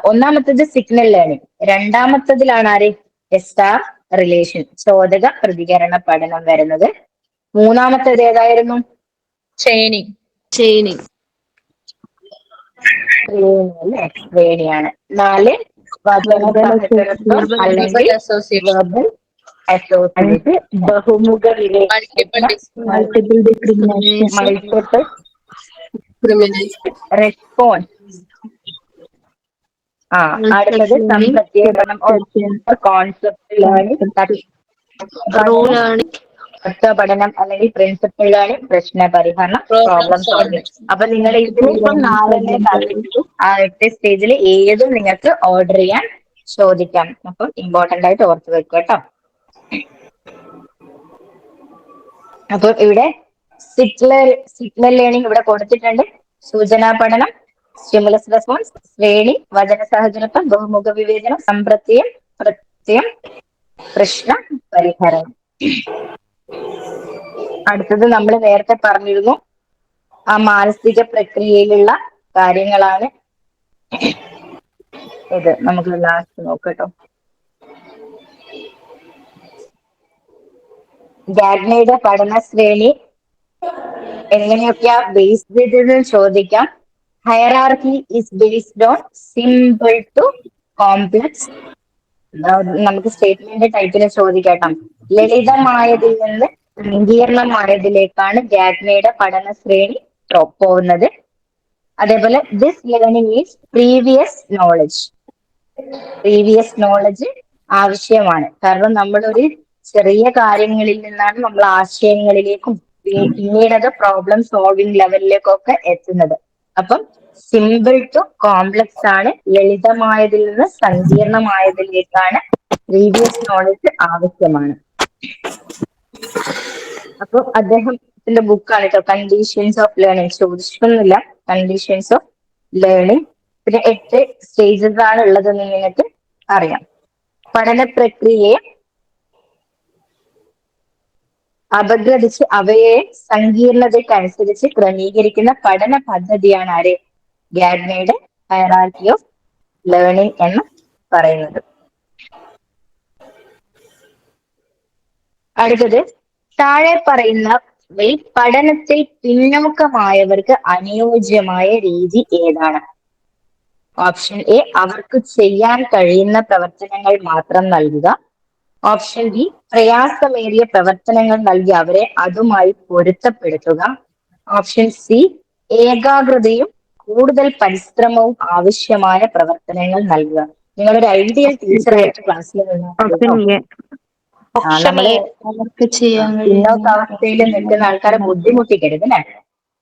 ഒന്നാമത്തത് സിഗ്നൽ ലേണിംഗ്, രണ്ടാമത്തതിലാണ് ആര്? SR റിലേഷൻ, ചോദക പ്രതികരണ പഠനം വരുന്നത്. മൂന്നാമത്തേത് ഏതായിരുന്നു? ചെയിനിങ്. അല്ലേ, ശ്രേണിയാണ്. 4 വചന സഹചരത്വം അല്ലെങ്കിൽ അസോസിയേഷൻ. Verbal associate. ബഹുമുഖ മൾട്ടിപ്പിൾ വിവേചനം, മൾട്ടിപ്പിൾ ഡിസ്ക്രിമിനേഷൻ, മൾട്ടിപ്പിൾ റെസ്പോൺസ്. അടുത്തത് സംപ്രത്യയം ഓഫ് കോൺസെപ്റ്റ് ലേണിംഗ്, പഠനം അല്ലെങ്കിൽ പ്രിൻസിപ്പൽ ലേണിംഗ്, പ്രശ്ന പരിഹരണം, പ്രോബ്ലം സോൾവിംഗ്. അപ്പൊ നിങ്ങൾ ഇതിലിപ്പം 4 തന്നിട്ടുള്ളൂ. ആ 8 സ്റ്റേജിൽ ഏതും നിങ്ങൾക്ക് ഓർഡർ ചെയ്യാൻ ചോദിക്കാം. അപ്പം ഇമ്പോർട്ടന്റ് ആയിട്ട് ഓർത്ത് വെക്കുക കേട്ടോ. അപ്പൊ ഇവിടെ സിഗ്നൽ ലേണിംഗ് ഇവിടെ കൊടുത്തിട്ടുണ്ട്. സൂചനാ പഠനം, സ്റ്റിമുലസ് റെസ്പോൺസ്, ശ്രേണി, വചന സഹചരത്വം, ബഹുമുഖ വിവേചനം, സംപ്രത്യയം, പ്രത്യയം, പ്രശ്ന പരിഹരണം. അടുത്തത് നമ്മൾ നേരത്തെ പറഞ്ഞിരുന്നു, ആ മാനസിക പ്രക്രിയയിലുള്ള കാര്യങ്ങളാണ് ഇത്. നമുക്ക് ലാസ്റ്റ് നോക്കട്ടോ. ഗാഗ്നയുടെ പഠന ശ്രേണി എങ്ങനെയൊക്കെയാ ബേസ്ഡ് ചെയ്തെന്ന് ചോദിക്കാം. Hierarchy is based on simple to complex. നമുക്ക് സ്റ്റേറ്റ്മെന്റ് ടൈപ്പിൽ ചോദിക്കാം. ലളിതമായതിൽ നിന്ന് സങ്കീർണമായതിലേക്കാണ് ഗാഗ്നയുടെ പഠന ശ്രേണി പോകുന്നത്. അതേപോലെ this learning is previous knowledge ആവശ്യമാണ്. കാരണം നമ്മളൊരു ചെറിയ കാര്യങ്ങളിൽ നിന്നാണ് നമ്മൾ ആശയങ്ങളിലേക്കും പിന്നീട് അത് പ്രോബ്ലം സോൾവിംഗ് ലെവലിലേക്കൊക്കെ എത്തുന്നത്. അപ്പം സിമ്പിൾ ടു കോംപ്ലക്സ് ആണ്, ലളിതമായതിൽ നിന്ന് സങ്കീർണമായതിലേക്കാണ് പ്രീവിയസ് നോളജ് ആവശ്യമാണ്. അപ്പൊ അദ്ദേഹത്തിന്റെ ബുക്കാണ് കേട്ടോ കണ്ടീഷൻസ് ഓഫ് ലേണിംഗ്. ചോദിച്ചിട്ടൊന്നുമില്ല, കണ്ടീഷൻസ് ഓഫ് ലേണിംഗ്. പിന്നെ 8 സ്റ്റേജസ് ആണ് ഉള്ളതെന്ന് നിങ്ങൾക്ക് അറിയാം. പഠന പ്രക്രിയയെ അപഗ്രഥിച്ച് അവയെ സങ്കീർണതയ്ക്കനുസരിച്ച് ക്രമീകരിക്കുന്ന പഠന പദ്ധതിയാണ് ആര്? ഗാഗ്നയുടെ ഹയറാർക്കി ഓഫ് ലേണിംഗ് എന്ന് പറയുന്നത്. അടുത്തത്, താഴെ പറയുന്നവയിൽ പഠനത്തിൽ പിന്നോക്കമായവർക്ക് അനുയോജ്യമായ രീതി ഏതാണ്? ഓപ്ഷൻ എ, അവർക്ക് ചെയ്യാൻ കഴിയുന്ന പ്രവർത്തനങ്ങൾ മാത്രം നൽകുക. ഓപ്ഷൻ ബി, പ്രയാസമേറിയ പ്രവർത്തനങ്ങൾ നൽകി അവരെ അതുമായി പൊരുത്തപ്പെടുത്തുക. ഓപ്ഷൻ സി, ഏകാഗ്രതയും കൂടുതൽ പരിശ്രമവും ആവശ്യമായ പ്രവർത്തനങ്ങൾ നൽകുക. നിങ്ങളൊരു ഐഡിയൽ ടീച്ചറായിട്ട് ക്ലാസ്സിൽ നമ്മള് പിന്നോക്കാവസ്ഥയിൽ നിൽക്കുന്ന ആൾക്കാരെ ബുദ്ധിമുട്ടിക്കരുത് അല്ലെ.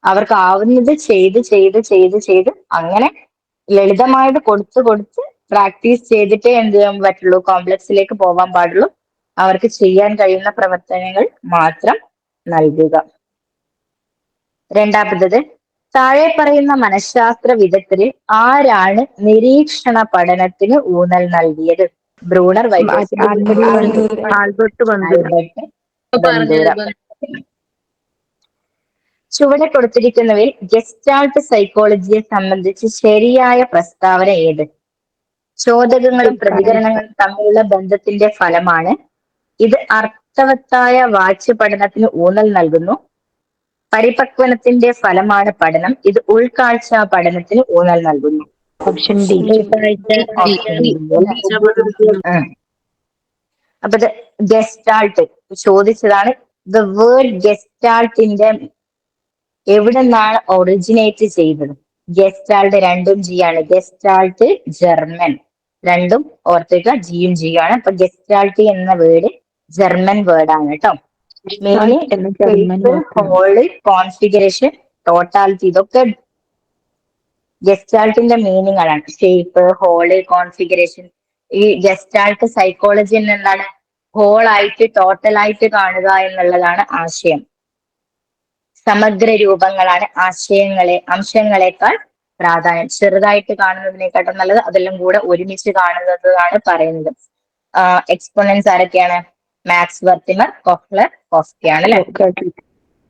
അവർക്ക് ആവുന്നത് ചെയ്ത് അങ്ങനെ ലളിതമായിട്ട് കൊടുത്ത് പ്രാക്ടീസ് ചെയ്തിട്ടേ എന്ത് ചെയ്യാൻ പറ്റുള്ളൂ, കോംപ്ലക്സിലേക്ക് പോവാൻ പാടുള്ളൂ. അവർക്ക് ചെയ്യാൻ കഴിയുന്ന പ്രവർത്തനങ്ങൾ മാത്രം നൽകുക. രണ്ടാമത്തത്, താഴെ പറയുന്ന മനഃശാസ്ത്ര വിദഗ്ധരിൽ ആരാണ് നിരീക്ഷണ പഠനത്തിന് ഊന്നൽ നൽകിയത്? Bruner, Albert ബന്ദൂര. ചുവടെ കൊടുത്തിരിക്കുന്നവയിൽ ഗെസ്റ്റാൾട്ട് സൈക്കോളജിയെ സംബന്ധിച്ച് ശരിയായ പ്രസ്താവന ഏത്? ചോദകങ്ങളും പ്രതികരണങ്ങളും തമ്മിലുള്ള ബന്ധത്തിന്റെ ഫലമാണ്. ഇത് അർത്ഥവത്തായ വാച്യ പഠനത്തിന് ഊന്നൽ നൽകുന്നു. പരിപക്വനത്തിന്റെ ഫലമാണ് പഠനം. ഇത് ഉൾക്കാഴ്ച പഠനത്തിന് ഊന്നൽ നൽകുന്നു. Option D. അപ്പൊ ഗെസ്റ്റാൾട്ട് ചോദിച്ചതാണ്. ദ വേർഡ് ഗെസ്റ്റാൾട്ടിന്റെ എവിടെ നിന്നാണ് ഒറിജിനേറ്റ് ചെയ്തത്? ഗെസ്റ്റാൾട്ട് 2ഉം G ആണ്. ഗെസ്റ്റാൾട്ട് ജർമ്മൻ, 2ഉം ഓർത്തേക്ക, Gയും G ആണ്. അപ്പൊ ഗെസ്റ്റാൾട്ട് എന്ന വേർഡ് ജർമ്മൻ വേർഡ് ആണ് കേട്ടോ. ഹോള്, കോൺഫിഗറേഷൻ, ടോട്ടാലിറ്റി, ഇതൊക്കെ ഗെസ്റ്റാൾട്ടിന്റെ മീനിങ്ങാണ്. Shape, whole, configuration. ഈ ഗെസ്റ്റാൾട്ട് സൈക്കോളജി എന്താണ്? ഹോളായിട്ട് ടോട്ടലായിട്ട് കാണുക എന്നുള്ളതാണ് ആശയം. സമഗ്ര രൂപങ്ങളാണ് അംശങ്ങളെക്കാൾ പ്രാധാന്യം. ചെറുതായിട്ട് കാണുന്നതിനെക്കാട്ടും നല്ലത് അതെല്ലാം കൂടെ ഒരുമിച്ച് കാണുന്നതാണ് പറയുന്നത്. എക്സ്പോണൻസ് ആരൊക്കെയാണ്? മാക്സ് വെർത്തിമർ, കൊഹ്ലർ, കോഫ്സ്കി ആണ് അല്ലെ.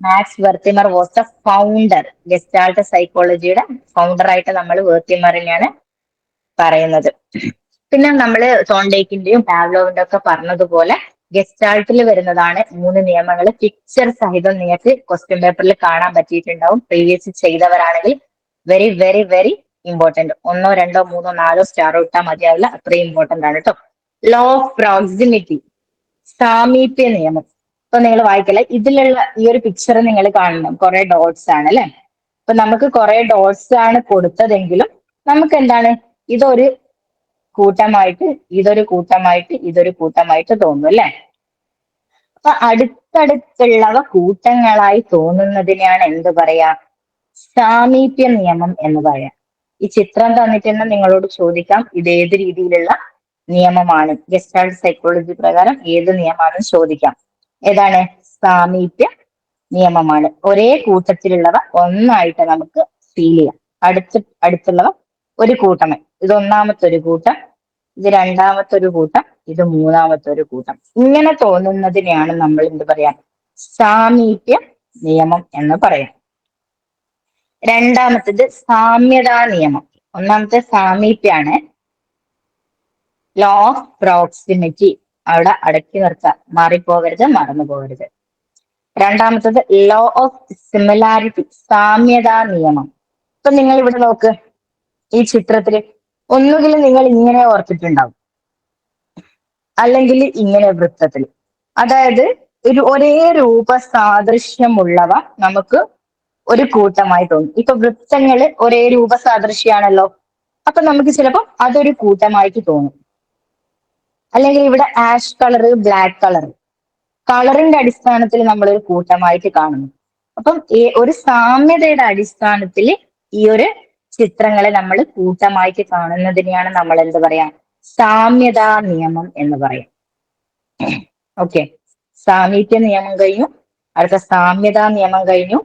Max Wertheimer was the founder. Gestalt സൈക്കോളജിയുടെ ഫൗണ്ടർ ആയിട്ട് നമ്മൾ വെർത്തിമറിനെയാണ് പറയുന്നത്. പിന്നെ നമ്മൾ സോണ്ടേക്കിന്റെയും പാവ്ലോവിന്റെ ഒക്കെ പറഞ്ഞതുപോലെ ഗസ്റ്റാൾട്ടിൽ വരുന്നതാണ് 3 നിയമങ്ങൾ. പിക്ചർ സഹിതം നിങ്ങൾക്ക് ക്വസ്റ്റ്യൻ പേപ്പറിൽ കാണാൻ പറ്റിയിട്ടുണ്ടാവും. പ്രീവിയസ് ചെയ്തവരാണെങ്കിൽ very very very important. 1, 2, 3, 4 star ഇട്ടാൽ മതിയാവില്ല, അത്രയും ഇമ്പോർട്ടന്റ് ആണ് കേട്ടോ. ലോ ഓഫ് പ്രോക്സിമിറ്റി, സാമീപ്യ നിയമം. ഇപ്പൊ നിങ്ങൾ വായിക്കല്ലേ, ഇതിലുള്ള ഈ ഒരു പിക്ചർ നിങ്ങൾ കാണണം, കുറെ ഡോട്ട്സ് ആണ് അല്ലെ. അപ്പൊ നമുക്ക് കുറെ ഡോട്ട്സ് ആണ് കൊടുത്തതെങ്കിലും നമുക്ക് എന്താണ് ഇതൊരു കൂട്ടമായിട്ട് ഇതൊരു കൂട്ടമായിട്ട് ഇതൊരു കൂട്ടമായിട്ട് തോന്നും അല്ലെ. അപ്പൊ അടുത്തടുത്തുള്ളവ കൂട്ടങ്ങളായി തോന്നുന്നതിനെയാണ് എന്ത് പറയാ? സാമീപ്യ നിയമം എന്ന് പറയാം. ഈ ചിത്രം തന്നിട്ട് നിങ്ങളോട് ചോദിക്കാം ഇത് ഏത് രീതിയിലുള്ള നിയമമാണ്, ഗസ്റ്റാൾട്ട് സൈക്കോളജി പ്രകാരം ഏത് നിയമമാണെന്ന് ചോദിക്കാം. ഏതാണ്? സാമീപ്യ നിയമമാണ്. ഒരേ കൂട്ടത്തിലുള്ളവ ഒന്നായിട്ട് നമുക്ക് ഫീൽ ചെയ്യാം. അടുത്തുള്ളവ ഒരു കൂട്ടം, ഇത് ഒന്നാമത്തെ ഒരു കൂട്ടം, ഇത് രണ്ടാമത്തെ ഒരു കൂട്ടം, ഇത് മൂന്നാമത്തെ ഒരു കൂട്ടം, ഇങ്ങനെ തോന്നുന്നതിനെയാണ് നമ്മൾ എന്ത് പറയാം? സാമീപ്യ നിയമം എന്ന് പറയാം. രണ്ടാമത്തത് സാമ്യതാ നിയമം. ഒന്നാമത്തെ സാമീപ്യാണ്, ലോ ഓഫ് പ്രോക്സിമിറ്റി. അവിടെ അടക്കി നിർത്താം, മാറിപ്പോകരുത്, മറന്നു പോകരുത്. രണ്ടാമത്തത് ലോ ഓഫ് സിമിലാരിറ്റി, സാമ്യതാ നിയമം. ഇപ്പൊ നിങ്ങൾ ഇവിടെ നോക്ക്, ഈ ചിത്രത്തില് ഒന്നുകിൽ നിങ്ങൾ ഇങ്ങനെ ഓർത്തിട്ടുണ്ടാവും, അല്ലെങ്കിൽ ഇങ്ങനെ വൃത്തത്തിൽ. അതായത് ഒരേ രൂപ സാദൃശ്യമുള്ളവ നമുക്ക് ഒരു കൂട്ടമായി തോന്നും. ഇപ്പൊ വൃത്തങ്ങള് ഒരേ രൂപ സാദൃശ്യാണല്ലോ, അപ്പൊ നമുക്ക് ചിലപ്പോൾ അതൊരു കൂട്ടമായിട്ട് തോന്നും. അല്ലെങ്കിൽ ഇവിടെ ആഷ് കളറ്, ബ്ലാക്ക് കളറ്, കളറിന്റെ അടിസ്ഥാനത്തിൽ നമ്മൾ ഒരു കൂട്ടമായിട്ട് കാണുന്നു. അപ്പം ഒരു സാമ്യതയുടെ അടിസ്ഥാനത്തിൽ ഈ ഒരു ചിത്രങ്ങളെ നമ്മൾ കൂട്ടമായിട്ട് കാണുന്നതിനെയാണ് നമ്മൾ എന്ത് പറയാ? സാമ്യതാ നിയമം എന്ന് പറയാം. ഓക്കെ, സാമീപ്യ നിയമം കഴിഞ്ഞു, അടുത്ത സാമ്യതാ നിയമം കഴിഞ്ഞു.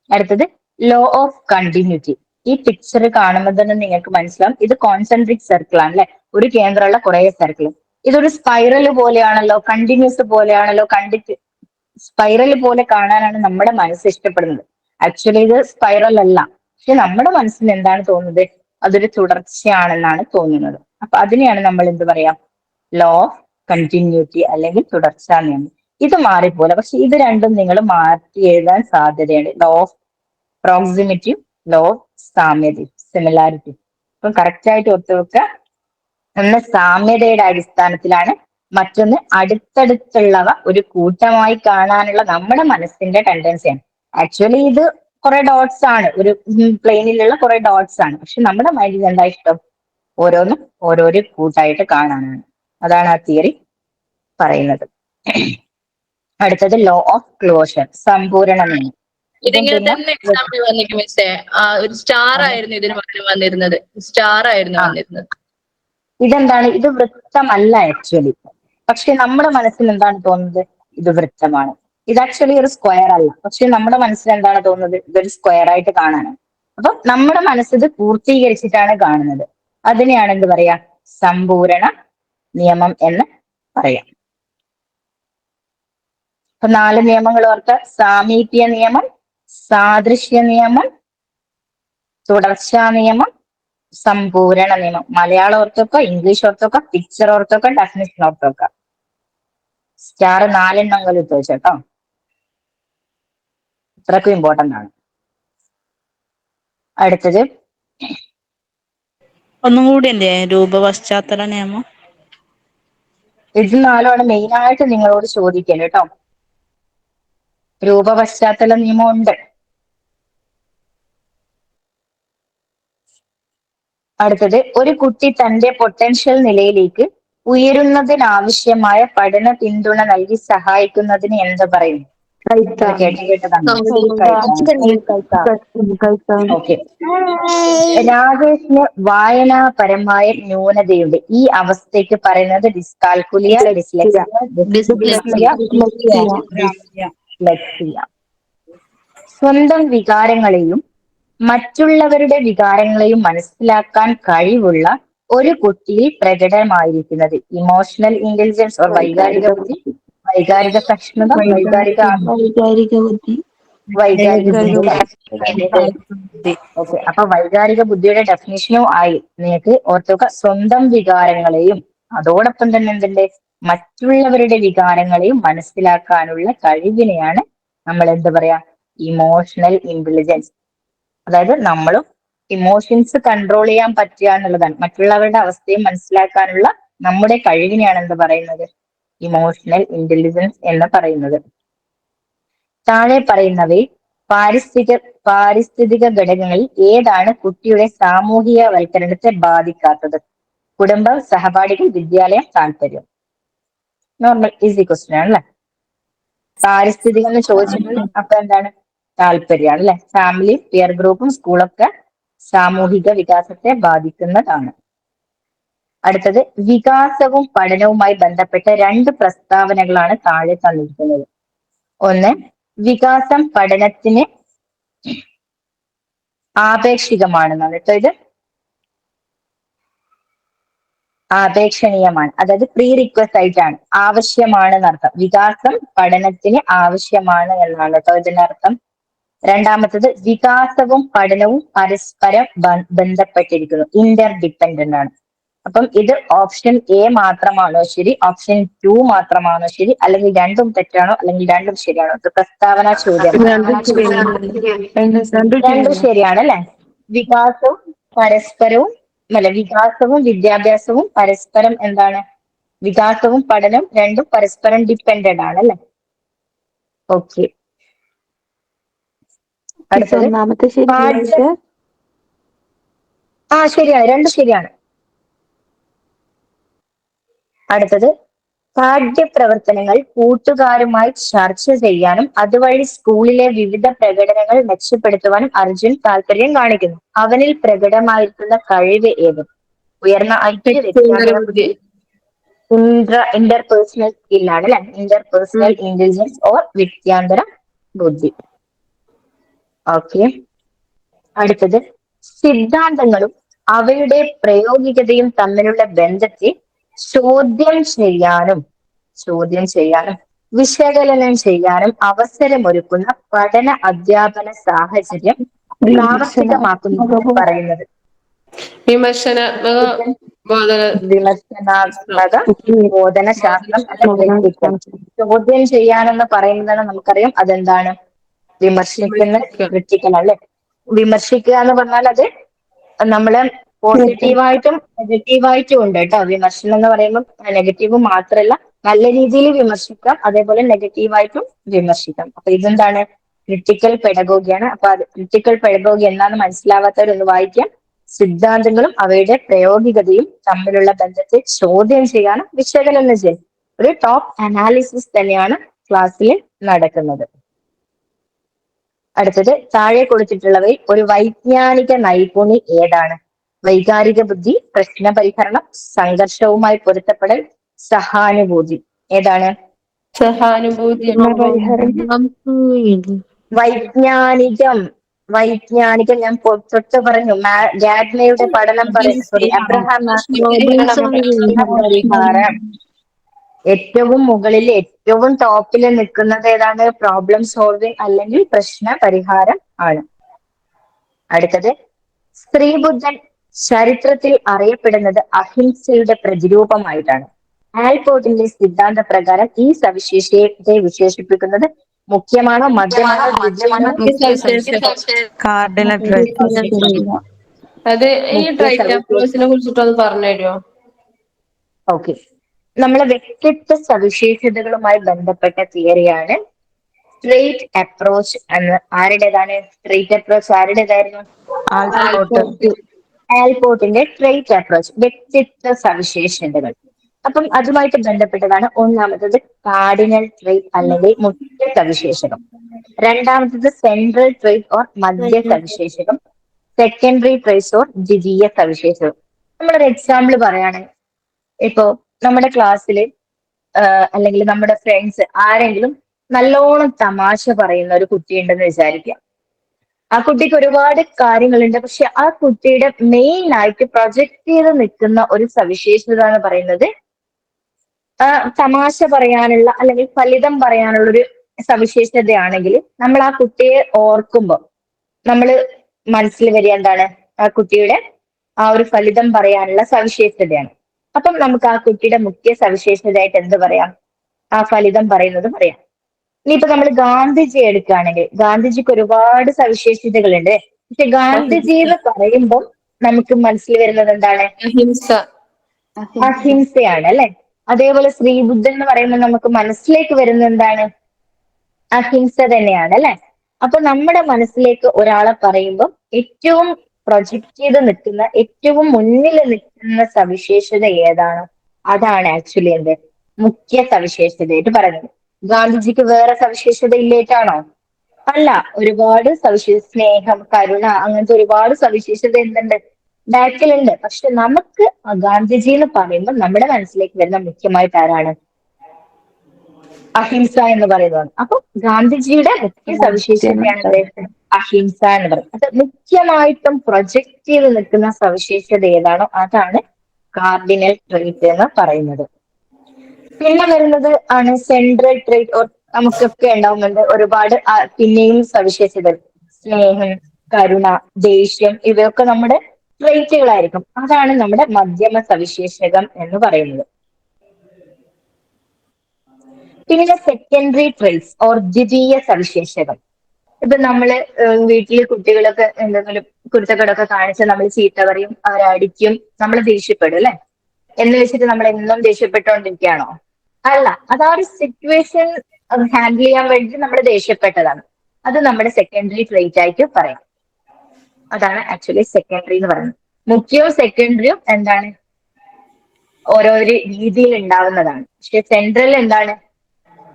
അടുത്തത് ലോ ഓഫ് കണ്ടിന്യൂറ്റി. ഈ പിക്ചർ കാണുമ്പോൾ തന്നെ നിങ്ങൾക്ക് മനസ്സിലാവും ഇത് കോൺസെൻട്രിക് സർക്കിൾ ആണ് അല്ലെ, ഒരു കേന്ദ്രമുള്ള കുറെ സർക്കിൾ. ഇതൊരു സ്പൈറൽ പോലെയാണല്ലോ, കണ്ടിന്യൂസ് പോലെയാണല്ലോ, സ്പൈറൽ പോലെ കാണാനാണ് നമ്മുടെ മനസ്സ് ഇഷ്ടപ്പെടുന്നത്. ആക്ച്വലി ഇത് സ്പൈറൽ അല്ല, പക്ഷെ നമ്മുടെ മനസ്സിന് എന്താണ് തോന്നുന്നത്? അതൊരു തുടർച്ചയാണെന്നാണ് തോന്നുന്നത്. അപ്പൊ അതിനെയാണ് നമ്മൾ എന്ത് പറയാ? ലോ ഓഫ് കണ്ടിന്യൂറ്റി അല്ലെങ്കിൽ തുടർച്ചാ നിയമം. ഇത് മാറിപ്പോലെ, പക്ഷെ ഇത് രണ്ടും നിങ്ങൾ മാറ്റി എഴുതാൻ സാധ്യതയുണ്ട്. ലോ ഓഫ് പ്രോക്സിമിറ്റിയും ലോ ഓഫ് സാമ്യതയും, സിമിലാരിറ്റി. അപ്പം കറക്റ്റ് ആയിട്ട് ഒത്തുവെക്കുക. ഒന്ന് സാമ്യതയുടെ അടിസ്ഥാനത്തിലാണ്, മറ്റൊന്ന് അടുത്തടുത്തുള്ളവ ഒരു കൂട്ടമായി കാണാനുള്ള നമ്മുടെ മനസ്സിന്റെ ടെൻഡൻസിയാണ്. ആക്ച്വലി ഇത് കുറെ ഡോട്ട്സ് ആണ്, ഒരു പ്ലെയിനിലുള്ള കുറെ ഡോട്ട്സ് ആണ്, പക്ഷെ നമ്മുടെ മൈൻഡിൽ എന്താ ഇഷ്ടം? ഓരോന്നും ഓരോരോ കൂട്ടായിട്ട് കാണാനാണ്. അതാണ് ആ തിയറി പറയുന്നത്. അടുത്തത് ലോ ഓഫ് ക്ലോഷർ, സമ്പൂരണ നിയമം. ഇതിങ്ങനെ തന്നെ എക്സാമ്പിൾ വന്നിരിക്കും മിസ്സേ. ഒരു സ്റ്റാർ ആയിരുന്നു ഇതിന് പകരം വന്നിരുന്നത്, സ്റ്റാർ ആയിരുന്നു വന്നിരുന്നത്. ഇതെന്താണ്? ഇത് വൃത്തമല്ല ആക്ച്വലി, പക്ഷെ നമ്മുടെ മനസ്സിൽ എന്താണ് തോന്നുന്നത്? ഇത് വൃത്തമാണ്. ഇത് ആക്ച്വലി ഒരു സ്ക്വയർ അല്ല, പക്ഷെ നമ്മുടെ മനസ്സിൽ എന്താണ് തോന്നുന്നത്? ഇതൊരു സ്ക്വയർ ആയിട്ട് കാണാനാണ്. അപ്പൊ നമ്മുടെ മനസ്സിത് പൂർത്തീകരിച്ചിട്ടാണ് കാണുന്നത്. അതിനെയാണ് എന്ത് പറയാ? സമ്പൂരണ നിയമം എന്ന് പറയാം. അപ്പൊ 4 നിയമങ്ങൾ ഓർക്ക: സാമീപ്യ നിയമം, സാദൃശ്യ നിയമം, തുടർച്ചാ നിയമം, സമ്പൂരണ നിയമം. മലയാളം ഓർത്തൊക്കെ, ഇംഗ്ലീഷ് ഓർത്തൊക്കെ, പിക്ചർ ഓർത്തൊക്കെ, ഡെഫിനിഷൻ ഓർത്തൊക്കെ. സ്റ്റാർ 4 എണ്ണം ഇട്ട് വെച്ചോട്ടോ, ഇത്രക്കും ഇമ്പോർട്ടന്റ് ആണ്. അടുത്തത് ഒന്നും കൂടി അല്ലേ രൂപപശ്ചാത്തല നിയമം? ഇത് 4 മെയിൻ ആയിട്ട് നിങ്ങളോട് ചോദിക്കല് കേട്ടോ. രൂപപശ്ചാത്തല നിയമം ഉണ്ട്. അടുത്തത് ഒരു കുട്ടി തന്റെ പൊട്ടൻഷ്യൽ നിലയിലേക്ക് ഉയരുന്നതിനാവശ്യമായ പഠന പിന്തുണ നൽകി സഹായിക്കുന്നതിന് എന്ത് പറയും? ഓക്കെ. രാകേഷിന് വായനാപരമായ ന്യൂനതയുണ്ട്. ഈ അവസ്ഥയ്ക്ക് പറയുന്നത് ഡിസ്കാൽക്കുലിയ, ഡിസ്ലെക്സിയ. സ്വന്തം വികാരങ്ങളെയും മറ്റുള്ളവരുടെ വികാരങ്ങളെയും മനസ്സിലാക്കാൻ കഴിവുള്ള ഒരു കുട്ടിയിൽ പ്രകടമായിരിക്കുന്നത് ഇമോഷണൽ ഇന്റലിജൻസ് ഓർ വൈകാരിക ബുദ്ധി, വൈകാരിക സഹിഷ്ണുത, വൈകാരിക ബുദ്ധി. വൈകാരിക ബുദ്ധി. ഓക്കെ, അപ്പൊ വൈകാരിക ബുദ്ധിയുടെ ഡെഫിനേഷനും ആയി. നിങ്ങൾക്ക് ഓർത്തുക, സ്വന്തം വികാരങ്ങളെയും അതോടൊപ്പം തന്നെ എന്തുണ്ട്, മറ്റുള്ളവരുടെ വികാരങ്ങളെയും മനസ്സിലാക്കാനുള്ള കഴിവിനെയാണ് നമ്മൾ എന്ത് പറയാ, ഇമോഷണൽ ഇന്റലിജൻസ്. അതായത് നമ്മളും ഇമോഷൻസ് കൺട്രോൾ ചെയ്യാൻ പറ്റുക എന്നുള്ളതാണ്. മറ്റുള്ളവരുടെ അവസ്ഥയും മനസ്സിലാക്കാനുള്ള നമ്മുടെ കഴിവിനെയാണ് എന്ത് പറയുന്നത്, ഇമോഷണൽ ഇന്റലിജൻസ് എന്ന് പറയുന്നത്. താഴെ പറയുന്നവയിൽ പാരിസ്ഥിതിക ഘടകങ്ങളിൽ ഏതാണ് കുട്ടിയുടെ സാമൂഹികവൽക്കരണത്തെ ബാധിക്കാത്തത്? കുടുംബം, സഹപാഠികൾ, വിദ്യാലയം, താല്പര്യം. നോർമൽ ഈസി ക്വസ്റ്റ്യൻ ആണല്ലേ. പാരിസ്ഥിതികം എന്ന് ചോദിച്ചിട്ടുണ്ടെങ്കിൽ അപ്പൊ എന്താണ്, താല്പര്യമാണ് അല്ലെ. ഫാമിലി, പിയർ ഗ്രൂപ്പും സ്കൂളൊക്കെ സാമൂഹിക വികാസത്തെ ബാധിക്കുന്നതാണ്. അടുത്തത്, വികാസവും പഠനവുമായി ബന്ധപ്പെട്ട 2 പ്രസ്താവനകളാണ് താഴെ തന്നിരിക്കുന്നത്. ഒന്ന്, വികാസം പഠനത്തിന് ആപേക്ഷികമാണെന്നാണ് കേട്ടോ. ഇത് ആപേക്ഷണീയമാണ്, അതായത് പ്രീ റിക്വസ്റ്റ് ആയിട്ടാണ്, ആവശ്യമാണ് എന്നർത്ഥം. വികാസം പഠനത്തിന് ആവശ്യമാണ് എന്നാണ് കേട്ടോ ഇതിനർത്ഥം. രണ്ടാമത്തത്, വികാസവും പഠനവും പരസ്പരം ബന്ധപ്പെട്ടിരിക്കുന്നു, ഇന്റർ ഡിപ്പെൻഡന്റ് ആണ്. അപ്പം ഇത് ഓപ്ഷൻ എ മാത്രമാണോ ശരി, ഓപ്ഷൻ 2 മാത്രമാണോ ശരി, അല്ലെങ്കിൽ രണ്ടും തെറ്റാണോ, അല്ലെങ്കിൽ രണ്ടും ശരിയാണോ? ഇത് പ്രസ്താവന ചോദ്യം. രണ്ടും ശരിയാണ് അല്ലെ. വികാസവും പരസ്പരവും അല്ല, വികാസവും വിദ്യാഭ്യാസവും പരസ്പരം എന്താണ്, വികാസവും പഠനവും രണ്ടും പരസ്പരം ഡിപ്പെൻഡന്റ് ആണ് അല്ലെ. ഓക്കെ, അടുത്തത് ശരിയാണ്, രണ്ടും ശരിയാണ്. അടുത്തത്, പാഠ്യപ്രവർത്തനങ്ങൾ കൂട്ടുകാരുമായി ചർച്ച ചെയ്യാനും അതുവഴി സ്കൂളിലെ വിവിധ പ്രകടനങ്ങൾ മെച്ചപ്പെടുത്തുവാനും അർജുൻ താല്പര്യം കാണിക്കുന്നു. അവനിൽ പ്രകടമായിരിക്കുന്ന കഴിവ് ഏത്? ഉയർന്ന ഐക്യ, ഇന്റർപേഴ്സണൽ സ്കില്ലാണ് അല്ലെ, ഇന്റർപേഴ്സണൽ ഇന്റലിജൻസ് ഓർ വ്യക്തിയാന്തര ബുദ്ധി. ഓക്കെ, അടുത്തത്, സിദ്ധാന്തങ്ങളും അവയുടെ പ്രയോഗികതയും തമ്മിലുള്ള ബന്ധത്തെ ചോദ്യം ചെയ്യാനും വിശകലനം ചെയ്യാനും അവസരമൊരുക്കുന്ന പഠന അധ്യാപന സാഹചര്യം പ്രാവർത്തികമാക്കുന്നതിന് പറയുന്നത് വിമർശനാത്മക ബോധന ശാസ്ത്രം അല്ലെങ്കിൽ ചോദ്യം ചെയ്യാനെന്ന് പറയുന്നതാണ് നമുക്കറിയാം. അതെന്താണ്, വിമർശിക്കുന്ന ക്രിട്ടിക്കൽ അല്ലെ. വിമർശിക്കുക എന്ന് പറഞ്ഞാൽ അത് നമ്മള് പോസിറ്റീവായിട്ടും നെഗറ്റീവായിട്ടും ഉണ്ട് കേട്ടോ. വിമർശനം എന്ന് പറയുമ്പോൾ നെഗറ്റീവ് മാത്രമല്ല, നല്ല രീതിയിൽ വിമർശിക്കാം, അതേപോലെ നെഗറ്റീവായിട്ടും വിമർശിക്കാം. അപ്പൊ ഇതെന്താണ്, ക്രിട്ടിക്കൽ പെഡഗോഗിയാണ്. അപ്പൊ അത് ക്രിട്ടിക്കൽ പെഡഗോഗി എന്നാന്ന് മനസ്സിലാവാത്തവരൊന്ന് വായിക്കാം. സിദ്ധാന്തങ്ങളും അവയുടെ പ്രയോഗികതയും തമ്മിലുള്ള ബന്ധത്തെ ചോദ്യം ചെയ്യാനും വിശകലനം ചെയ്യാൻ ഒരു ടോപ്പ് അനാലിസിസ് തന്നെയാണ് ക്ലാസ്സിൽ നടക്കുന്നത്. അടുത്തത്, താഴെ കൊടുത്തിട്ടുള്ളവയിൽ ഒരു വൈജ്ഞാനിക നൈപുണി ഏതാണ്? വൈകാരിക ബുദ്ധി, പ്രശ്ന പരിഹരണം, സംഘർഷവുമായി പൊരുത്തപ്പെടൽ, സഹാനുഭൂതി. ഏതാണ്? സഹാനുഭൂതി. വൈജ്ഞാനികം ഞാൻ തൊട്ട് പറഞ്ഞു. ഗാഡ്നയുടെ പഠനം അബ്രഹാം പരിഹാരം. ഏറ്റവും മുകളിൽ ഏറ്റവും ടോപ്പിൽ നിൽക്കുന്നത് ഏതാണ്? പ്രോബ്ലം സോൾവിങ് അല്ലെങ്കിൽ പ്രശ്ന പരിഹാരം ആണ്. അടുത്തത്, സ്ത്രീബുദ്ധൻ ചരിത്രത്തിൽ അറിയപ്പെടുന്നത് അഹിംസയുടെ പ്രതിരൂപമായിട്ടാണ്. ആൽപോർട്ടിന്റെ സിദ്ധാന്ത പ്രകാരം ഈ സവിശേഷതയെ വിശേഷിപ്പിക്കുന്നത് മുഖ്യമാണോ, മധ്യമാണോ, ദ്വിതീയമാണോ? അത് ഈ ട്രൈറ്റ് അപ്രോച്ചിനെ കുറിച്ചിട്ടൊന്ന് പറഞ്ഞു തരുമോ? ഓക്കെ, നമ്മളെ വ്യക്തിത്വ സവിശേഷതകളുമായി ബന്ധപ്പെട്ട തിയറിയാണ് സ്ട്രെയിറ്റ് അപ്രോച്ച് എന്ന്. ആരുടേതാണ് സ്ട്രെയിറ്റ് അപ്രോച്ച്? ആരുടേതായിരുന്നു? ആൽപോർട്ടിന്റെ സ്ട്രെയിറ്റ് അപ്രോച്ച്, വ്യക്തിത്വ സവിശേഷതകൾ. അപ്പം അതുമായിട്ട് ബന്ധപ്പെട്ടതാണ് ഒന്നാമത്തത് കാർഡിനൽ ട്രെയ്റ്റ് അല്ലെങ്കിൽ മുഖ്യ സവിശേഷകം. രണ്ടാമത്തത് സെൻട്രൽ ട്രെയ്റ്റ് ഓർ മധ്യ സവിശേഷകം. സെക്കൻഡറി ട്രെയ്റ്റ്സ് ഓർ ദ്വിതീയ സവിശേഷകം. നമ്മളൊരു എക്സാമ്പിൾ പറയാണ്, ഇപ്പോ നമ്മുടെ ക്ലാസ്സിൽ അല്ലെങ്കിൽ നമ്മുടെ ഫ്രണ്ട്സ് ആരെങ്കിലും നല്ലോണം തമാശ പറയുന്ന ഒരു കുട്ടിയുണ്ടെന്ന് വിചാരിക്കാം. ആ കുട്ടിക്ക് ഒരുപാട് കാര്യങ്ങളുണ്ട്, പക്ഷെ ആ കുട്ടിയുടെ മെയിൻ ആയിട്ട് പ്രൊജക്ട് ചെയ്ത് നിൽക്കുന്ന ഒരു സവിശേഷത എന്ന് പറയുന്നത് തമാശ പറയാനുള്ള അല്ലെങ്കിൽ ഫലിതം പറയാനുള്ള ഒരു സവിശേഷതയാണെങ്കിൽ നമ്മൾ ആ കുട്ടിയെ ഓർക്കുമ്പോൾ നമ്മൾ മനസ്സിൽ വരിക എന്താണ്? ആ കുട്ടിയുടെ ആ ഒരു ഫലിതം പറയാനുള്ള സവിശേഷതയാണ്. അപ്പം നമുക്ക് ആ കുട്ടിയുടെ മുഖ്യ സവിശേഷതയായിട്ട് എന്ത് പറയാം? ആ ഫലിതം പറയുന്നത് പറയാം. ഇനിയിപ്പോ നമ്മൾ ഗാന്ധിജി എടുക്കുകയാണെങ്കിൽ ഗാന്ധിജിക്ക് ഒരുപാട് സവിശേഷതകളുണ്ട്. പക്ഷെ ഗാന്ധിജി എന്ന് പറയുമ്പോൾ നമുക്ക് മനസ്സിൽ വരുന്നത് എന്താണ്? അഹിംസ. അഹിംസയാണ് അല്ലെ. അതേപോലെ ശ്രീബുദ്ധൻ എന്ന് പറയുമ്പോൾ നമുക്ക് മനസ്സിലേക്ക് വരുന്നത് എന്താണ്? അഹിംസ തന്നെയാണ് അല്ലെ. അപ്പൊ നമ്മുടെ മനസ്സിലേക്ക് ഒരാളെ പറയുമ്പോൾ ഏറ്റവും പ്രൊജക്ട് ചെയ്ത് നിൽക്കുന്ന, ഏറ്റവും മുന്നിൽ നിൽക്കുന്ന സവിശേഷത ഏതാണോ അതാണ് ആക്ച്വലി എന്ത് മുഖ്യ സവിശേഷതയായിട്ട് പറയുന്നത്. ഗാന്ധിജിക്ക് വേറെ സവിശേഷത ഇല്ലേറ്റാണോ? അല്ല, ഒരുപാട് സ്നേഹം, കരുണ, അങ്ങനത്തെ ഒരുപാട് സവിശേഷത എന്തുണ്ട്? ബാക്കിലുണ്ട്. പക്ഷെ നമുക്ക് ഗാന്ധിജി എന്ന് പറയുമ്പോൾ നമ്മുടെ മനസ്സിലേക്ക് വരുന്ന മുഖ്യമായിട്ട് ആരാണ്? അഹിംസ എന്ന് പറയുന്നത്. അപ്പൊ ഗാന്ധിജിയുടെ മുഖ്യ സവിശേഷതയാണ് അഹിംസ എന്ന് പറയുന്നത്. അത് മുഖ്യമായിട്ടും പ്രൊജക്ട് ചെയ്ത് നിൽക്കുന്ന സവിശേഷത ഏതാണോ അതാണ് കാർഡിനൽ ട്രെയ്റ്റ് എന്ന് പറയുന്നത്. പിന്നെ വരുന്നത് ആണ് സെൻട്രൽ ട്രെയ്റ്റ്. നമുക്കൊക്കെ ഉണ്ടാവുന്നുണ്ട് ഒരുപാട് പിന്നെയും സവിശേഷതകൾ. സ്നേഹം, കരുണ, ദേഷ്യം, ഇവയൊക്കെ നമ്മുടെ ട്രെയ്റ്റുകളായിരിക്കും. അതാണ് നമ്മുടെ മധ്യമ സവിശേഷകം എന്ന് പറയുന്നത്. പിന്നെ സെക്കൻഡറി ട്രെയ്റ്റ്സ് ഓർ ദ്വിതീയ സവിശേഷകം. ഇപ്പൊ നമ്മള് വീട്ടില് കുട്ടികളൊക്കെ എന്തെങ്കിലും കുരുത്തക്കേടൊക്കെ കാണിച്ച് നമ്മൾ ചീത്ത പറയും, അവരെ അടിക്കും, നമ്മൾ ദേഷ്യപ്പെടും അല്ലെ. എന്ന് വെച്ചിട്ട് നമ്മൾ എന്നും ദേഷ്യപ്പെട്ടുകൊണ്ടിരിക്കുകയാണോ? അല്ല, അത് ആ ഒരു സിറ്റുവേഷൻ ഹാൻഡിൽ ചെയ്യാൻ വേണ്ടി നമ്മൾ ദേഷ്യപ്പെട്ടതാണ്. അത് നമ്മുടെ സെക്കൻഡറി ട്രെയ്റ്റ് ആയിട്ട് പറയാം. അതാണ് ആക്ച്വലി സെക്കൻഡറി എന്ന് പറയുന്നത്. മുഖ്യവും സെക്കൻഡറിയും എന്താണ്? ഓരോരോ രീതിയിൽ ഉണ്ടാവുന്നതാണ്. പക്ഷെ സെൻട്രൽ എന്താണ്?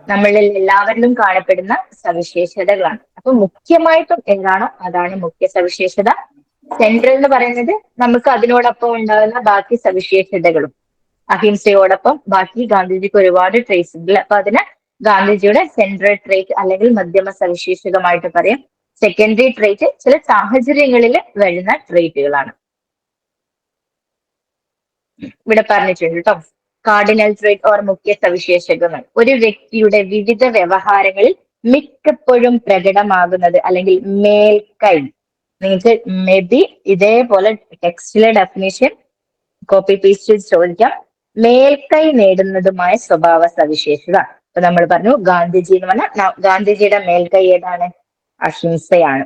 നമ്മളിൽ എല്ലാവരിലും കാണപ്പെടുന്ന സവിശേഷതകളാണ്. അപ്പൊ മുഖ്യമായിട്ടും ഏതാണോ അതാണ് മുഖ്യ സവിശേഷത. സെൻട്രൽ എന്ന് പറയുന്നത് നമുക്ക് അതിനോടൊപ്പം ഉണ്ടാകുന്ന ബാക്കി സവിശേഷതകളും. അഹിംസയോടൊപ്പം ബാക്കി ഗാന്ധിജിക്ക് ഒരുപാട് ട്രേറ്റ്സ് ഉണ്ട്. അപ്പൊ അതിന് ഗാന്ധിജിയുടെ സെൻട്രൽ ട്രേറ്റ് അല്ലെങ്കിൽ മധ്യമ സവിശേഷകമായിട്ട് പറയാം. സെക്കൻഡറി ട്രേറ്റ് ചില സാഹചര്യങ്ങളിൽ വരുന്ന ട്രേറ്റുകളാണ്. ഇവിടെ പറഞ്ഞിട്ടുണ്ട് കേട്ടോ. കാർഡിനൽ ട്രേറ്റ് ഓർ മുഖ്യ സവിശേഷകങ്ങൾ ഒരു വ്യക്തിയുടെ വിവിധ വ്യവഹാരങ്ങളിൽ മിക്കപ്പോഴും പ്രകടമാകുന്നത് അല്ലെങ്കിൽ മേൽക്കൈ. നിങ്ങൾക്ക് മേ ബി ഇതേപോലെ ടെക്സ്റ്റിലെ ഡെഫിനിഷൻ കോപ്പി പേസ്റ്റ് ചോദിക്കാം. മേൽക്കൈ നേടുന്നതുമായ സ്വഭാവ സവിശേഷത. അപ്പൊ നമ്മൾ പറഞ്ഞു ഗാന്ധിജി എന്ന് പറഞ്ഞാൽ ഗാന്ധിജിയുടെ മേൽക്കൈ ഏതാണ്? അഹിംസയാണ്.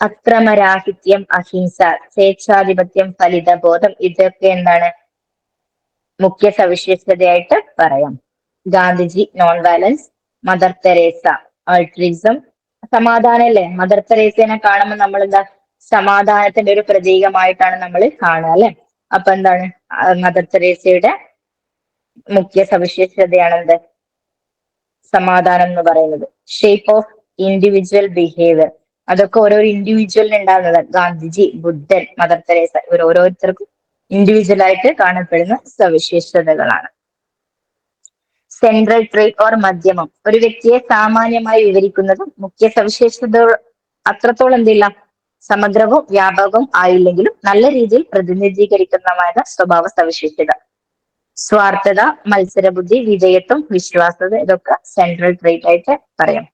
അക്രമരാഹിത്യം, അഹിംസ, സ്വേച്ഛാധിപത്യം, ഫലിതബോധം, ഇതൊക്കെ എന്താണ് മുഖ്യ സവിശേഷതയായിട്ട് പറയാം. Gandhiji non violence, Mother Teresa altruism, സമാധാനം അല്ലേ. മദർ തെരേസനെ കാണുമ്പോൾ നമ്മൾ എന്താ സമാധാനത്തിന്റെ ഒരു പ്രതീകമായിട്ടാണ് നമ്മൾ കാണുക അല്ലെ. അപ്പൊ എന്താണ് മദർ തെരേസയുടെ മുഖ്യ സവിശേഷതയാണ് എന്ത്? സമാധാനം എന്ന് പറയുന്നത്. ഷേപ്പ് ഓഫ് ഇൻഡിവിജ്വൽ ബിഹേവിയർ, അതൊക്കെ ഓരോ ഇൻഡിവിജ്വലിന് ഉണ്ടാകുന്നത്. ഗാന്ധിജി, ബുദ്ധൻ, മദർ തെരേസ ഇവർ ഓരോരുത്തർക്കും ഇൻഡിവിജ്വൽ ആയിട്ട് കാണപ്പെടുന്ന സവിശേഷതകളാണ്. സെൻട്രൽ ട്രേറ്റ് ഓർ മധ്യമം ഒരു വ്യക്തിയെ സാമാന്യമായി വിവരിക്കുന്നതും മുഖ്യ സവിശേഷത അത്രത്തോളം എന്തില്ല സമഗ്രവും വ്യാപകവും ആയില്ലെങ്കിലും നല്ല രീതിയിൽ പ്രതിനിധീകരിക്കുന്നതുമായ സ്വഭാവ സവിശേഷത. സ്വാർത്ഥത, മത്സരബുദ്ധി, വിജയത്വം, വിശ്വാസത, ഇതൊക്കെ സെൻട്രൽ ട്രേറ്റ് ആയിട്ട് പറയാം.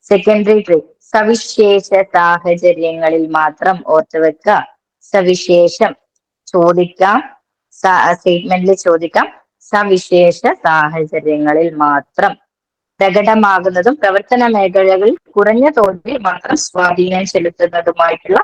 സെക്കൻഡറി ട്രേറ്റ് സവിശേഷ സാഹചര്യങ്ങളിൽ മാത്രം ഓർത്തുവെക്കുക. സവിശേഷം ചോദിക്കാം, സ്റ്റേറ്റ്മെന്റിൽ ചോദിക്കാം. സവിശേഷ സാഹചര്യങ്ങളിൽ മാത്രം പ്രകടമാകുന്നതും പ്രവർത്തന മേഖലകളിൽ കുറഞ്ഞ തോതിൽ മാത്രം സ്വാധീനം ചെലുത്തുന്നതുമായിട്ടുള്ള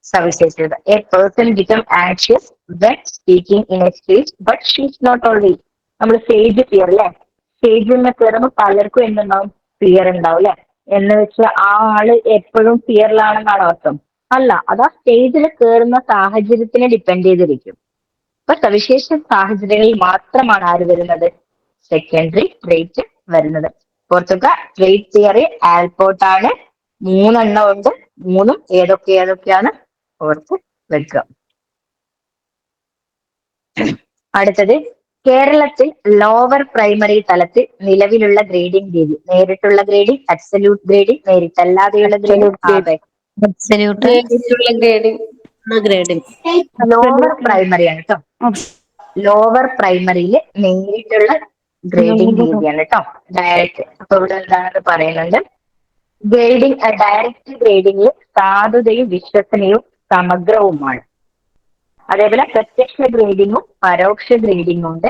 സവിശേഷത. A person become anxious when speaking in a stage but she is not always. നമ്മൾ സ്റ്റേജ് ഫിയർ അല്ലെ. സ്റ്റേജിൽ നിന്ന് കയറുമ്പോൾ പലർക്കും എന്തുണ്ടാവും? ഫിയർ ഉണ്ടാവും അല്ലെ. എന്ന് വെച്ചാൽ ആ ആള് എപ്പോഴും ഫിയറിലാണെന്നാണ് അർത്ഥം? അല്ല, അത് ആ സ്റ്റേജിൽ കയറുന്ന സാഹചര്യത്തിനെ ഡിപ്പെൻഡ് ചെയ്തിരിക്കും. അപ്പൊ സവിശേഷ സാഹചര്യങ്ങളിൽ മാത്രമാണ് ആര് വരുന്നത്? സെക്കൻഡറി ട്രേറ്റ് വരുന്നത്. ഓർത്തുക, ട്രേറ്റ് തിയറി ആൽപോർട്ടാണ്. 3 എണ്ണം ഉണ്ട്. 3 ഏതൊക്കെയാണ് ഓർത്ത് വെക്കുക. അടുത്തത് കേരളത്തിൽ ലോവർ പ്രൈമറി തലത്തിൽ നിലവിലുള്ള ഗ്രേഡിംഗ് രീതി. നേരിട്ടുള്ള ഗ്രേഡിംഗ്, അബ്സല്യൂട്ട് ഗ്രേഡിംഗ്, നേരിട്ടല്ലാതെയുള്ള ഗ്രേഡിംഗ്, ലോവർ പ്രൈമറി ആണ് കേട്ടോ. ലോവർ പ്രൈമറിയിൽ നേരിട്ടുള്ള ഗ്രേഡിംഗ് രീതിയാണ് കേട്ടോ, ഡയറക്റ്റ്. അപ്പൊ ഇവിടെ എന്താണെന്ന് പറയുന്നുണ്ട്, ഡയറക്റ്റ് ഗ്രേഡിംഗ് സാധുതയും വിശ്വസനീയവും സമഗ്രവുമാണ്. അതേപോലെ പ്രത്യക്ഷ ഗ്രേഡിങ്ങും പരോക്ഷ ഗ്രേഡിങ്ങും ഉണ്ട്.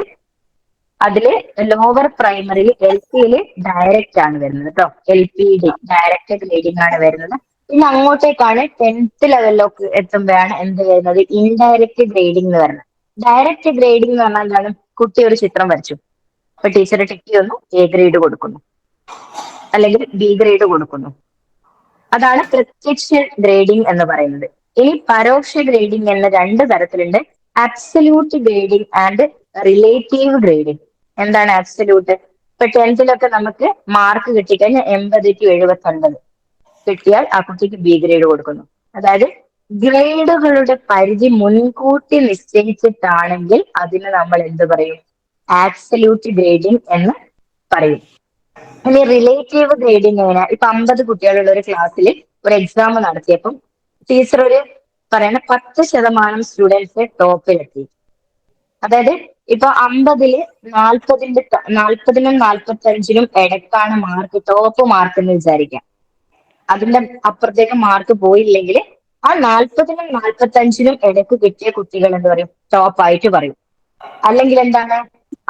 അതില് ലോവർ പ്രൈമറിയിൽ LP ഡയറക്റ്റ് ആണ് വരുന്നത് കേട്ടോ, LPD ഡയറക്റ്റ് ഗ്രേഡിംഗ് ആണ് വരുന്നത്. പിന്നെ അങ്ങോട്ടേക്കാണ് 10th ലെവലിലൊക്കെ എത്തുമ്പോഴാണ് എന്ത് വരുന്നത്, ഇൻഡയറക്റ്റ് ഗ്രേഡിംഗ് എന്ന് പറയുന്നത്. ഡയറക്റ്റ് ഗ്രേഡിംഗ് എന്ന് പറഞ്ഞാൽ എന്താണ്, കുട്ടി ഒരു ചിത്രം വരച്ചു, ഇപ്പൊ ടീച്ചർ ടിക്ക് തന്നു, A ഗ്രേഡ് കൊടുക്കുന്നു അല്ലെങ്കിൽ B ഗ്രേഡ് കൊടുക്കുന്നു. അതാണ് പ്രത്യക്ഷ ഗ്രേഡിംഗ് എന്ന് പറയുന്നത്. ഇനി പരോക്ഷ ഗ്രേഡിംഗ് എന്ന 2 തരത്തിലുണ്ട്, absolute grading and relative grading. എന്താണ് അബ്സല്യൂട്ട്? ഇപ്പൊ 10th നമുക്ക് മാർക്ക് കിട്ടിക്കഴിഞ്ഞാൽ 80-79 കിട്ടിയാൽ ആ കുട്ടിക്ക് B ഗ്രേഡ് കൊടുക്കുന്നു. അതായത് ഗ്രേഡുകളുടെ പരിധി മുൻകൂട്ടി നിശ്ചയിച്ചിട്ടാണെങ്കിൽ അതിന് നമ്മൾ എന്ത് പറയും, ആബ്സല്യൂട്ട് ഗ്രേഡിംഗ് എന്ന് പറയും. ഇനി റിലേറ്റീവ് ഗ്രേഡിംഗ് എങ്ങനെയാ, ഇപ്പൊ 50 കുട്ടികളുള്ള ഒരു ക്ലാസ്സിൽ ഒരു എക്സാം നടത്തിയപ്പം ടീച്ചർ പറയണ 10% സ്റ്റുഡൻസ് ടോപ്പിലെത്തി. അതായത് ഇപ്പൊ 50-ല് 40-നും 45-നും ഇടക്കാണ് മാർക്ക്, ടോപ്പ് മാർക്ക് എന്ന് വിചാരിക്കാം. അതിന്റെ അപ്പുറത്തേക്ക് മാർക്ക് പോയില്ലെങ്കിൽ ആ 40-നും 45-നും ഇടക്ക് കിട്ടിയ കുട്ടികൾ എന്ത് പറയും, ടോപ്പായിട്ട് പറയും. അല്ലെങ്കിൽ എന്താണ്,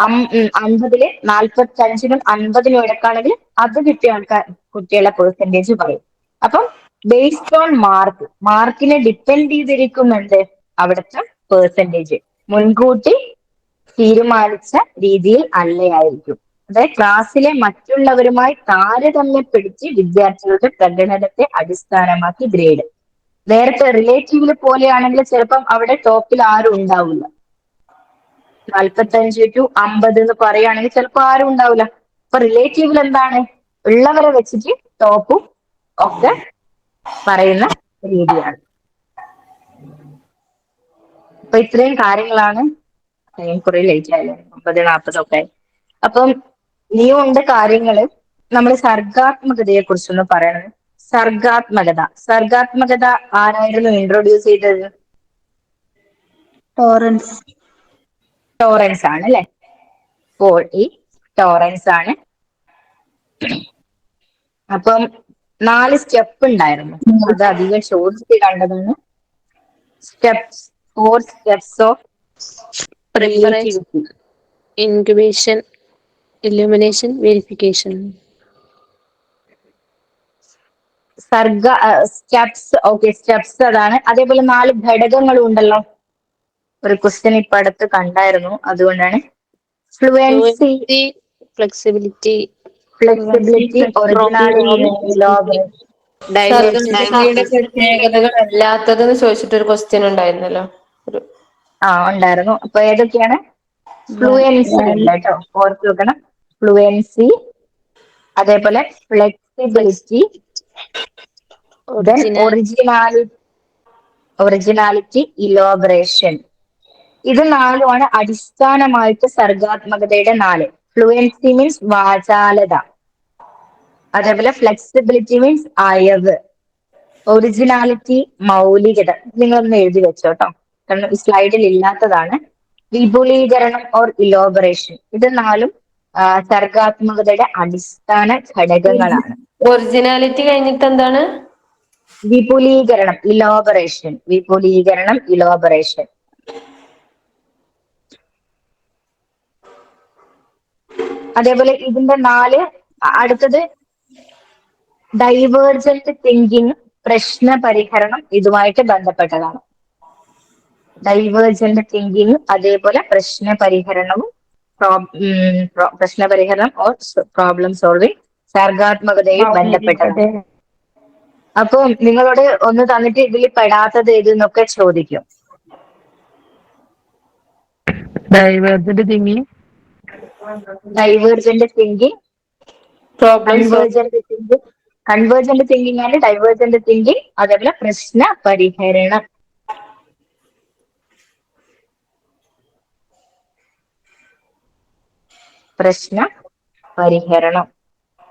50-ല് 45-നും 50-നും ഇടക്കാണെങ്കിൽ അത് കിട്ടിയ കുട്ടികളുടെ പെർസെന്റേജ് പറയും. അപ്പം ബേസ്ഡ് ഓൺ മാർക്കിനെ ഡിപ്പെൻഡ് ചെയ്തിരിക്കുന്നുണ്ട് അവിടുത്തെ പെർസെന്റേജ്, മുൻകൂട്ടി തീരുമാനിച്ച രീതിയിൽ അല്ലയായിരിക്കും. അതായത് ക്ലാസ്സിലെ മറ്റുള്ളവരുമായി താരതമ്യപ്പെടുത്തി വിദ്യാർത്ഥികളുടെ പ്രകടനത്തെ അടിസ്ഥാനമാക്കി ഗ്രേഡ്. നേരത്തെ റിലേറ്റീവില് പോലെയാണെങ്കിൽ ചിലപ്പം അവിടെ ടോപ്പിൽ ആരും ഉണ്ടാവില്ല. 45 to 50 എന്ന് പറയുകയാണെങ്കിൽ ചിലപ്പോൾ ആരും ഉണ്ടാവില്ല. അപ്പൊ റിലേറ്റീവിൽ എന്താണ്, ഉള്ളവരെ വെച്ചിട്ട് ടോപ്പും ഒക്കെ പറയുന്ന രീതിയാണ്. അപ്പൊ ഇത്രയും കാര്യങ്ങളാണ്. കുറെ ലേറ്റ് ആയാലും 9:40 അപ്പം ഇനിയും ഉണ്ട് കാര്യങ്ങള്. നമ്മൾ സർഗാത്മകതയെ കുറിച്ചൊന്ന് പറയണത്. സർഗാത്മകത ആരായിരുന്നു ഇൻട്രൊഡ്യൂസ് ചെയ്തത്? ടോറൻസ് ആണ് അല്ലെ, ടോറൻസ് ആണ്. അപ്പം 4 സ്റ്റെപ്പ് ഉണ്ടായിരുന്നു, അത് അധികം ചോദിച്ച് കണ്ടതാണ്. 4 steps of preparation, incubation, illumination, verification. Steps അതാണ്. അതേപോലെ 4 ഘടകങ്ങളും ഉണ്ടല്ലോ, ഒരു ക്വസ്റ്റ്യൻ ഇപ്പൊ അടുത്ത് കണ്ടായിരുന്നു, അതുകൊണ്ടാണ്. Fluency, flexibility, originality, elaboration. സർഗസിദ്ധിയുടെ പ്രത്യേകതകൾ അല്ലാത്തതെന്ന് ചോദിച്ചിട്ടൊരു ക്വസ്റ്റ്യൻ ഉണ്ടായിരുന്നല്ലോ. ഉണ്ടായിരുന്നു. അപ്പൊ ഏതൊക്കെയാണ്? ഫ്ലുവൻസി ഉണ്ട് കേട്ടോ, ഓർത്ത് വെക്കണം. ഫ്ലുവൻസി, അതേപോലെ ഫ്ലെക്സിബിലിറ്റി, ഒറിജിനാലിറ്റി, ഇലോബറേഷൻ. ഇത് 4 അടിസ്ഥാനമായിട്ട് സർഗാത്മകതയുടെ 4. ഫ്ലുവൻസി മീൻസ് വാചാലത, അതേപോലെ ഫ്ലെക്സിബിലിറ്റി മീൻസ് അയവ്, ഒറിജിനാലിറ്റി മൗലികത. നിങ്ങളൊന്ന് എഴുതി വെച്ചോട്ടോ, കാരണം ഈ സ്ലൈഡിൽ ഇല്ലാത്തതാണ്. വിപുലീകരണം ഓർ ഇലോബറേഷൻ, ഇത് 4 സർഗാത്മകതയുടെ അടിസ്ഥാന ഘടകങ്ങളാണ്. ഒറിജിനാലിറ്റി കഴിഞ്ഞിട്ട് എന്താണ്? വിപുലീകരണം, ഇലോബറേഷൻ. അതേപോലെ ഇതിന്റെ 4 അടുത്തത് ഡൈവേർജന്റ് തിങ്കിങ്, പ്രശ്ന പരിഹരണം, ഇതുമായിട്ട് ബന്ധപ്പെട്ടതാണ്. ഡൈവേർജന്റ് തിങ്കിങ്, അതേപോലെ പ്രശ്ന പരിഹരണം ഓർ പ്രോബ്ലം സോൾവിങ് സർഗാത്മകതയും ബന്ധപ്പെട്ടതാണ്. അപ്പൊ നിങ്ങളോട് ഒന്ന് തന്നിട്ട് ഇതിൽ പെടാത്തത് ഏതെന്നൊക്കെ ചോദിക്കും. ഡൈവേർജന്റ് തിങ്കിങ്, കൺവേർജന്റ് തിങ്കിങ് ആണ് ഡൈവേർജന്റ് തിങ്കിങ്. അതേപോലെ പ്രശ്ന പരിഹരണം.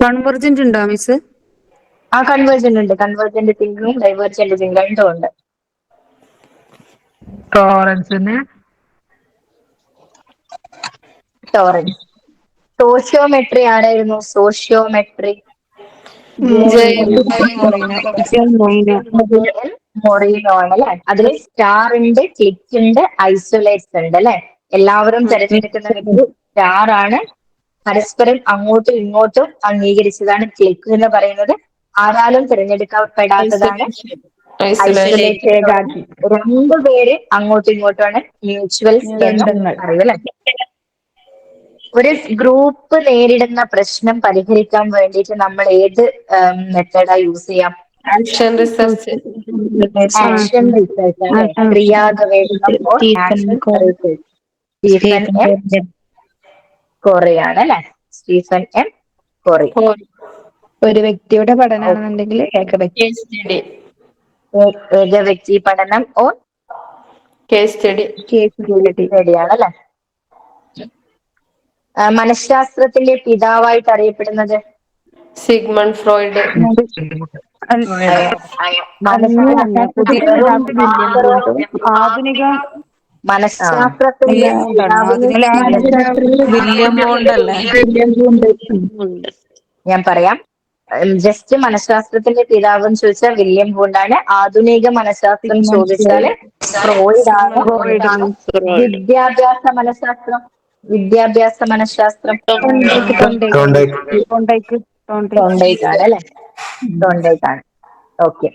കൺവെർജന്റ് ഉണ്ടോ മിസ്? കൺവേർജന്റ് ഉണ്ട്. കൺവേർജന്റ് തിങ്കിങ്ങും ഡൈവേർജന്റ് തിങ്കിങ് രണ്ടും ഉണ്ട്. ടോറൻസ് സോഷ്യോമെട്രി ആരായിരുന്നു? സോഷ്യോമെട്രി മൊറീനോ ആണ് അല്ലെ. അതിൽ സ്റ്റാർ ഉണ്ട്, ക്ലിക്ക് ഉണ്ട്, ഐസൊലേറ്റ്സ് ഉണ്ട് അല്ലെ. എല്ലാവരും തിരഞ്ഞെടുക്കുന്ന വ്യക്തി സ്റ്റാർ ആണ്. പരസ്പരം അങ്ങോട്ടും ഇങ്ങോട്ടും അംഗീകരിച്ചതാണ് ക്ലിക്ക് എന്ന് പറയുന്നത്. ആരാലും തിരഞ്ഞെടുക്കപ്പെടാത്തതാണ് ഐസൊലേറ്റഡ് ആണ്. രണ്ടുപേര് അങ്ങോട്ടും ഇങ്ങോട്ടുമാണ് മ്യൂച്വൽസ് എന്ന് അറിയല്ലേ. ഒരു ഗ്രൂപ്പ് നേരിടുന്ന പ്രശ്നം പരിഹരിക്കാൻ വേണ്ടിയിട്ട് നമ്മൾ ഏത് മെത്തേഡാ യൂസ് ചെയ്യാം? Action research. ആക്ഷൻ റിസർച്ച് ആണ്. ക്രിയാഗവേഷണം ആക്ഷൻ റിസർച്ച്. സ്റ്റീഫൻ എം കൊറിയാണ് അല്ലെ. Stephen M Corey. ഒരു വ്യക്തിയുടെ പഠനമാണെന്നുണ്ടെങ്കിൽ ഏകവ്യക്തി ഏകവ്യക്തി പഠനം ഓർ കേസ് സ്റ്റഡി. സ്റ്റഡിയാണ് അല്ലെ. മനഃശാസ്ത്രത്തിന്റെ പിതാവായിട്ട് അറിയപ്പെടുന്നത് സിഗ്മണ്ട് ഫ്രോയിഡ്. ആധുനിക മനഃശാസ്ത്രത്തിന്റെ വില്യം ബോണ്ട് അല്ലേ? ഞാൻ പറയാം. ജസ്റ്റ് മനഃശാസ്ത്രത്തിന്റെ പിതാവ് എന്ന് ചോദിച്ചാൽ വില്യം ബോണ്ടാണ്. ആധുനിക മനഃശാസ്ത്രം ചോദിച്ചാല് ഫ്രോയിഡ് ആണ്. വിദ്യാഭ്യാസ മനഃശാസ്ത്രം ടോണ്ടൈക്ക് ആണ് അല്ലെ. ടോണ്ടൈക്ക് ആണ്. ഓക്കെ.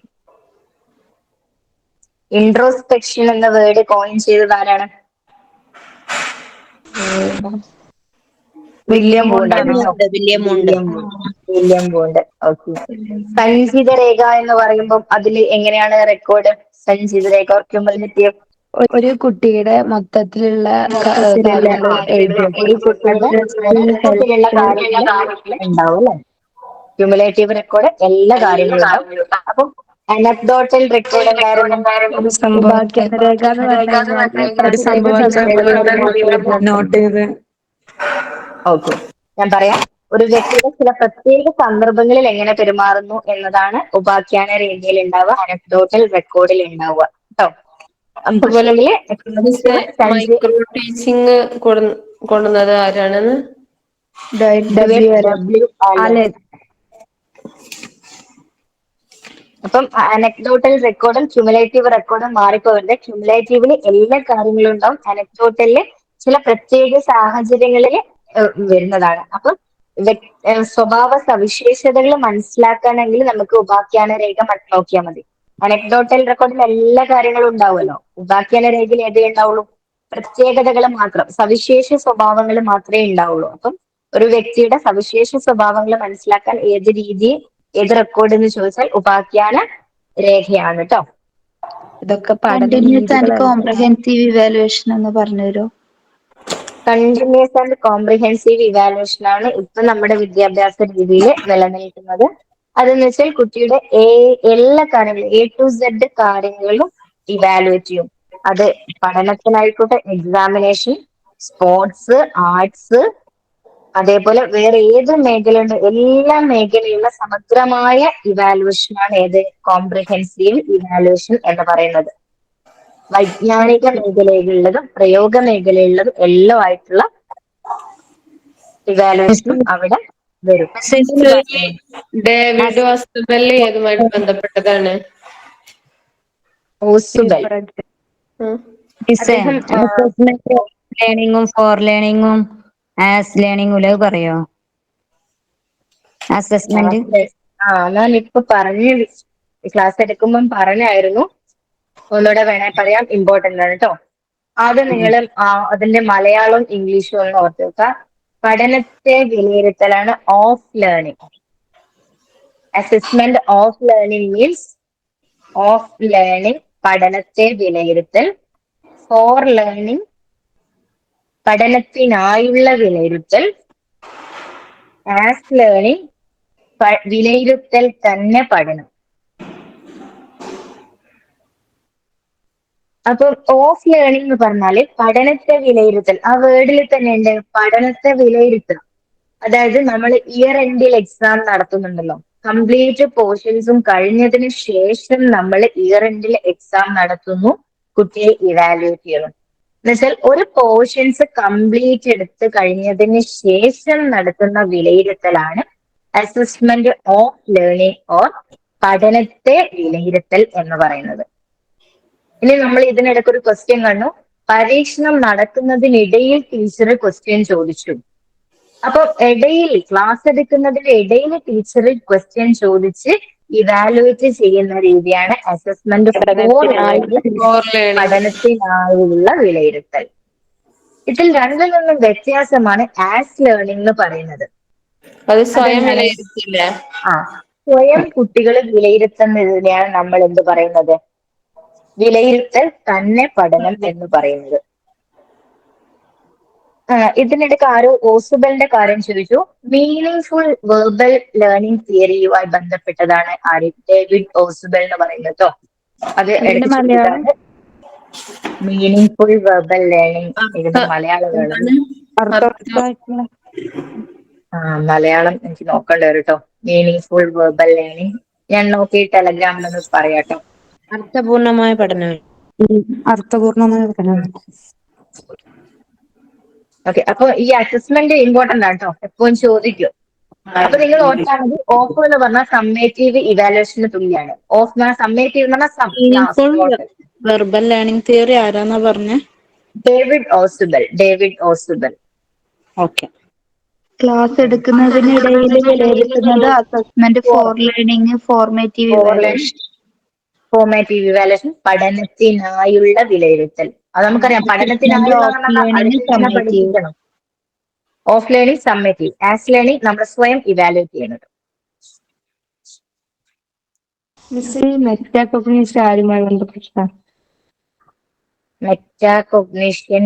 ഇൻട്രോസ്പെക്ഷൻ എന്ന വേർഡ് കോയിൻ ചെയ്തത് ആരാണ്? William Bond. William Bond. Okay. സഞ്ചിത രേഖ എന്ന് പറയുമ്പോൾ അതിൽ എങ്ങനെയാണ് റെക്കോർഡ്? സഞ്ചിത രേഖ ക്യുമുലേറ്റീവ്. ഒരു കുട്ടിയുടെ മൊത്തത്തിലുള്ള കാര്യങ്ങൾ ഒരു കുട്ടിയുടെ മൊത്തത്തിലുള്ള കാര്യങ്ങൾ ഉണ്ടാവും അല്ലെ. ക്യുമുലേറ്റീവ് റെക്കോർഡ് എല്ലാ കാര്യങ്ങളും ഉണ്ടാവും. അപ്പം അനക്ഡോട്ടൽ റെക്കോർഡ് എന്തായിരുന്നു? ഉപാഖ്യാനരേഖ എന്ന് പറഞ്ഞു നോട്ട് ചെയ്ത്. ഓക്കെ, ഞാൻ പറയാം. ഒരു വ്യക്തിയുടെ ചില പ്രത്യേക സന്ദർഭങ്ങളിൽ എങ്ങനെ പെരുമാറുന്നു എന്നതാണ് ഉപാഖ്യാന രേഖയിൽ ഉണ്ടാവുക, അനക്ഡോട്ടൽ റെക്കോർഡിൽ ഉണ്ടാവുക കേട്ടോ. അതുപോലെ മൈക്രോ ടീച്ചിങ് കൊണ്ടുവന്നത് ആരാണെന്ന്? അപ്പം അനക്ഡോട്ടൽ റെക്കോർഡും ക്യുമുലേറ്റീവ് റെക്കോർഡും മാറിപ്പോകരുത്. ക്യുമുലേറ്റീവില് എല്ലാ കാര്യങ്ങളും ഉണ്ടാവും. അനക്ഡോട്ടലില് ചില പ്രത്യേക സാഹചര്യങ്ങളിൽ വരുന്നതാണ്. അപ്പം സ്വഭാവ സവിശേഷതകൾ മനസ്സിലാക്കാനെങ്കിൽ നമുക്ക് ഉപാഖ്യാന രേഖ നോക്കിയാൽ മതി. അനക്ഡോട്ടൽ റെക്കോർഡിൽ എല്ലാ കാര്യങ്ങളും ഉണ്ടാവുമല്ലോ. ഉപാഖ്യാന രേഖയിൽ ഏതേ ഉണ്ടാവുള്ളൂ? പ്രത്യേകതകൾ മാത്രം, സവിശേഷ സ്വഭാവങ്ങൾ മാത്രമേ ഉണ്ടാവുള്ളൂ. അപ്പം ഒരു വ്യക്തിയുടെ സവിശേഷ സ്വഭാവങ്ങൾ മനസ്സിലാക്കാൻ ഏത് രീതി, ഏത് റെക്കോർഡ് എന്ന് ചോദിച്ചാൽ ഉപാഖ്യാന രേഖയാണ് കേട്ടോ. ഇതൊക്കെ കണ്ടിന്യൂസ് ആൻഡ് കോംപ്രഹെൻസീവ് ഇവാലുവേഷൻ എന്ന് പറഞ്ഞുതരോ? കണ്ടിന്യൂസ് ആൻഡ് കോംപ്രിഹെൻസീവ് ഇവാലുവേഷൻ ആണ് ഇപ്പൊ നമ്മുടെ വിദ്യാഭ്യാസ രീതിയിൽ നിലനിൽക്കുന്നത്. അതെന്ന് വെച്ചാൽ കുട്ടിയുടെ എല്ലാ കാര്യങ്ങളും A to Z കാര്യങ്ങളും ഇവാലുവേറ്റ് ചെയ്യും. അത് പഠനത്തിനായിക്കോട്ടെ, എക്സാമിനേഷൻ, സ്പോർട്സ്, ആർട്സ്, അതേപോലെ വേറെ ഏത് മേഖലയുണ്ട്, എല്ലാ മേഖലയിലുള്ള സമഗ്രമായ ഇവാലുവേഷൻ ആണ് ഏത്? കോംപ്രിഹെൻസീവ് ഇവാലുവേഷൻ എന്ന് പറയുന്നത്. വൈജ്ഞാനിക മേഖലയിലുള്ളതും പ്രയോഗ മേഖലയിലുള്ളതും എല്ലാം ആയിട്ടുള്ള ഇവാലുവേഷനും അവിടെ വരും. ഡേവിഡ് ഓസ്ബെല്ലി ഏതുമായിട്ട് ബന്ധപ്പെട്ടതാണ്? ഓസുബെൽ. ലേണിംഗും ഫോർ ലേണിംഗും ആസ് ലേണിംഗും പറയോ? അസസ്മെന്റ് ഞാൻ ഇപ്പൊ പറഞ്ഞ് ക്ലാസ് എടുക്കുമ്പം പറഞ്ഞായിരുന്നു. ഒന്നുകൂടെ വേണേ പറയാം, ഇമ്പോർട്ടന്റ് ആണ് കേട്ടോ. ആദ്യം നിങ്ങൾ അതിന്റെ മലയാളവും ഇംഗ്ലീഷും ഒന്ന് ഓർത്ത് വെക്കുക. പഠനത്തെ വിലയിരുത്തലാണ് of learning. Assessment of learning means of learning പഠനത്തെ വിലയിരുത്തൽ. ഫോർ ലേണിംഗ് പഠനത്തിനായുള്ള വിലയിരുത്തൽ. ആസ് ലേണിംഗ് വിലയിരുത്തൽ തന്നെ പഠനം. അപ്പൊ ഓഫ് ലേണിംഗ് എന്ന് പറഞ്ഞാല് പഠനത്തെ വിലയിരുത്തൽ. ആ വേർഡിൽ തന്നെ ഉണ്ട് പഠനത്തെ വിലയിരുത്തൽ. അതായത് നമ്മൾ ഇയർ എൻഡിൽ എക്സാം നടത്തുന്നുണ്ടല്ലോ, കംപ്ലീറ്റ് പോർഷൻസും കഴിഞ്ഞതിന് ശേഷം നമ്മൾ ഇയർ എൻഡിൽ എക്സാം നടത്തുന്നു, കുട്ടിയെ ഇവാലുവേറ്റ് ചെയ്യുന്നു. എന്നുവെച്ചാൽ ഒരു പോർഷൻസ് കംപ്ലീറ്റ് എടുത്ത് കഴിഞ്ഞതിന് ശേഷം നടത്തുന്ന വിലയിരുത്തലാണ് അസസ്മെന്റ് ഓഫ് ലേണിംഗ് ഓർ പഠനത്തെ വിലയിരുത്തൽ എന്ന് പറയുന്നത്. ഇനി നമ്മൾ ഇതിനിടയ്ക്ക് ഒരു ക്വസ്റ്റ്യൻ കണ്ടു. പരീക്ഷണം നടക്കുന്നതിനിടയിൽ ടീച്ചർ ക്വസ്റ്റ്യൻ ചോദിച്ചു. അപ്പൊ ഇടയിൽ ക്ലാസ് എടുക്കുന്നതിന്റെ ഇടയിൽ ടീച്ചർ ക്വസ്റ്റ്യൻ ചോദിച്ച് ഇവാലുവേറ്റ് ചെയ്യുന്ന രീതിയാണ് അസസ്മെന്റ് ഫോർ പഠനത്തിനായുള്ള വിലയിരുത്തൽ. ഇതിൽ രണ്ടിൽ നിന്നും വ്യത്യാസമാണ് ആസ് ലേണിംഗ് എന്ന് പറയുന്നത്. അത് സ്വയം വിലയിരുത്തില്ലേ? സ്വയം കുട്ടികൾ വിലയിരുത്തുന്നതിനെയാണ് നമ്മൾ എന്ത് പറയുന്നത്? വിലയിരുത്തൽ തന്നെ പഠനം എന്ന് പറയുന്നത്. ഇതിനിടയ്ക്ക് ആരോ ഓസുബലിന്റെ കാര്യം ചോദിച്ചു. മീനിങ് ഫുൾ വെർബൽ ലേണിംഗ് തിയറിയുമായി ബന്ധപ്പെട്ടതാണ് ആര്? ഡേവിഡ് ഓസുബൽ എന്ന് പറയുന്നത് കേട്ടോ. അത് എടുത്തിട്ടാണ് മീനിങ് ഫുൾ വെർബൽ ലേണിംഗ്. ഇതിന്റെ മലയാളം മലയാളം എനിക്ക് നോക്കേണ്ടി വരും കേട്ടോ. മീനിങ് ഫുൾ വെർബൽ ലേണിംഗ് ഞാൻ നോക്കി ടെലഗ്രാമിലൊന്ന് പറയാട്ടോ. അർത്ഥപൂർണമായ പഠനം. അർത്ഥപൂർണമായ പഠനം. ഓക്കെ, അപ്പൊ ഈ അസസ്മെന്റ് ഇമ്പോർട്ടന്റ് ആണ് കേട്ടോ, എപ്പോഴും ചോദിക്കും. അപ്പൊ നിങ്ങൾ ഓർത്താൽ മതി, ഓഫ് എന്ന് പറഞ്ഞാൽ സമ്മേറ്റീവ് ഇവാലുവേഷന് തുല്യാണ്. ഓഫ് സമ്മേറ്റീവ് എന്ന് പറഞ്ഞാൽ വെർബൽ ലേണിംഗ് തിയറി ആരാന്നാ പറഞ്ഞേ? David Ausubel. David Ausubel. Okay. Class എടുക്കുന്നതിനിടയിൽ വിലയിരുത്തുന്നത് assessment for learning, formative evaluation, പഠനത്തിനായുള്ള വിലയിരുത്തൽ. അത് നമുക്കറിയാം. പഠനത്തിനായുള്ള പഠിപ്പിക്കണം. Of learning summative. As learning നമ്മൾ സ്വയം ഇവാലുവേറ്റ് ചെയ്യുന്നത്. മെറ്റാകോഗ്നിഷൻ ആരുമായി ബന്ധപ്പെട്ട? മെറ്റാകോഗ്നിഷൻ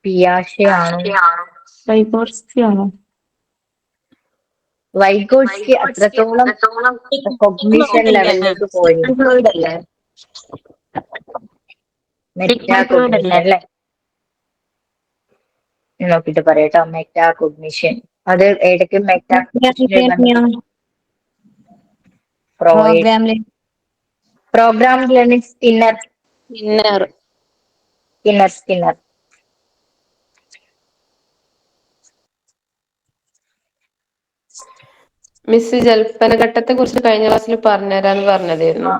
പിയാഷെ ആണോ? വൈഗോട്സ്കി ആണോ? വൈഗോട്സ്കി അത്രത്തോളം കോഗ്നിഷൻ ലെവലിലേക്ക് പോയില്ല. മെറ്റാകോഗ്നിഷൻ അല്ലേ? നോക്കിട്ട് പറയാട്ടോ. മെറ്റാകോഗ്നിഷൻ അത് ഏതൊക്കെ? Program learning. സ്കിന്നർ. മിസ് ജൽപ്പനഘട്ടത്തെ കുറിച്ച് കഴിഞ്ഞ ക്ലാസ്സിൽ പറഞ്ഞുതരാന്ന് പറഞ്ഞതായിരുന്നു.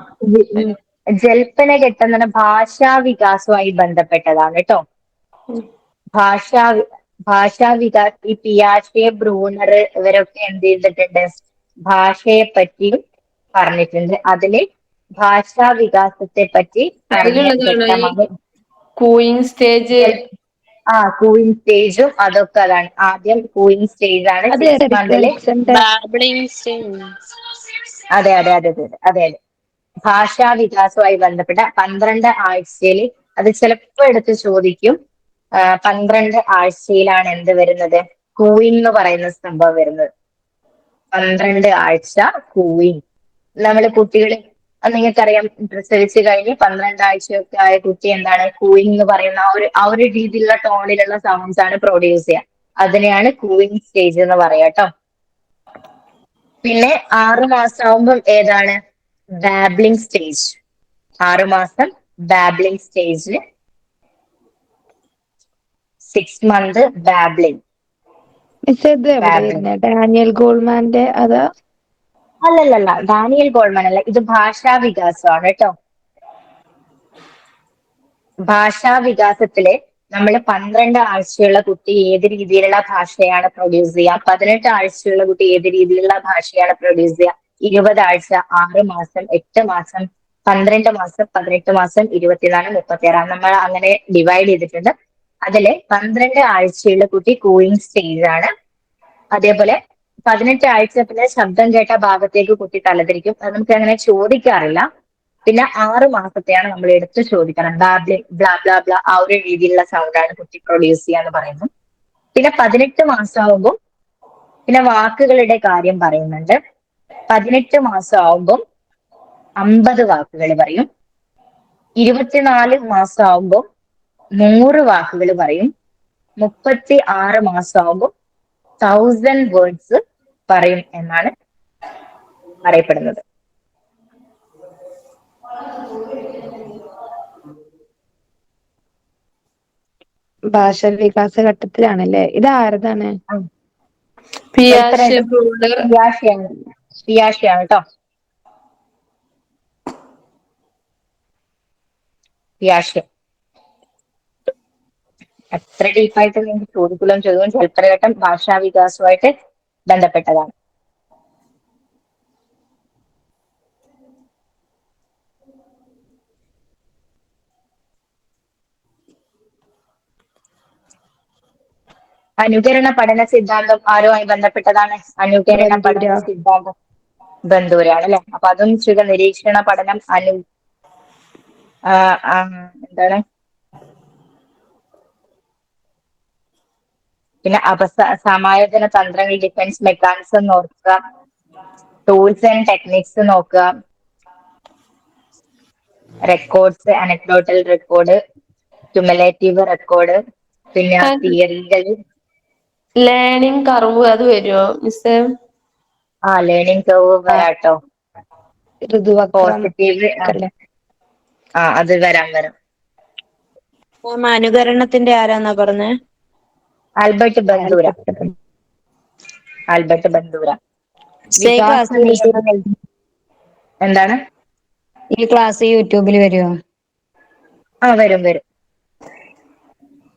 ജൽപ്പനഘട്ടം എന്ന് പറഞ്ഞാൽ ഭാഷാ വികാസവുമായി ബന്ധപ്പെട്ടതാണ് കേട്ടോ. ഭാഷാ വികാസ്. ഈ പിയാഷെ, ബ്രൂണർ ഇവരൊക്കെ എന്ത് ചെയ്തിട്ടുണ്ട്? ഭാഷയെ പറ്റി പറഞ്ഞിട്ടുണ്ട്. അതില് ഭാഷാ വികാസത്തെ പറ്റി കൂയിങ് സ്റ്റേജ്. കൂയിങ് സ്റ്റേജും അതൊക്കെ അതാണ്. ആദ്യം കൂയിങ് സ്റ്റേജ് ആണ്. 6 മന്തില്. അതെ. ഭാഷാ വികാസവുമായി ബന്ധപ്പെട്ട 12 ആഴ്ചയിൽ അത് ചിലപ്പോൾ എടുത്ത് ചോദിക്കും. 12 ആഴ്ചയിലാണ് എന്ത് വരുന്നത്? കൂയിങ് എന്ന് പറയുന്ന സംഭവം വരുന്നത്. 12 ആഴ്ച കൂയിങ്. നമ്മള് കുട്ടികൾ നിങ്ങൾക്കറിയാം, പ്രസവിച്ച് കഴിഞ്ഞ് 12 ആഴ്ചയൊക്കെ ആയ കുട്ടി എന്താണ് കൂയിങ് എന്ന് പറയുന്ന ആ ഒരു രീതിയിലുള്ള ടോണിലുള്ള സൗണ്ട്സ് ആണ് പ്രൊഡ്യൂസ് ചെയ്യുക. അതിനെയാണ് കൂയിങ് സ്റ്റേജ് എന്ന് പറയാ കേട്ടോ. പിന്നെ 6 മാസം ആവുമ്പം ഏതാണ്? Babbling stage. 6 മാസം babbling stage. 6 month babbling. Daniel ഗോൾമാന്റെ അതാ? അല്ലല്ല, ഡാനിയൽ ഗോൾമാൻ അല്ല. ഇത് ഭാഷാ വികാസമാണ് കേട്ടോ. ഭാഷാ വികാസത്തില് നമ്മൾ 12 ആഴ്ചയുള്ള കുട്ടി ഏത് രീതിയിലുള്ള ഭാഷയാണ് പ്രൊഡ്യൂസ് ചെയ്യുക? 18 ആഴ്ചയുള്ള കുട്ടി ഏത് രീതിയിലുള്ള ഭാഷയാണ് പ്രൊഡ്യൂസ് ചെയ്യുക? 20 ആഴ്ച, 6 മാസം, 8 മാസം, 12 മാസം, 18 മാസം, 24, 36 നമ്മൾ അങ്ങനെ ഡിവൈഡ് ചെയ്തിട്ടുണ്ട്. അതില് 12 ആഴ്ചയുള്ള കുട്ടി കൂയിങ് സ്റ്റേജ് ആണ്. അതേപോലെ 18 ആഴ്ച പിന്നെ ശബ്ദം കേട്ട ഭാഗത്തേക്ക് കുട്ടി തലതിരിക്കും. അത് നമുക്ക് അങ്ങനെ ചോദിക്കാറില്ല. പിന്നെ 6 മാസത്തെയാണ് നമ്മൾ എടുത്ത് ചോദിക്കണം. ബാബ്ലിംഗ്, ബ്ലാ ബ്ലാ ബ്ലാ, ആ ഒരു രീതിയിലുള്ള സൗണ്ടാണ് കുട്ടി പ്രൊഡ്യൂസ് ചെയ്യാന്ന് പറയുന്നു. പിന്നെ 18 മാസമാകുമ്പോൾ പിന്നെ വാക്കുകളുടെ കാര്യം പറയുന്നുണ്ട്. 18 മാസമാകുമ്പോൾ 50 വാക്കുകൾ പറയും. 24 മാസമാകുമ്പോൾ 100 വാക്കുകൾ പറയും. 36 മാസമാകുമ്പോൾ 1000 വേർഡ്സ് പറയും എന്നാണ് പറയപ്പെടുന്നത്. ഭാഷ വികാസ ഘട്ടത്തിലാണല്ലേ? ഇത് ആരതാണ്? പിയാഷെ ബ്രൂഡർ. പിയാഷെയാണ് കേട്ടോ. പിയാഷെ. എത്ര ഡീപ്പായിട്ട് നിങ്ങൾക്ക് ചോദിക്കുലം ചോദ്യവും ചരിത്രഘട്ടം ഭാഷാ വികാസവുമായിട്ട് ബന്ധപ്പെട്ടതാണ്. അനുകരണ പഠന സിദ്ധാന്തം ആരുമായി ബന്ധപ്പെട്ടതാണ്? അനുകരണ പഠന സിദ്ധാന്തം ബന്ധൂരാണ് അല്ലെ? അപ്പൊ അതും നിരീക്ഷണ പഠനം എന്താണ് പിന്നെ സമായോജന തന്ത്രങ്ങൾ, ഡിഫൻസ് മെക്കാനിസം നോക്കുക, ടൂൾസ് ആൻഡ് ടെക്നിക്സ് നോക്കുക, records, anecdotal record, cumulative record, പിന്നെ തിയറികൾ. ലേണിംഗ് കർവ് അത് വരുമോ മിസ്സേ? ലേണിംഗ് കർവ് വരാട്ടോ. പോസിറ്റീവ് അത് വരാം. അനുകരണത്തിന്റെ ആരാന്നാ പറഞ്ഞേ? ആൽബർട്ട് ബന്ധൂര. എന്താണ് ഈ ക്ലാസ് യൂട്യൂബിൽ വരുമോ? വരും.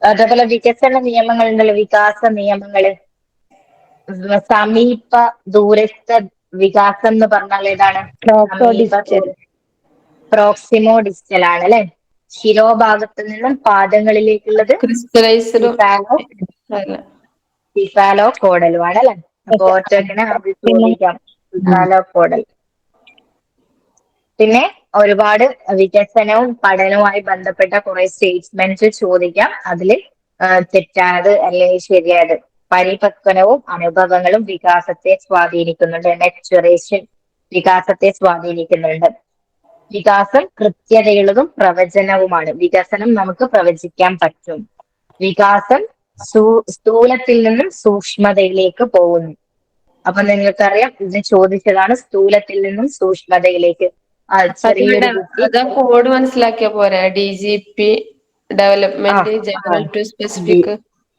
അതേപോലെ വികസന നിയമങ്ങൾ ഉണ്ടല്ലോ, വികാസ നിയമങ്ങള്. സമീപ ദൂരസ്ഥ വികാസം എന്ന് പറഞ്ഞാൽ ഏതാണ്? പ്രോക്സിമോ ഡിസ്റ്റൽ ആണ് അല്ലെ? ശിരോഭാഗത്ത് നിന്നും പാദങ്ങളിലേക്കുള്ളത് സിഫാലോ കോഡലും ആണ് അല്ലെ? അപ്പൊ ഒറ്റക്കിനെ അത് ചോദിക്കാം, സിഫാലോ കോഡൽ. പിന്നെ ഒരുപാട് വികസനവും പഠനവുമായി ബന്ധപ്പെട്ട കുറെ സ്റ്റേറ്റ്മെന്റ്സ് ചോദിക്കാം. അതില് തെറ്റായത് അല്ലെങ്കിൽ ശരിയായത്. പരിപക്വനവും അനുഭവങ്ങളും വികാസത്തെ സ്വാധീനിക്കുന്നുണ്ട്. മെച്ചുറേഷൻ വികാസത്തെ സ്വാധീനിക്കുന്നുണ്ട്. വികാസം കൃത്യതയുള്ളതും പ്രവചനവുമാണ്. വികസനം നമുക്ക് പ്രവചിക്കാൻ പറ്റും. വികാസം സ്ഥൂലത്തിൽ നിന്നും സൂക്ഷ്മതയിലേക്ക് പോകുന്നു. അപ്പൊ നിങ്ങൾക്കറിയാം, ഇത് ചോദിച്ചതാണ് സ്ഥൂലത്തിൽ നിന്നും സൂക്ഷ്മതയിലേക്ക്. ചെറിയൊരു കോഡ് മനസ്സിലാക്കിയ പോരാ? DGP development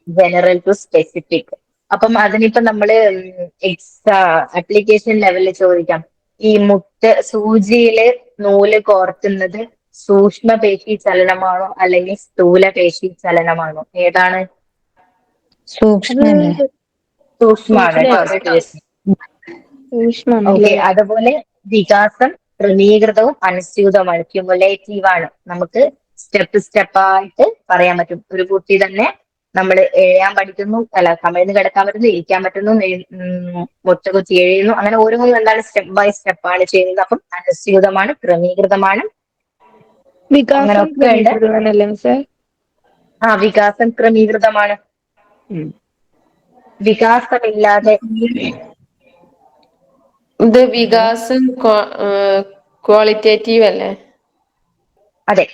general to specific. അപ്പം അതിനിപ്പോ നമ്മള് ആപ്ലിക്കേഷൻ ലെവലിൽ ചോദിക്കാം. ഈ സൂചിയില് നൂല് കോർക്കുന്നത് സൂക്ഷ്മപേശി ചലനമാണോ അല്ലെങ്കിൽ സ്ഥൂലപേശി ചലനമാണോ? ഏതാണ്? സൂക്ഷ്മാണ്. ഓക്കെ. അതുപോലെ വികാസം ക്രമീകൃതവും അനുസ്യൂതവുമാണ്, ക്യുമുലേറ്റീവ് ആണ്. നമുക്ക് സ്റ്റെപ്പായിട്ട് പറയാൻ പറ്റും. ഒരു കുട്ടി തന്നെ നമ്മൾ എഴുതാൻ പഠിക്കുന്നു, കമിഴ്ന്ന് കിടക്കാൻ പറ്റുന്നു, ഇരിക്കാൻ പറ്റുന്നു, മുട്ടുകുത്തി എഴുതുന്നു, അങ്ങനെ ഓരോന്നും എന്താണ് സ്റ്റെപ്പ് ബൈ സ്റ്റെപ്പാണ് ചെയ്യുന്നത്. അപ്പം അനുസ്യൂതമാണ്, ക്രമീകൃതമാണ്, അങ്ങനെയൊക്കെ ഉണ്ട്. വികാസം ക്രമീകൃതമാണ്. വികാസമില്ലാതെ ഇത് വികാസം ക്വാളിറ്റേറ്റീവ് അല്ലേ? അതെ.